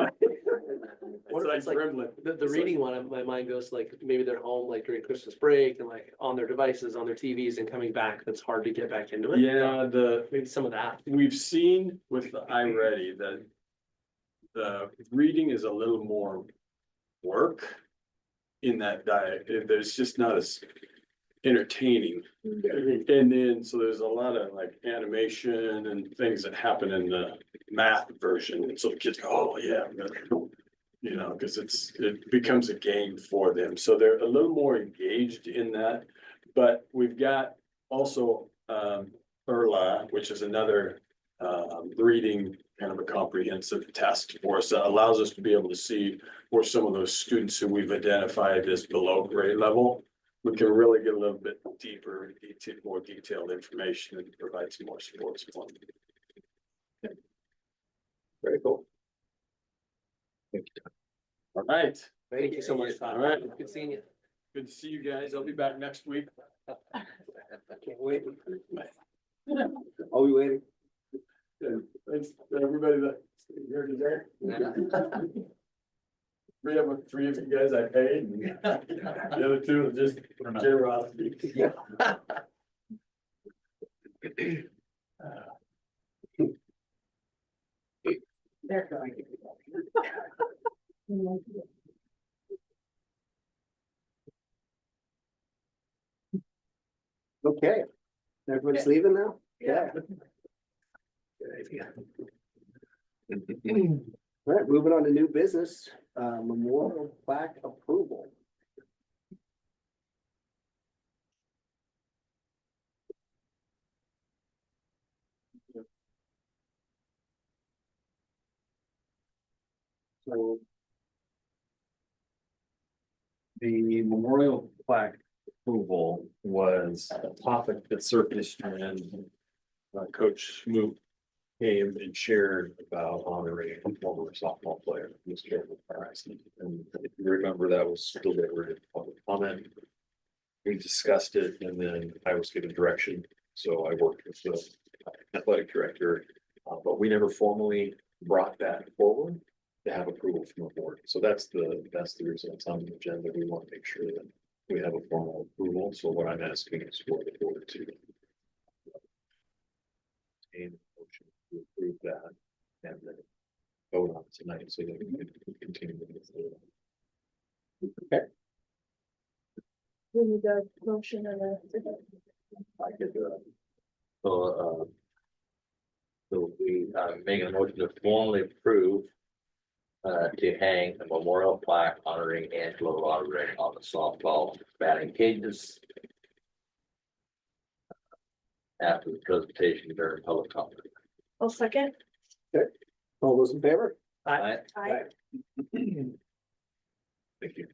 like It's like trembling. the reading one, my mind goes like, maybe they're home like during Christmas break and like on their devices, on their TVs and coming back, that's hard to get back into it. Yeah, Maybe some of that. we've seen with the iReady that the reading is a little more work in that diet. There's just not as entertaining. And then, so there's a lot of like animation and things that happen in the math version. And so the kids go, oh yeah, you know, because it becomes a game for them. So they're a little more engaged in that. But we've got also ERLA, which is another reading kind of a comprehensive test for us that allows us to be able to see where some of those students who we've identified as below grade level, we can really get a little bit deeper, more detailed information and provide some more supports for them. Okay. Very cool. All right. Thank you so much, Todd. All right. Good seeing you. Good to see you guys. I'll be back next week. Can't wait. I'll be waiting. Yeah, thanks to everybody that's here today. Three of you guys I paid, and the other two are just generosity. They're going. Okay. Everyone's leaving now? Yeah. All right, moving on to new business, memorial plaque approval. So the memorial plaque approval was a topic that surfaced when Coach Smoot came and shared about honoring a former softball player, Mr. Harrison. And if you remember, that was delivered in public comment. We discussed it, and then I was given direction. So I worked with the athletic director, but we never formally brought that forward to have approval from the board. So that's the reason it's on the agenda. We want to make sure that we have a formal approval. So what I'm asking is for the board to obtain a motion to approve that and then vote on it tonight so that we can continue to move forward. Okay. We need a motion and a. I could, so we make a motion to formally approve to hang a memorial plaque honoring Angela Roderick on the softball batting cages after the presentation during public comment. I'll second. All those in favor? Aye. Aye. Thank you.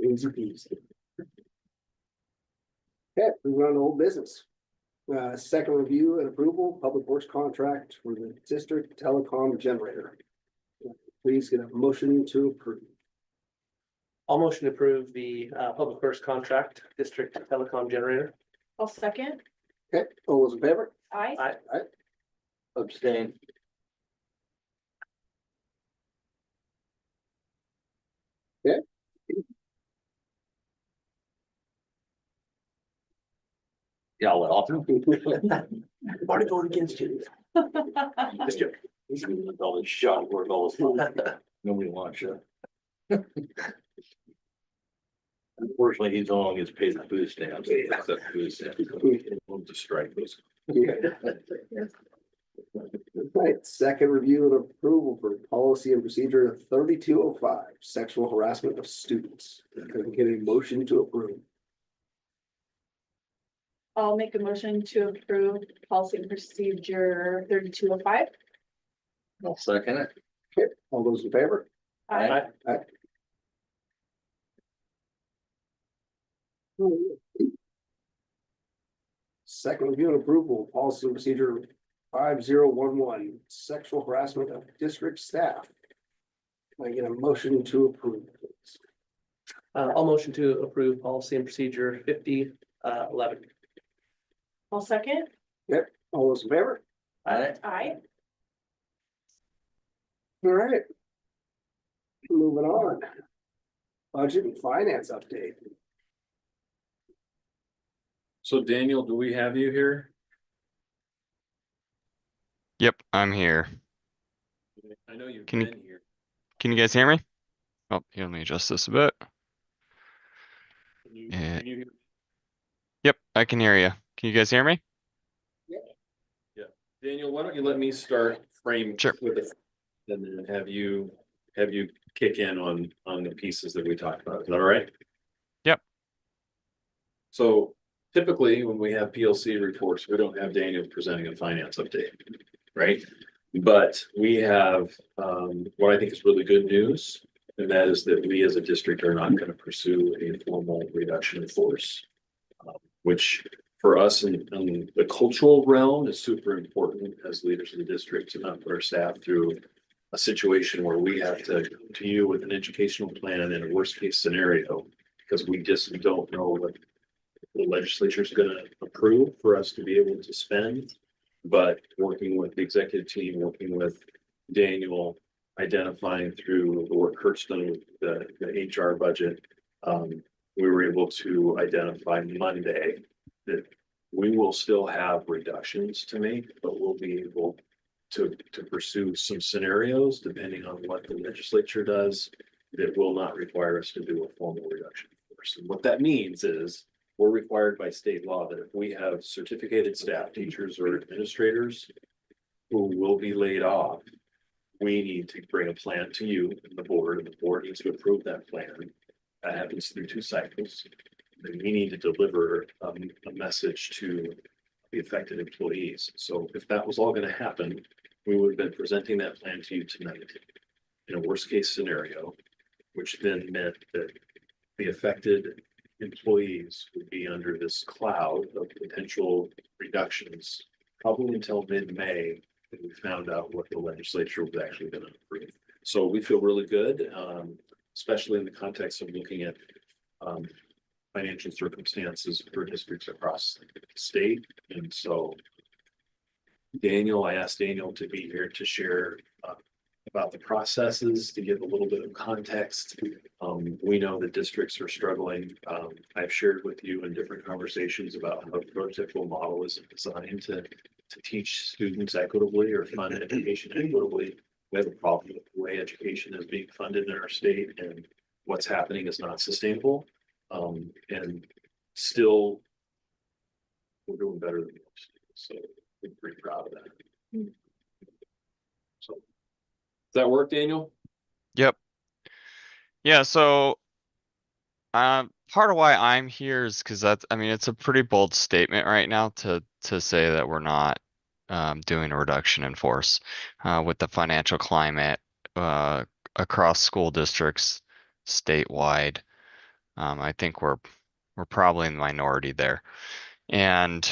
Easy peasy. Okay, moving on to old business. Second review and approval, public works contract for the district telecom generator. Please get a motion to approve. I'll motion to approve the public works contract, district telecom generator. I'll second. Okay, all those in favor? Aye. Aye. Abstain. Yeah, well. Already voted against you. Just joking. He's gonna let all this shot work all this time. Nobody wants it. Unfortunately, he's the one who gets paid the food stamps, except food stamps. We'll just strike those. Right, second review and approval for policy and procedure 3205, sexual harassment of students. Can I get a motion to approve? I'll make a motion to approve policy and procedure 3205. I'll second it. Okay, all those in favor? Aye. Second review and approval, policy and procedure 5011, sexual harassment of district staff. Can I get a motion to approve, please? I'll motion to approve policy and procedure 5011. I'll second. Yep, all those in favor? Aye. Aye. All right. Moving on. Budget and finance update. So Daniel, do we have you here? Yep, I'm here. I know you've Can you- been here. Can you guys hear me? Oh, here, let me adjust this a bit. Can you hear? Yep, I can hear you. Can you guys hear me? Daniel, why don't you let me start frame Sure. with it, and then have you kick in on the pieces that we talked about. Is that all right? Yep. So typically, when we have PLC reports, we don't have Daniel presenting a finance update, right? But we have what I think is really good news, and that is that we as a district are not going to pursue a formal reduction in force, which for us in the cultural realm is super important as leaders of the district to not put our staff through a situation where we have to come to you with an educational plan in a worst case scenario, because we just don't know what the legislature is going to approve for us to be able to spend. But working with the executive team, working with Daniel, identifying through the work Kurt's done with the HR budget, we were able to identify Monday that we will still have reductions to make, but we'll be able to pursue some scenarios depending on what the legislature does that will not require us to do a formal reduction in force. And what that means is we're required by state law that if we have certificated staff, teachers or administrators who will be laid off, we need to bring a plan to you and the board needs to approve that plan. That happens through 2 cycles. Then we need to deliver a message to the affected employees. So if that was all going to happen, we would have been presenting that plan to you tonight in a worst case scenario, which then meant that the affected employees would be under this cloud of potential reductions, probably until mid-May, when we found out what the legislature was actually going to approve. So we feel really good, especially in the context of looking at financial circumstances for districts across the state. And so I asked Daniel to be here to share about the processes, to give a little bit of context. We know that districts are struggling. I've shared with you in different conversations about how the prototypical model is designed to teach students equitably or fund education equitably. We have a problem with the way education is being funded in our state, and what's happening is not sustainable. And still, we're doing better than most. So we're pretty proud of that. So, does that work, Daniel? Yep. Yeah, so part of why I'm here is because I mean, it's a pretty bold statement right now to say that we're not doing a reduction in force with the financial climate across school districts statewide. I think we're probably in the minority there. And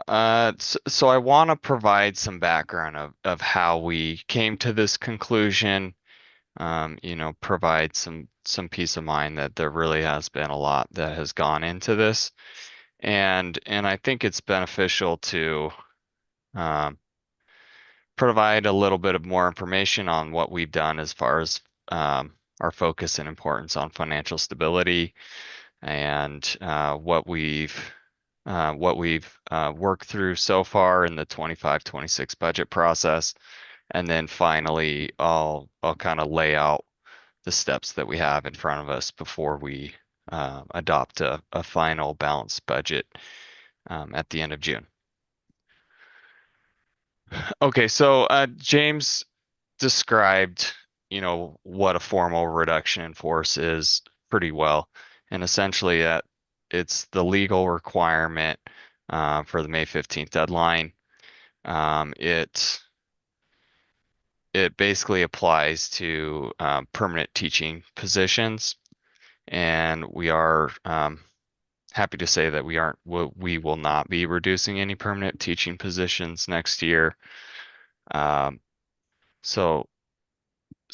so I want to provide some background of how we came to this conclusion, provide some peace of mind that there really has been a lot that has gone into this. And I think it's beneficial to um, provide a little bit of more information on what we've done as far as our focus and importance on financial stability and what we've worked through so far in the 25-26 budget process. And then finally, I'll kind of lay out the steps that we have in front of us before we adopt a final balanced budget at the end of June. Okay, so James described, what a formal reduction in force is pretty well. And essentially that it's the legal requirement for the May 15th deadline. It basically applies to permanent teaching positions. And we are happy to say that we will not be reducing any permanent teaching positions next year. So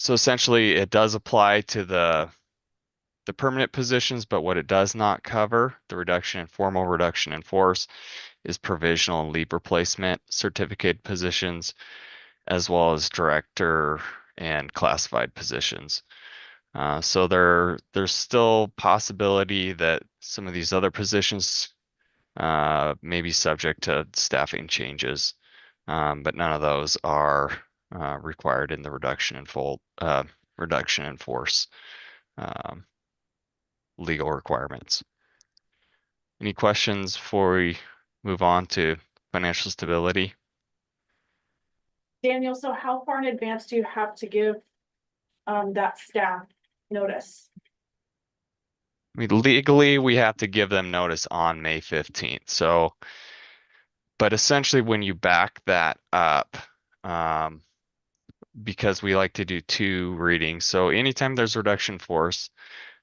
essentially it does apply to the permanent positions, but what it does not cover, the formal reduction in force, is provisional and leave replacement certificate positions, as well as director and classified positions. So there's still possibility that some of these other positions may be subject to staffing changes, but none of those are required in the reduction in force legal requirements. Any questions before we move on to financial stability? Daniel, so how far in advance do you have to give that staff notice? I mean, legally, we have to give them notice on May 15th. So, but essentially when you back that up, because we like to do 2 readings. So anytime there's reduction force,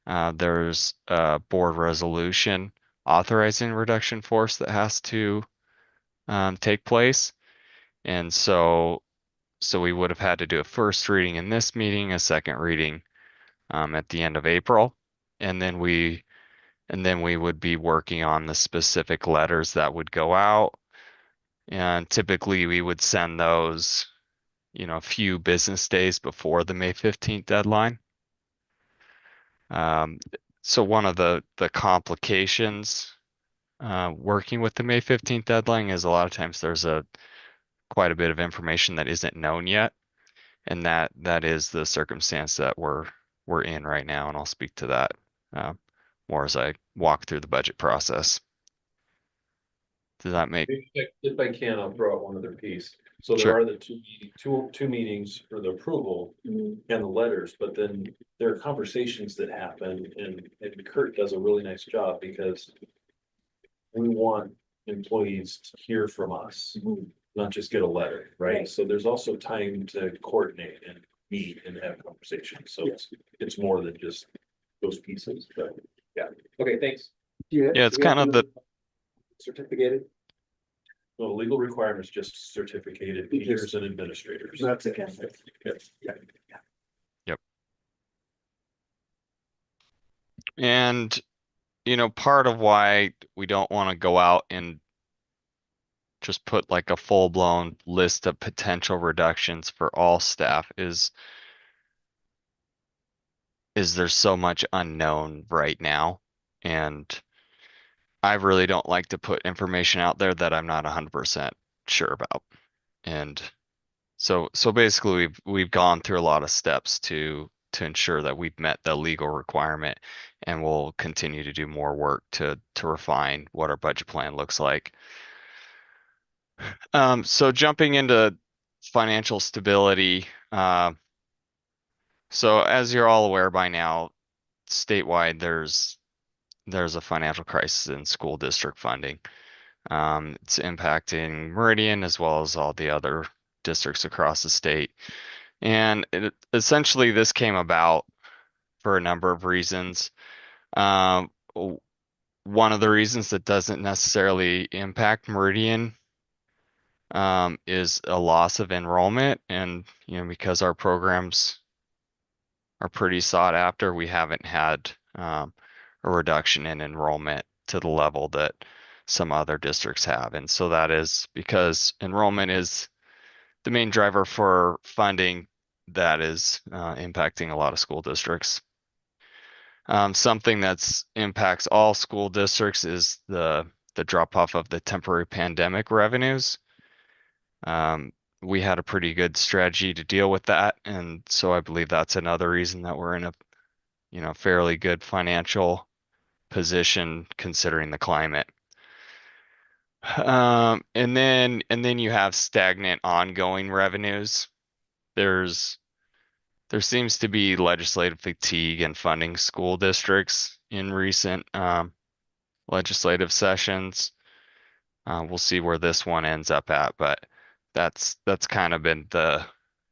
there's a board resolution authorizing reduction force that has to take place. And so we would have had to do a first reading in this meeting, a second reading at the end of April. And then we would be working on the specific letters that would go out. And typically we would send those, a few business days before the May 15th deadline. So one of the complications working with the May 15th deadline is a lot of times there's quite a bit of information that isn't known yet. And that is the circumstance that we're in right now. And I'll speak to that more as I walk through the budget process. Does that make? If I can, I'll throw out one other piece. So there Sure. are the two meetings for the approval and the letters, but then there are conversations that happen and Kurt does a really nice job because we want employees to hear from us, not just get a letter, right? So there's also time to coordinate and meet and have conversations. So it's more than just those pieces, but yeah. Okay, thanks. Yeah, it's kind of the certificated. Well, the legal requirements just certificated teachers and administrators. That's it. Yep. And part of why we don't want to go out and just put like a full-blown list of potential reductions for all staff is there's so much unknown right now, and I really don't like to put information out there that I'm not 100% sure about. And so basically we've gone through a lot of steps to ensure that we've met the legal requirement, and we'll continue to do more work to refine what our budget plan looks like. So jumping into financial stability. So as you're all aware by now, statewide there's a financial crisis in school district funding. It's impacting Meridian as well as all the other districts across the state. And essentially this came about for a number of reasons. One of the reasons that doesn't necessarily impact Meridian is a loss of enrollment. And, because our programs pretty sought after. We haven't had a reduction in enrollment to the level that some other districts have. And so that is because enrollment is the main driver for funding that is impacting a lot of school districts. Something that's impacts all school districts is the drop off of the temporary pandemic revenues. We had a pretty good strategy to deal with that, and so I believe that's another reason that we're in a fairly good financial position considering the climate. And then you have stagnant ongoing revenues. There seems to be legislative fatigue in funding school districts in recent legislative sessions. We'll see where this one ends up at, but that's kind of been the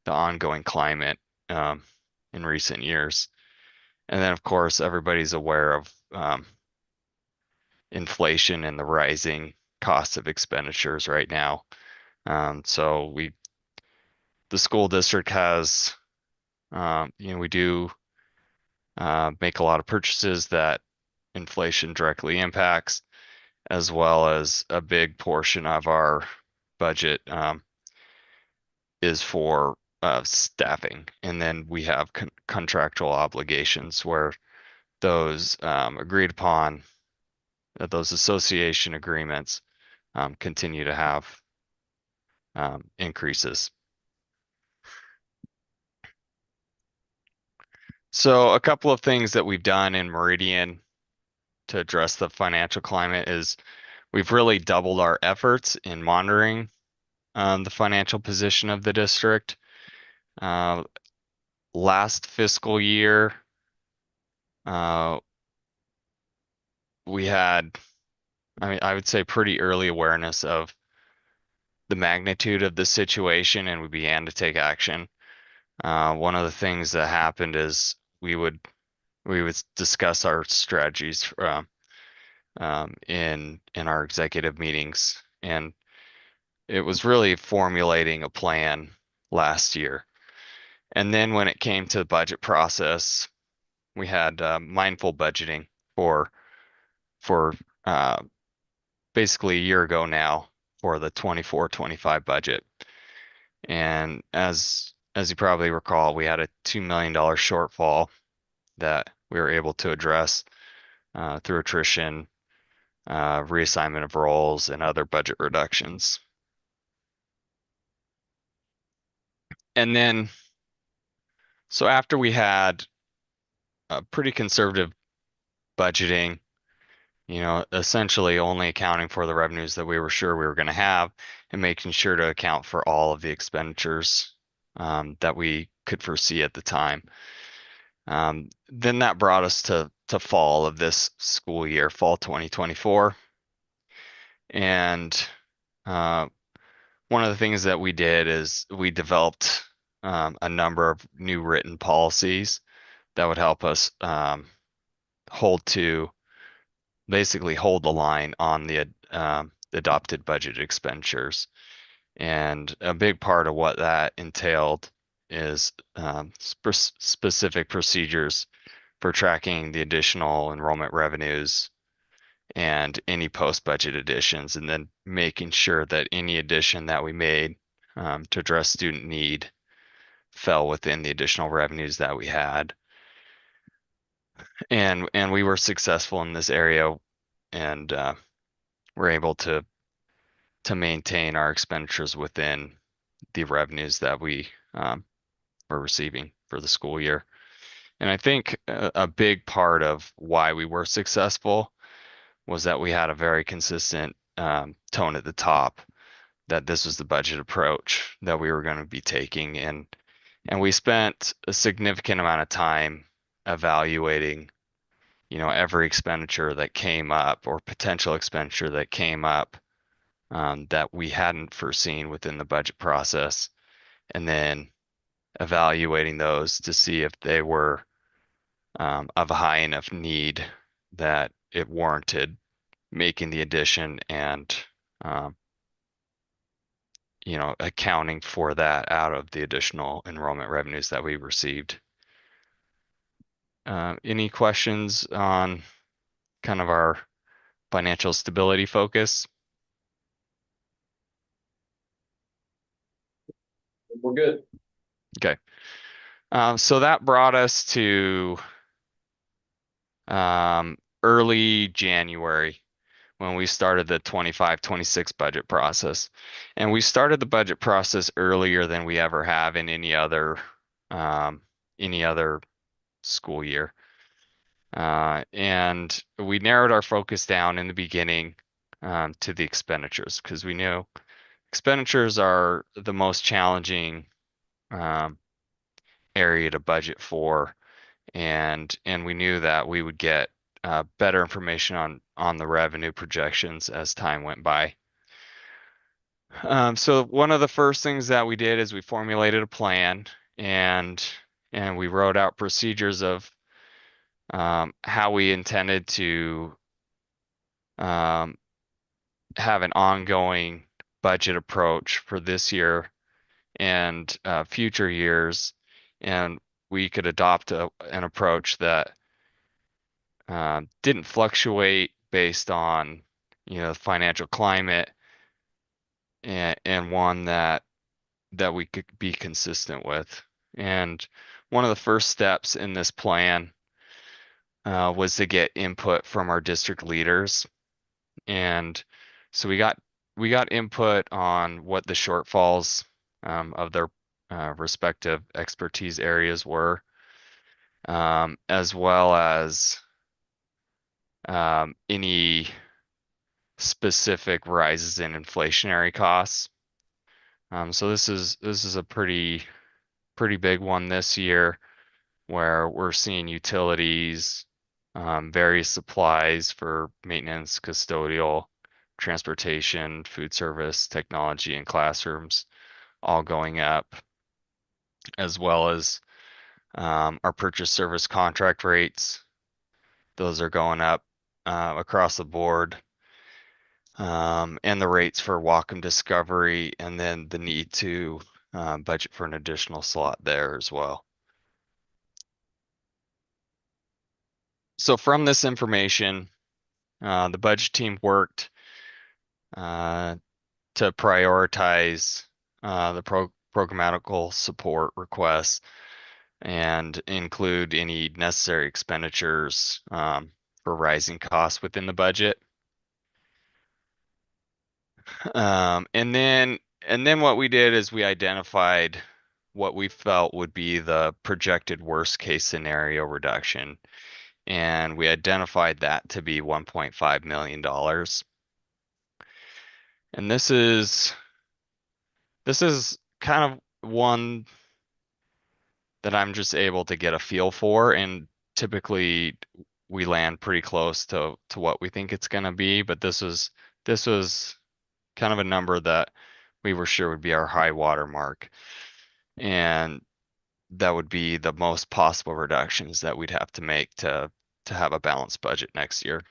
ongoing climate in recent years. And then, of course, everybody's aware of inflation and the rising cost of expenditures right now. So the school district has, we do make a lot of purchases that inflation directly impacts, as well as a big portion of our budget is for staffing. And then we have contractual obligations where those agreed upon, those association agreements continue to have increases. So a couple of things that we've done in Meridian to address the financial climate is we've really doubled our efforts in monitoring the financial position of the district. Last fiscal year, we had, I would say, pretty early awareness of the magnitude of the situation, and we began to take action. One of the things that happened is we would discuss our strategies in our executive meetings, and it was really formulating a plan last year. And then when it came to the budget process, we had mindful budgeting for basically a year ago now for the 24-25 budget. And as you probably recall, we had a $2 million shortfall that we were able to address through attrition, reassignment of roles, and other budget reductions. And then, so after we had a pretty conservative budgeting, essentially only accounting for the revenues that we were sure we were going to have and making sure to account for all of the expenditures that we could foresee at the time. Then that brought us to fall of this school year, fall 2024. And one of the things that we did is we developed a number of new written policies that would help us basically hold the line on the adopted budget expenditures. And a big part of what that entailed is specific procedures for tracking the additional enrollment revenues and any post-budget additions, and then making sure that any addition that we made to address student need fell within the additional revenues that we had. And we were successful in this area, and we're able to maintain our expenditures within the revenues that we were receiving for the school year. And I think a big part of why we were successful was that we had a very consistent tone at the top that this was the budget approach that we were going to be taking. And we spent a significant amount of time evaluating, every expenditure that came up or potential expenditure that came up that we hadn't foreseen within the budget process, and then evaluating those to see if they were of a high enough need that it warranted making the addition and accounting for that out of the additional enrollment revenues that we received. Any questions on kind of our financial stability focus? We're good. Okay. So that brought us to early January when we started the 25-26 budget process. And we started the budget process earlier than we ever have in any other school year. And we narrowed our focus down in the beginning to the expenditures because we knew expenditures are the most challenging area to budget for, and we knew that we would get better information on the revenue projections as time went by. So one of the first things that we did is we formulated a plan and we wrote out procedures of how we intended to have an ongoing budget approach for this year and future years, and we could adopt an approach that didn't fluctuate based on the financial climate, and one that we could be consistent with. And one of the first steps in this plan was to get input from our district leaders. And so we got input on what the shortfalls of their respective expertise areas were, as well as any specific rises in inflationary costs. So this is a pretty big one this year, where we're seeing utilities, various supplies for maintenance, custodial, transportation, food service, technology, and classrooms all going up, as well as our purchase service contract rates. Those are going up across the board. And the rates for Wacom Discovery, and then the need to budget for an additional slot there as well. So from this information, the budget team worked to prioritize the programmatical support requests and include any necessary expenditures for rising costs within the budget. And then what we did is we identified what we felt would be the projected worst case scenario reduction. And we identified that to be $1.5 million. And this is kind of one that I'm just able to get a feel for, and typically we land pretty close to what we think it's going to be, but this was kind of a number that we were sure would be our high water mark, and that would be the most possible reductions that we'd have to make to have a balanced budget next year.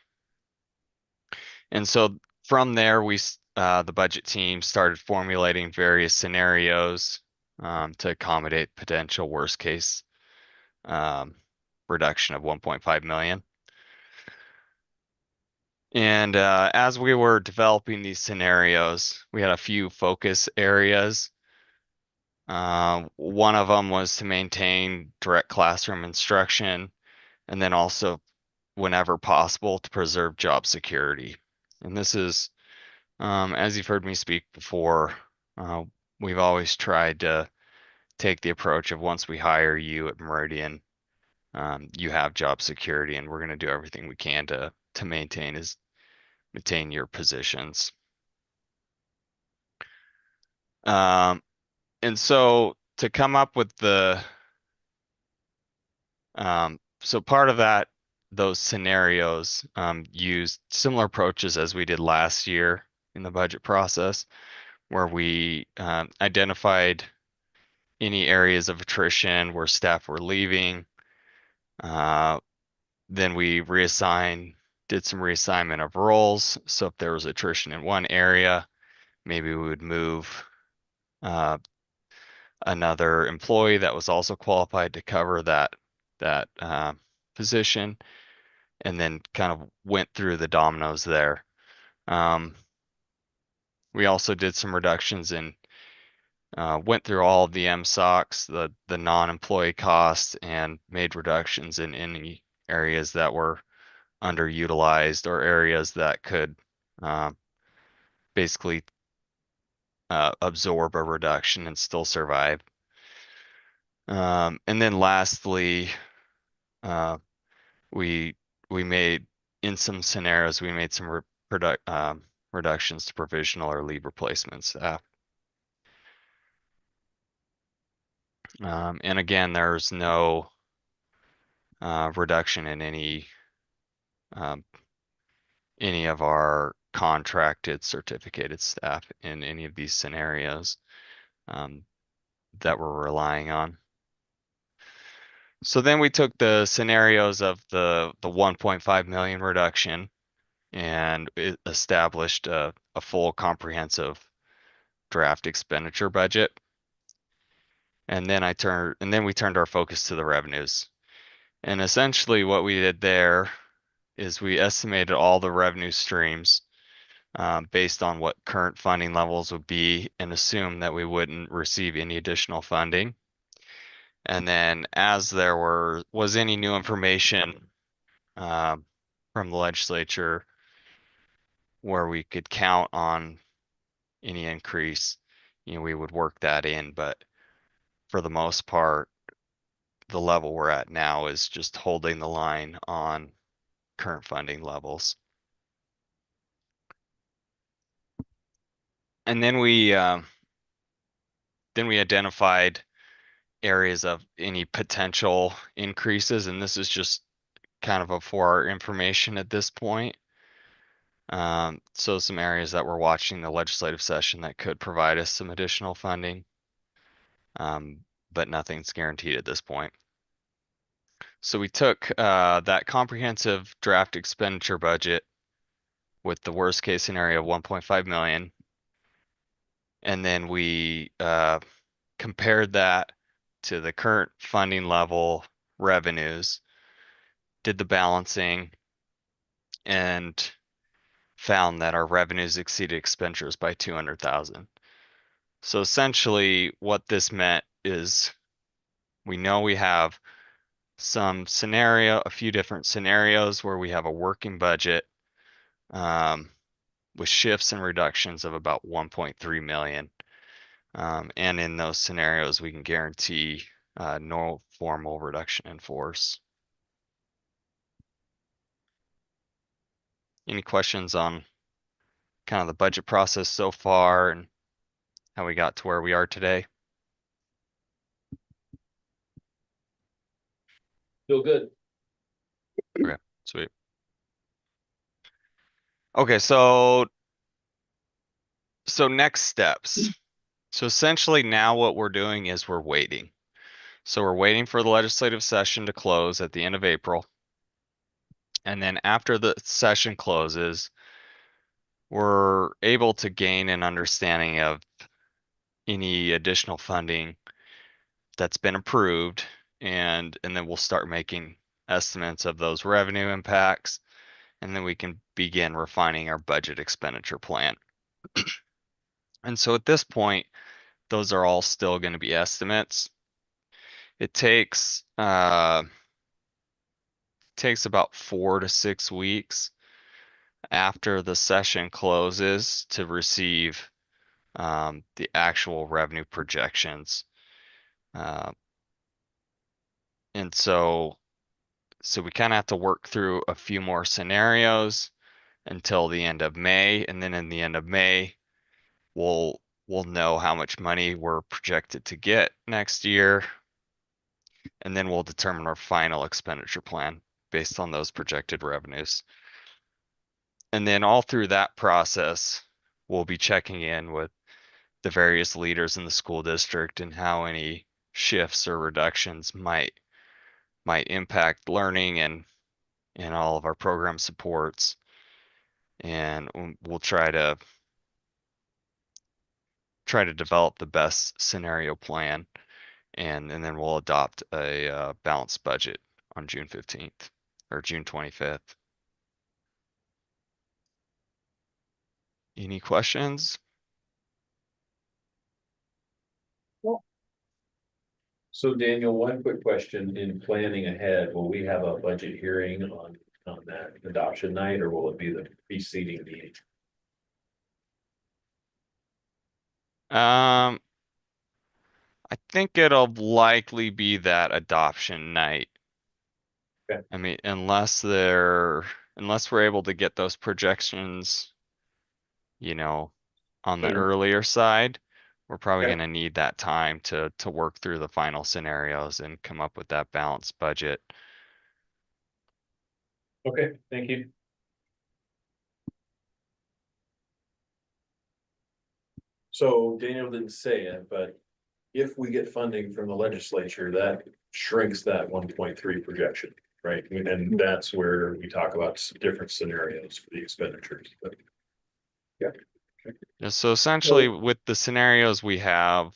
And so from there, the budget team started formulating various scenarios to accommodate potential worst case reduction of 1.5 million. And as we were developing these scenarios, we had a few focus areas. One of them was to maintain direct classroom instruction, and then also, whenever possible, to preserve job security. And this is, as you've heard me speak before, we've always tried to take the approach of, once we hire you at Meridian, you have job security, and we're going to do everything we can to maintain your positions. And so to come up with so part of those scenarios used similar approaches as we did last year in the budget process, where we identified any areas of attrition where staff were leaving. Then we did some reassignment of roles. So if there was attrition in one area, maybe we would move another employee that was also qualified to cover that position. And then kind of went through the dominoes there. We also did some reductions in, went through all of the MSOCs, the non-employee costs, and made reductions in any areas that were underutilized or areas that could basically absorb a reduction and still survive. And then lastly, we made, in some scenarios, we made some reductions to provisional or leave replacement staff. And again, there's no reduction in any of our contracted certificated staff in any of these scenarios that we're relying on. So then we took the scenarios of the 1.5 million reduction and it established a full comprehensive draft expenditure budget. And then we turned our focus to the revenues. And essentially what we did there is we estimated all the revenue streams based on what current funding levels would be and assumed that we wouldn't receive any additional funding. And then as there was any new information from the legislature where we could count on any increase, we would work that in. But for the most part, the level we're at now is just holding the line on current funding levels. And then we identified areas of any potential increases, and this is just kind of for our information at this point. So some areas that we're watching the legislative session that could provide us some additional funding, but nothing's guaranteed at this point. So we took that comprehensive draft expenditure budget with the worst case scenario of 1.5 million. And then we compared that to the current funding level revenues, did the balancing, and found that our revenues exceeded expenditures by 200,000. So essentially what this meant is we know we have a few different scenarios where we have a working budget with shifts and reductions of about 1.3 million. And in those scenarios, we can guarantee no formal reduction in force. Any questions on kind of the budget process so far and how we got to where we are today? Feel good. Okay, sweet. Okay, so next steps. So essentially now what we're doing is we're waiting. So we're waiting for the legislative session to close at the end of April. And then after the session closes, we're able to gain an understanding of any additional funding that's been approved, and then we'll start making estimates of those revenue impacts, and then we can begin refining our budget expenditure plan. And so at this point, those are all still going to be estimates. It takes about 4 to 6 weeks after the session closes to receive the actual revenue projections. And so we kind of have to work through a few more scenarios until the end of May, and then in the end of May, we'll know how much money we're projected to get next year, and then we'll determine our final expenditure plan based on those projected revenues. And then all through that process, we'll be checking in with the various leaders in the school district and how any shifts or reductions might impact learning and all of our program supports. And we'll try to develop the best scenario plan, and then we'll adopt a balanced budget on June 15th or June 25th. Any questions? So Daniel, one quick question, in planning ahead, will we have a budget hearing on that adoption night, or will it be the preceding meeting? I think it'll likely be that adoption night. Okay. I mean, unless we're able to get those projections, you know, on the Sure. earlier side, we're probably Okay. gonna need that time to work through the final scenarios and come up with that balanced budget. Okay, thank you. So Daniel didn't say it, but if we get funding from the legislature, that shrinks that 1.3 projection, right? And that's where we talk about different scenarios for the expenditures, but. Yeah. Yeah, so essentially with the scenarios we have,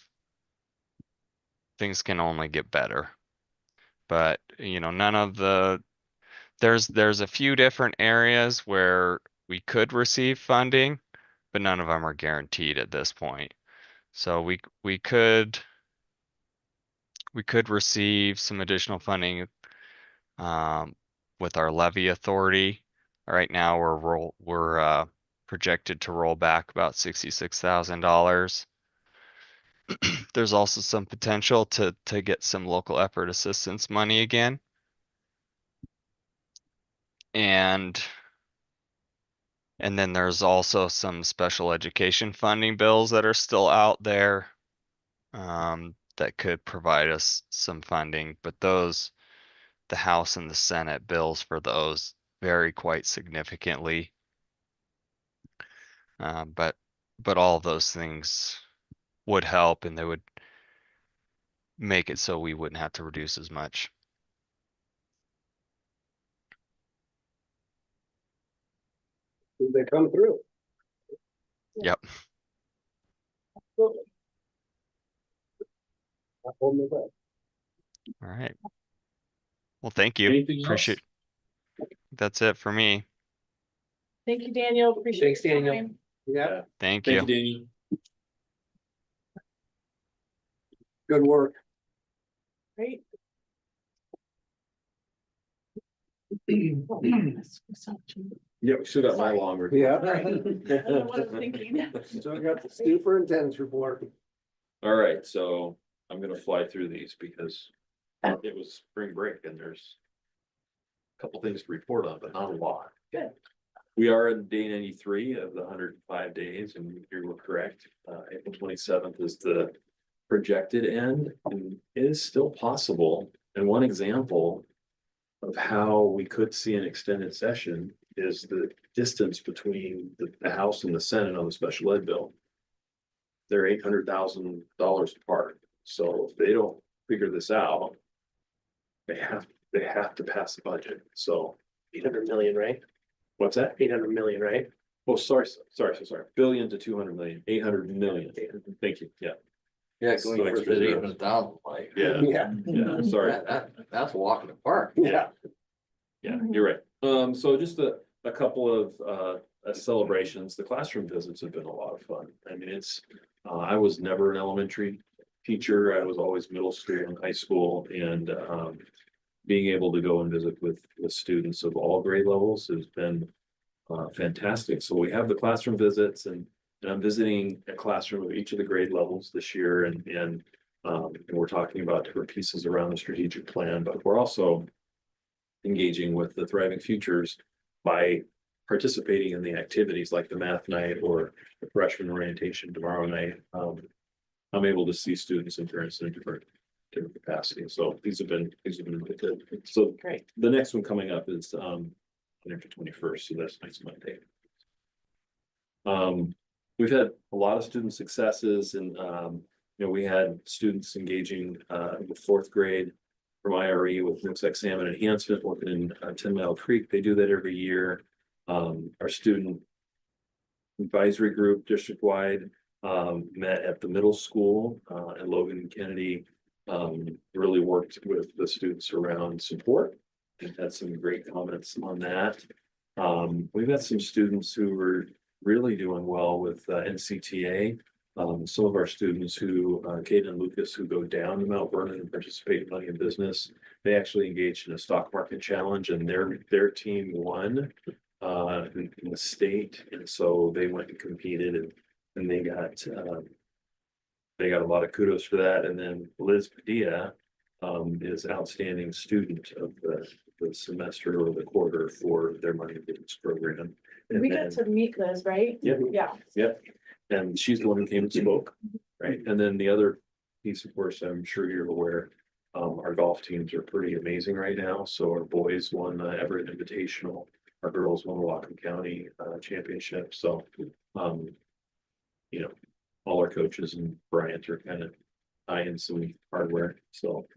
things can only get better. But, you know, there's a few different areas where we could receive funding, but none of them are guaranteed at this point. So we could receive some additional funding with our levy authority. Right now we're projected to roll back about $66,000. There's also some potential to get some local effort assistance money again. And then there's also some special education funding bills that are still out there that could provide us some funding, but the House and the Senate bills for those vary quite significantly. But all of those things would help, and they would make it so we wouldn't have to reduce as much. They come through. Yep. Absolutely. Not holding it back. All right. Well, thank you. Anything else? Appreciate. That's it for me. Thank you, Daniel. Appreciate Thanks, your Daniel. time. Yeah, Thank Thank you. you, Daniel. good work. Great. Yeah, we should have my longer. Yeah. I don't know what I'm thinking. Still got the superintendent's report. All right, so I'm gonna fly through these because it was spring break and there's a couple things to report on, but not a lot. Good. We are in day 93 of the 105 days, and you were correct. April 27th is the projected end, and it is still possible. And one example of how we could see an extended session is the distance between the House and the Senate on the special ed bill. They're $800,000 apart. So if they don't figure this out, they have to pass the budget. So 800 million, right? what's that? 800 million, right? Oh, sorry. Billion to 200 million, 800 million. Thank you. Yeah. Yeah, So going extra for the zeros. 800,000, like. Yeah. Yeah. Yeah, sorry. That's a walk in the park. Yeah. Yeah, you're right. So just a couple of celebrations. The classroom visits have been a lot of fun. I mean, I was never an elementary teacher. I was always middle school and high school, and being able to go and visit with students of all grade levels has been fantastic. So we have the classroom visits, and I'm visiting a classroom of each of the grade levels this year, and we're talking about different pieces around the strategic plan, but we're also engaging with the Thriving Futures by participating in the activities like the math night or the freshman orientation tomorrow night. I'm able to see students and parents in different capacities. So these have been really good. So Great. the next one coming up is April 21st. So that's next Monday. We've had a lot of student successes, and we had students engaging with fourth grade from IRE with Nooksack Salmon Enhancement, working in 10 Mile Creek. They do that every year. Our student advisory group district-wide met at the middle school and Logan and Kennedy really worked with the students around support We've had some great comments on that. We've had some students who were really doing well with NCTA. Some of our students who, Kate and Lucas, who go down to Mount Vernon and participate in Money in Business, they actually engaged in a stock market challenge, and their team won in the state, and so they went and competed, and they got a lot of kudos for that. And then Liz Padilla is outstanding student of the semester or the quarter for their Money in Business program. And We then- got to meet Liz, right? Yep. Yeah. Yep, and she's the one who came and spoke, right? And then the other piece, of course, I'm sure you're aware, our golf teams are pretty amazing right now. So our boys won the Everett Invitational, our girls won the Whatcom County Championship. So, you know, all our coaches and Bryant are kind of eyeing some hardware. So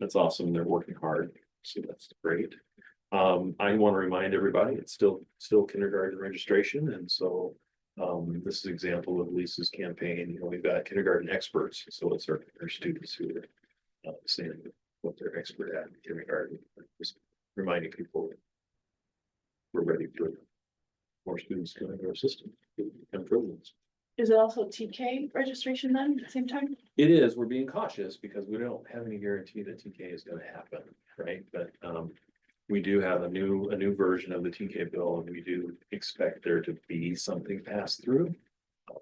that's awesome. They're working hard. So that's great. I want to remind everybody, it's still kindergarten registration. And so this is an example of Lisa's campaign. You know, we've got kindergarten experts. So it's our students who are saying what they're expert at in kindergarten. Just reminding people that we're ready for more students coming to our system and programs. Is it also TK registration then at the same time? It is, we're being cautious because we don't have any guarantee that TK is gonna happen, right? But we do have a new version of the TK bill, and we do expect there to be something passed through. But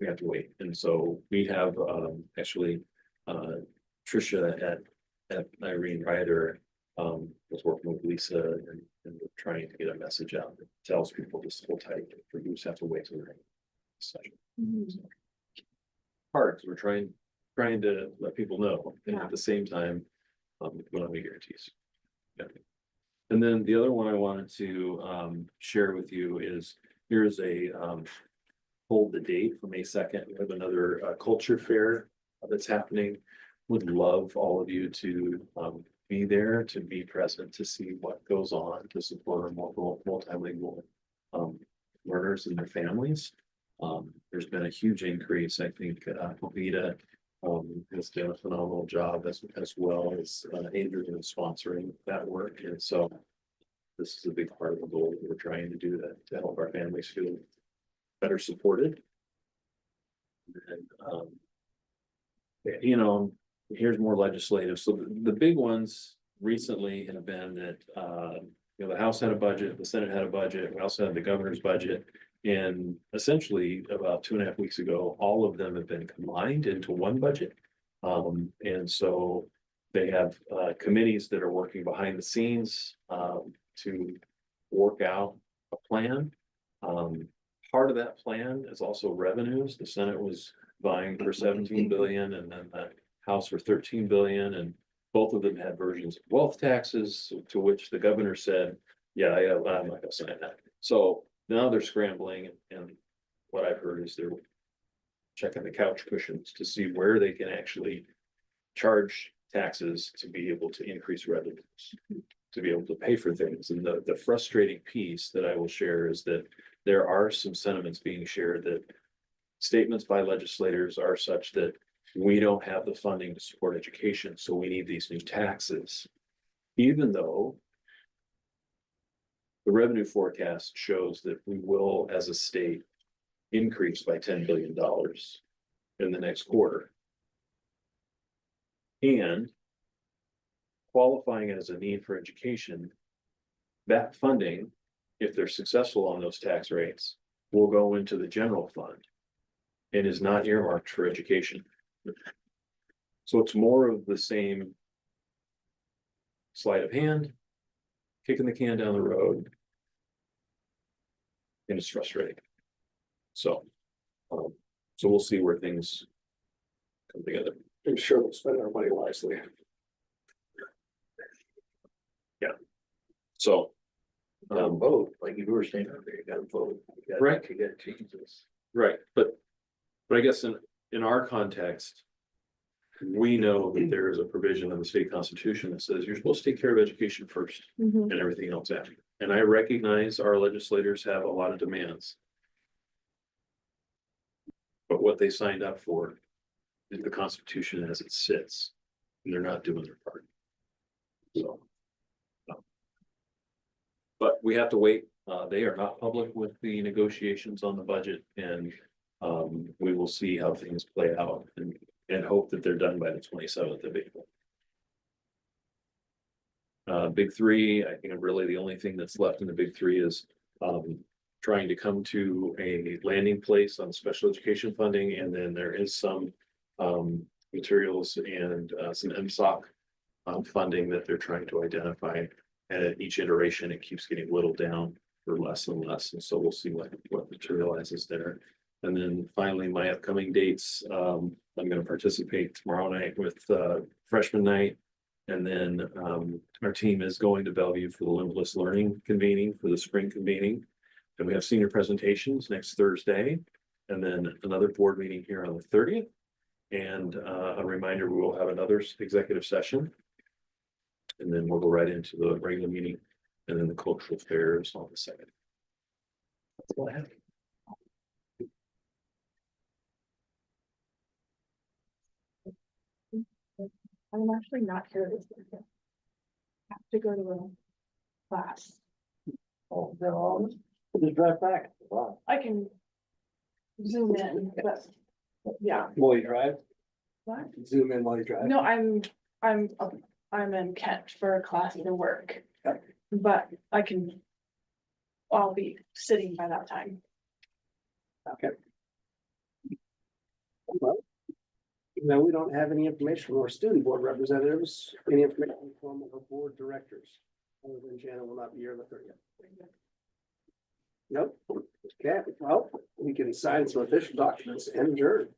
we have to wait, and so we have actually Tricia at Irene Ryder was working with Lisa and we're trying to get a message out that tells people to hold tight, for you just have to wait till the session. So, hard, because we're trying to let people know, and at the same time, we don't have any guarantees. Yeah. And then the other one I wanted to share with you is, here's a hold the date for May 2nd. We have another culture fair that's happening. Would love all of you to be there, to be present, to see what goes on, to support our multilingual learners and their families. There's been a huge increase. I think Povita has done a phenomenal job as well as Andrew in sponsoring that work. And so this is a big part of the goal that we're trying to do, that to help our families feel better supported. And you know, here's more legislative. So the big ones recently have been that, you know, the House had a budget, the Senate had a budget, we also had the governor's budget. And essentially about 2.5 weeks ago, all of them have been combined into one budget. And so they have committees that are working behind the scenes to work out a plan. Part of that plan is also revenues. The Senate was vying for 17 billion, and then the House for 13 billion, and both of them had versions of wealth taxes, to which the governor said, yeah, I'm not gonna sign that. So now they're scrambling, and what I've heard is they're checking the couch cushions to see where they can actually charge taxes to be able to increase revenues, to be able to pay for things. And the frustrating piece that I will share is that there are some sentiments being shared that statements by legislators are such that we don't have the funding to support education, so we need these new taxes, even though the revenue forecast shows that we will, as a state, increase by $10 billion in the next quarter. And qualifying as a need for education, that funding, if they're successful on those tax rates, will go into the general fund and is not earmarked for education. So it's more of the same sleight of hand, kicking the can down the road. And it's frustrating. So, so we'll see where things come together. I'm sure we'll spend our money wisely. Yeah. So. Vote, like you were saying earlier, you gotta vote. You gotta- Right. You gotta change this. Right, but I guess in our context, we know that there is a provision in the state constitution that says you're supposed to take care of education first and everything else after. And I recognize our legislators have a lot of demands. But what they signed up for is the Constitution as it sits, and they're not doing their part. So. But we have to wait. They are not public with the negotiations on the budget and we will see how things play out and hope that they're done by the 27th of April. Big three, I think really the only thing that's left in the big three is trying to come to a landing place on special education funding, and then there is some materials and some MSOC funding that they're trying to identify. And at each iteration, it keeps getting whittled down for less and less, and so we'll see what materializes there. And then finally, my upcoming dates, I'm going to participate tomorrow night with freshman night. And then our team is going to Bellevue for the Limitless Learning convening for the spring convening. And we have senior presentations next Thursday, and then another board meeting here on the 30th. And a reminder, we will have another executive session. And then we'll go right into the regular meeting and then the cultural fairs on the 2nd. That's all I have. I'm actually not here this weekend. Have to go to a class. Oh, no. Just drive back. Wow. I can zoom in, but yeah. While you drive, What? zoom in while you drive. No, I'm in Kent for a class to work, but I'll be sitting by that time. Okay. Well, now we don't have any information from our student board representatives, any information from our board directors. Other than Janet will not be here on the 30th. Nope. Okay, well, we can sign some official documents and adjourn.